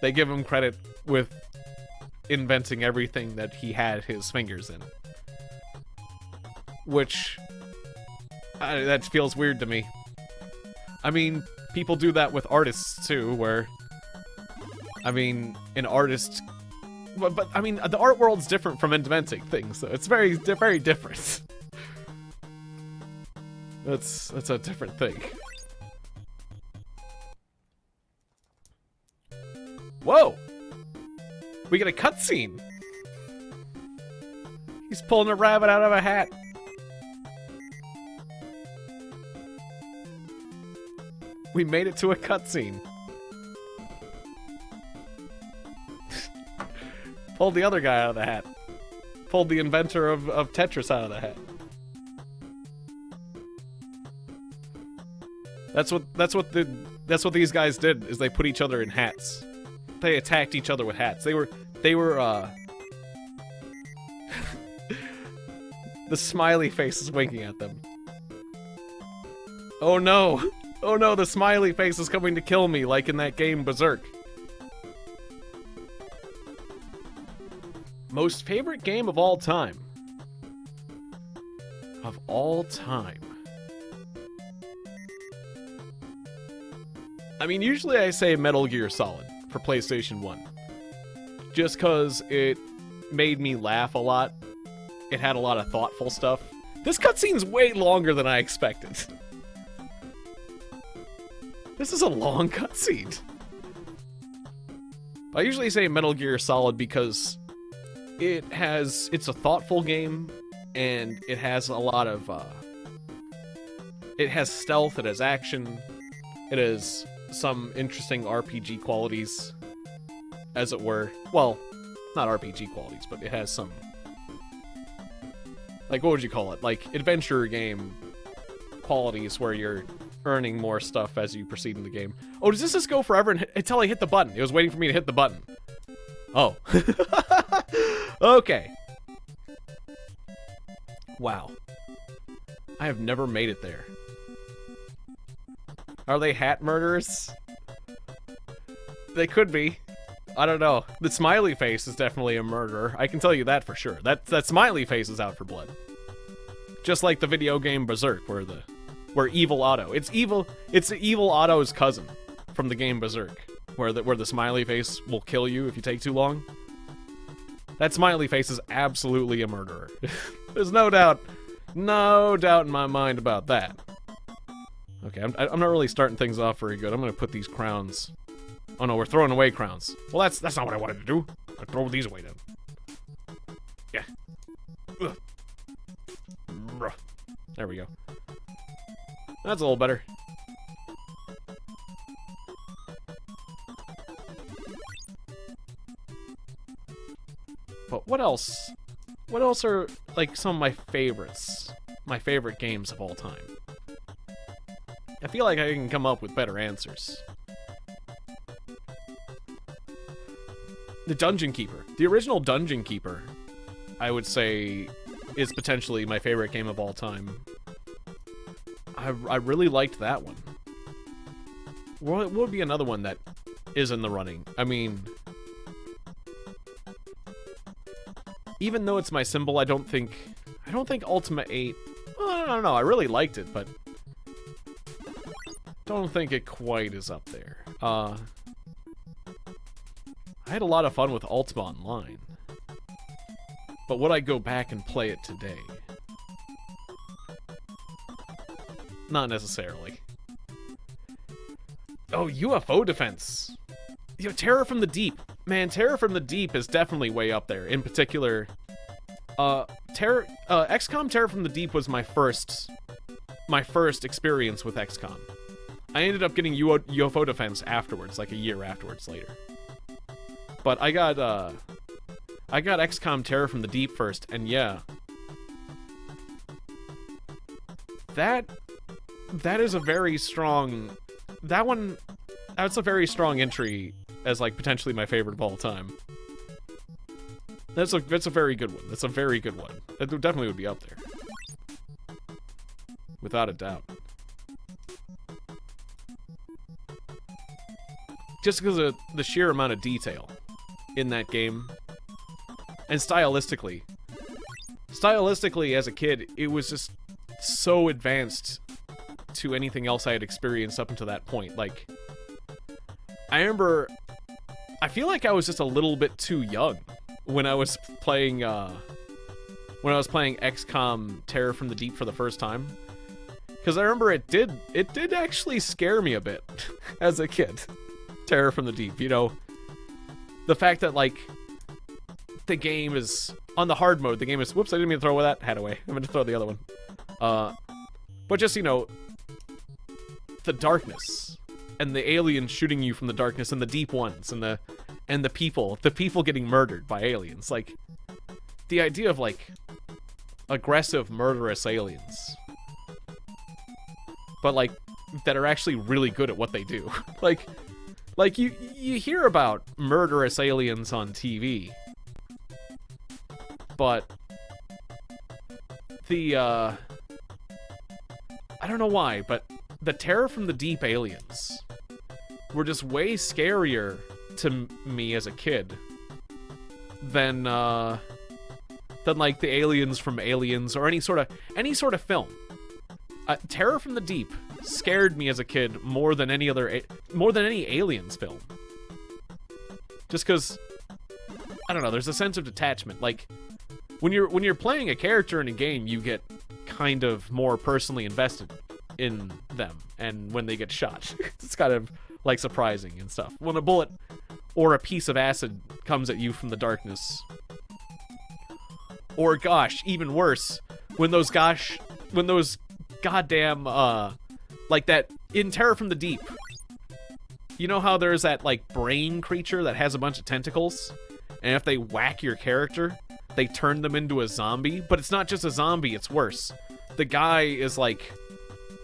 They give him credit with inventing everything that he had his fingers in. Which, that feels weird to me. I mean, people do that with artists, too, where, I mean, an artist... But I mean, the art world's different from inventing things, so it's very different. That's a different thing. Whoa! We get a cutscene! He's pulling a rabbit out of a hat. We made it to a cutscene. Pulled the other guy out of the hat. Pulled the inventor of Tetris out of the hat. That's what these guys did, is they put each other in hats. They attacked each other with hats. They were the smiley face is winking at them. Oh no! Oh no, the smiley face is coming to kill me, like in that game Berserk. Most favorite game of all time. Of all time. I mean, usually I say Metal Gear Solid for PlayStation 1. Just cause it made me laugh a lot. It had a lot of thoughtful stuff. This cutscene's way longer than I expected. This is a long cutscene. I usually say Metal Gear Solid because it's a thoughtful game, and it has a lot of, it has stealth, it has action, it has some interesting RPG qualities, as it were. Well, not RPG qualities, but it has some, like, what would you call it? Like, adventure game qualities where you're earning more stuff as you proceed in the game. Oh, does this just go forever until I hit the button? It was waiting for me to hit the button. Oh. Okay. Wow. I have never made it there. Are they hat murderers? They could be. I don't know. The smiley face is definitely a murderer. I can tell you that for sure. That smiley face is out for blood. Just like the video game Berserk, where Evil Otto. It's Evil Otto's cousin from the game Berserk, where the smiley face will kill you if you take too long. That smiley face is absolutely a murderer. There's no doubt in my mind about that. Okay, I'm not really starting things off very good. I'm gonna put these crowns. Oh no, we're throwing away crowns. Well, that's not what I wanted to do. I throw these away then. Yeah. Ugh. There we go. That's a little better. But what else? What else are, like, some of my favorites? My favorite games of all time? I feel like I can come up with better answers. The Dungeon Keeper. The original Dungeon Keeper, I would say, is potentially my favorite game of all time. I really liked that one. What would be another one that is in the running? I mean, even though it's my symbol, I don't think Ultima 8. Well, I don't know. I really liked it, but don't think it quite is up there. I had a lot of fun with Ultima Online, but would I go back and play it today? Not necessarily. Oh, UFO defense. You know, Terror from the Deep. Man, Terror from the Deep is definitely way up there. In particular, XCOM Terror from the Deep was my first experience with XCOM. I ended up getting UFO defense afterwards, like a year afterwards later. But I got XCOM Terror from the Deep first, and yeah. That is a very strong... That's a very strong entry as, like, potentially my favorite of all time. That's a very good one. That's a very good one. It definitely would be up there. Without a doubt. Just because of the sheer amount of detail in that game. And stylistically. Stylistically, as a kid, it was just so advanced to anything else I had experienced up until that point. Like, I remember... I feel like I was just a little bit too young when I was playing, XCOM Terror from the Deep for the first time. Because I remember it did actually scare me a bit as a kid. Terror from the Deep, you know. The fact that, like, the game is... On the hard mode, the game is... Whoops, I didn't mean to throw that hat away. I'm going to throw the other one. But just, you know, the darkness and the aliens shooting you from the darkness and the deep ones and the people getting murdered by aliens. Like, the idea of, like, aggressive, murderous aliens. But, like, that are actually really good at what they do. Like you hear about murderous aliens on TV. But the, I don't know why, but the Terror from the Deep aliens were just way scarier to me as a kid than like the aliens from Aliens or any sort of film. Terror from the Deep scared me as a kid more than any Aliens film. Just because, I don't know, there's a sense of detachment. Like, when you're playing a character in a game, you get kind of more personally invested in them, and when they get shot, it's kind of, like, surprising and stuff. When a bullet or a piece of acid comes at you from the darkness. Or, gosh, even worse, when those goddamn, like that, in Terror from the Deep, you know how there's that, like, brain creature that has a bunch of tentacles? And if they whack your character, they turn them into a zombie? But it's not just a zombie, it's worse. The guy is, like,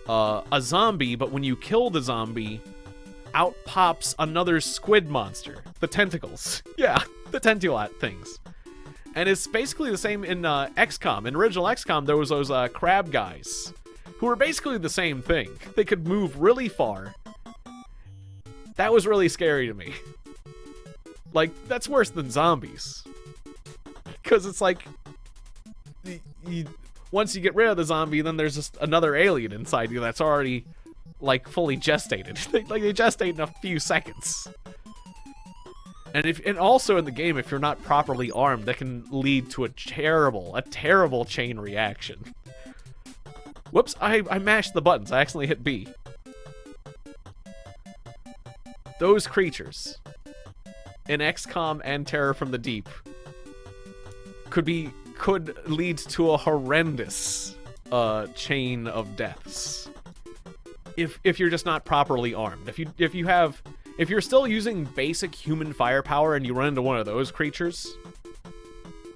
a zombie, but when you kill the zombie, out pops another squid monster. The tentacles. Yeah, the tentacular things. And it's basically the same in XCOM. In original XCOM, there was those crab guys. who were basically the same thing. They could move really far. That was really scary to me. Like, that's worse than zombies. Because it's like, once you get rid of the zombie, then there's just another alien inside you that's already, like, fully gestated. Like, they gestate in a few seconds. And also in the game, if you're not properly armed, that can lead to a terrible chain reaction. Whoops, I mashed the buttons. I accidentally hit B. Those creatures in XCOM and Terror from the Deep could lead to a horrendous chain of deaths if you're just not properly armed. If you're still using basic human firepower and you run into one of those creatures,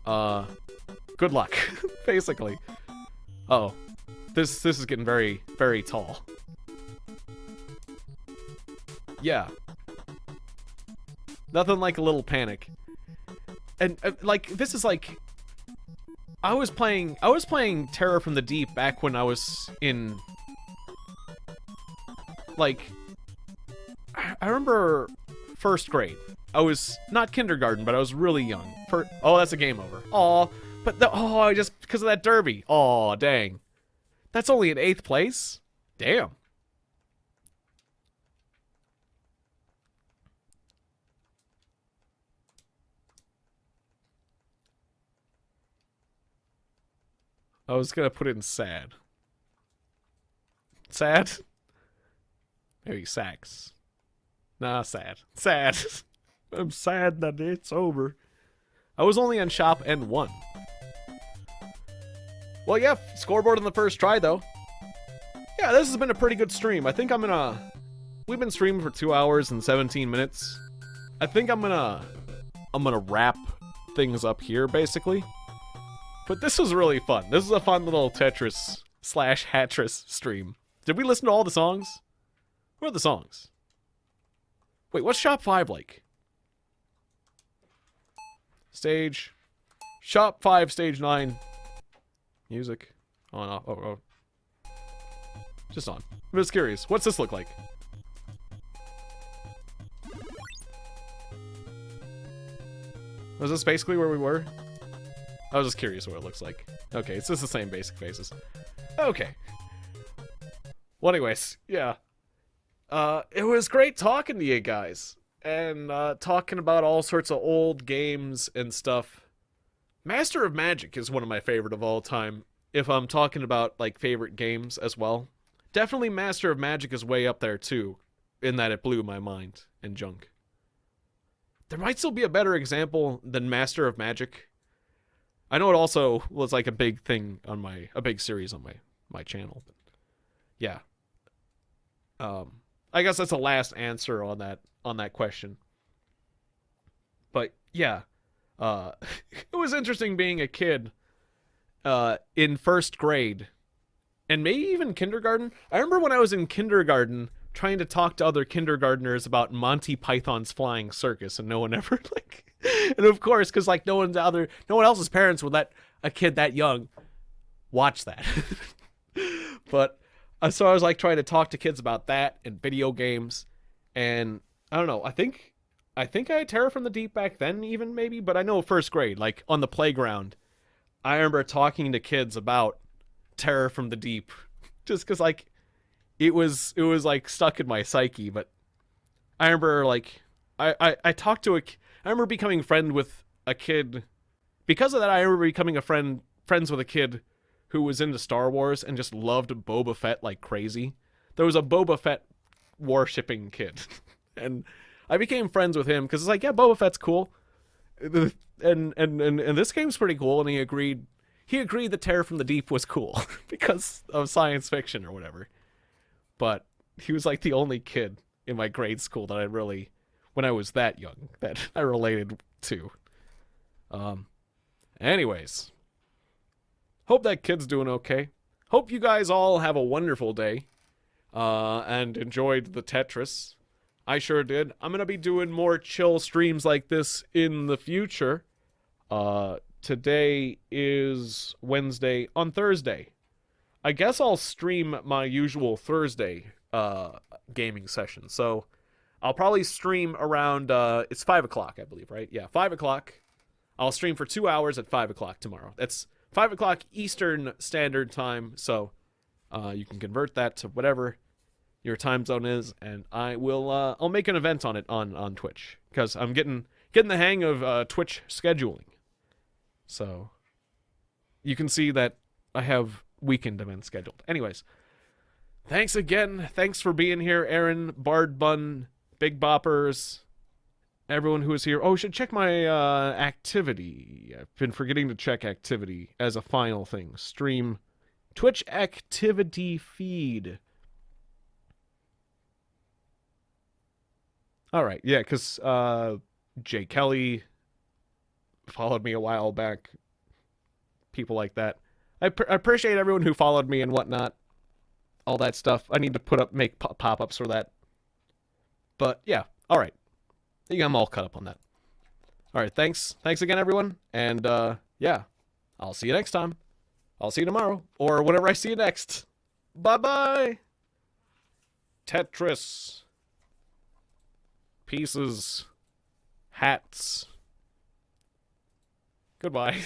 good luck, basically. Oh, this is getting very, very tall. Yeah. Nothing like a little panic. And like, this is like, I was playing Terror from the Deep back when I was in, like, I remember first grade. I was not kindergarten, but I was really young. Oh, that's a game over. Aw, but I just, because of that derby. Aw, dang. That's only in 8th place? Damn. I was gonna put in sad. Sad? Maybe sax. Nah, sad. Sad. I'm sad that it's over. I was only on shop and won. Well, yeah, scoreboard on the first try, though. Yeah, this has been a pretty good stream. I think I'm gonna... We've been streaming for 2 hours and 17 minutes. I think I'm gonna wrap things up here, basically. But this was really fun. This is a fun little Tetris / Hatris stream. Did we listen to all the songs? What are the songs? Wait, what's Shop 5 like? Stage. Shop 5, Stage 9. Music. On, off. Oh. Just on. I'm just curious. What's this look like? Was this basically where we were? I was just curious what it looks like. Okay, it's just the same basic faces. Okay. Well, anyways, yeah. It was great talking to you guys. And talking about all sorts of old games and stuff. Master of Magic is one of my favorite of all time. If I'm talking about, like, favorite games as well. Definitely Master of Magic is way up there, too. In that it blew my mind and junk. There might still be a better example than Master of Magic. I know it also was like a big thing on a big series on my channel. But yeah. I guess that's the last answer on that question. But yeah. It was interesting being a kid in first grade and maybe even kindergarten. I remember when I was in kindergarten trying to talk to other kindergartners about Monty Python's Flying Circus, and no one ever, like, and of course, because, like, no one else's parents would let a kid that young watch that. But so I was, like, trying to talk to kids about that and video games, and I don't know, I think I had Terror from the Deep back then, even, maybe, but I know first grade, like, on the playground, I remember talking to kids about Terror from the Deep, just because, like, it was like stuck in my psyche. But I remember, like, I talked to I remember becoming friends with a kid because of that. I remember becoming friends with a kid who was into Star Wars and just loved Boba Fett like crazy. There was a Boba Fett worshipping kid, and I became friends with him because it's like, yeah, Boba Fett's cool, and this game's pretty cool, and he agreed that Terror from the Deep was cool because of science fiction or whatever. But he was like the only kid in my grade school that I really, when I was that young, that I related to. Anyways, hope that kid's doing okay. Hope you guys all have a wonderful day, and enjoyed the Tetris. I sure did. I'm gonna be doing more chill streams like this in the future. Today is Wednesday. On Thursday, I guess I'll stream my usual Thursday gaming session. So I'll probably stream around it's 5 o'clock, I believe, right? Yeah, 5 o'clock. I'll stream for 2 hours at 5 o'clock tomorrow. That's 5 o'clock Eastern Standard Time. So you can convert that to whatever your time zone is, and I'll make an event on it on Twitch, because I'm getting the hang of Twitch scheduling. So you can see that I have weekend events scheduled. Anyways, thanks again. Thanks for being here, Aaron, Bard Bun, Big Boppers, everyone who is here. Oh, should check my activity. I've been forgetting to check activity as a final thing. Stream Twitch activity feed. All right, yeah, because Jay Kelly followed me a while back. People like that. I appreciate everyone who followed me and whatnot. All that stuff. I need to make pop-ups for that. But yeah, all right. I think I'm all caught up on that. All right, thanks. Thanks again, everyone. And yeah, I'll see you next time. I'll see you tomorrow, or whenever I see you next. Bye-bye. Tetris. Pieces. Hats. Goodbye.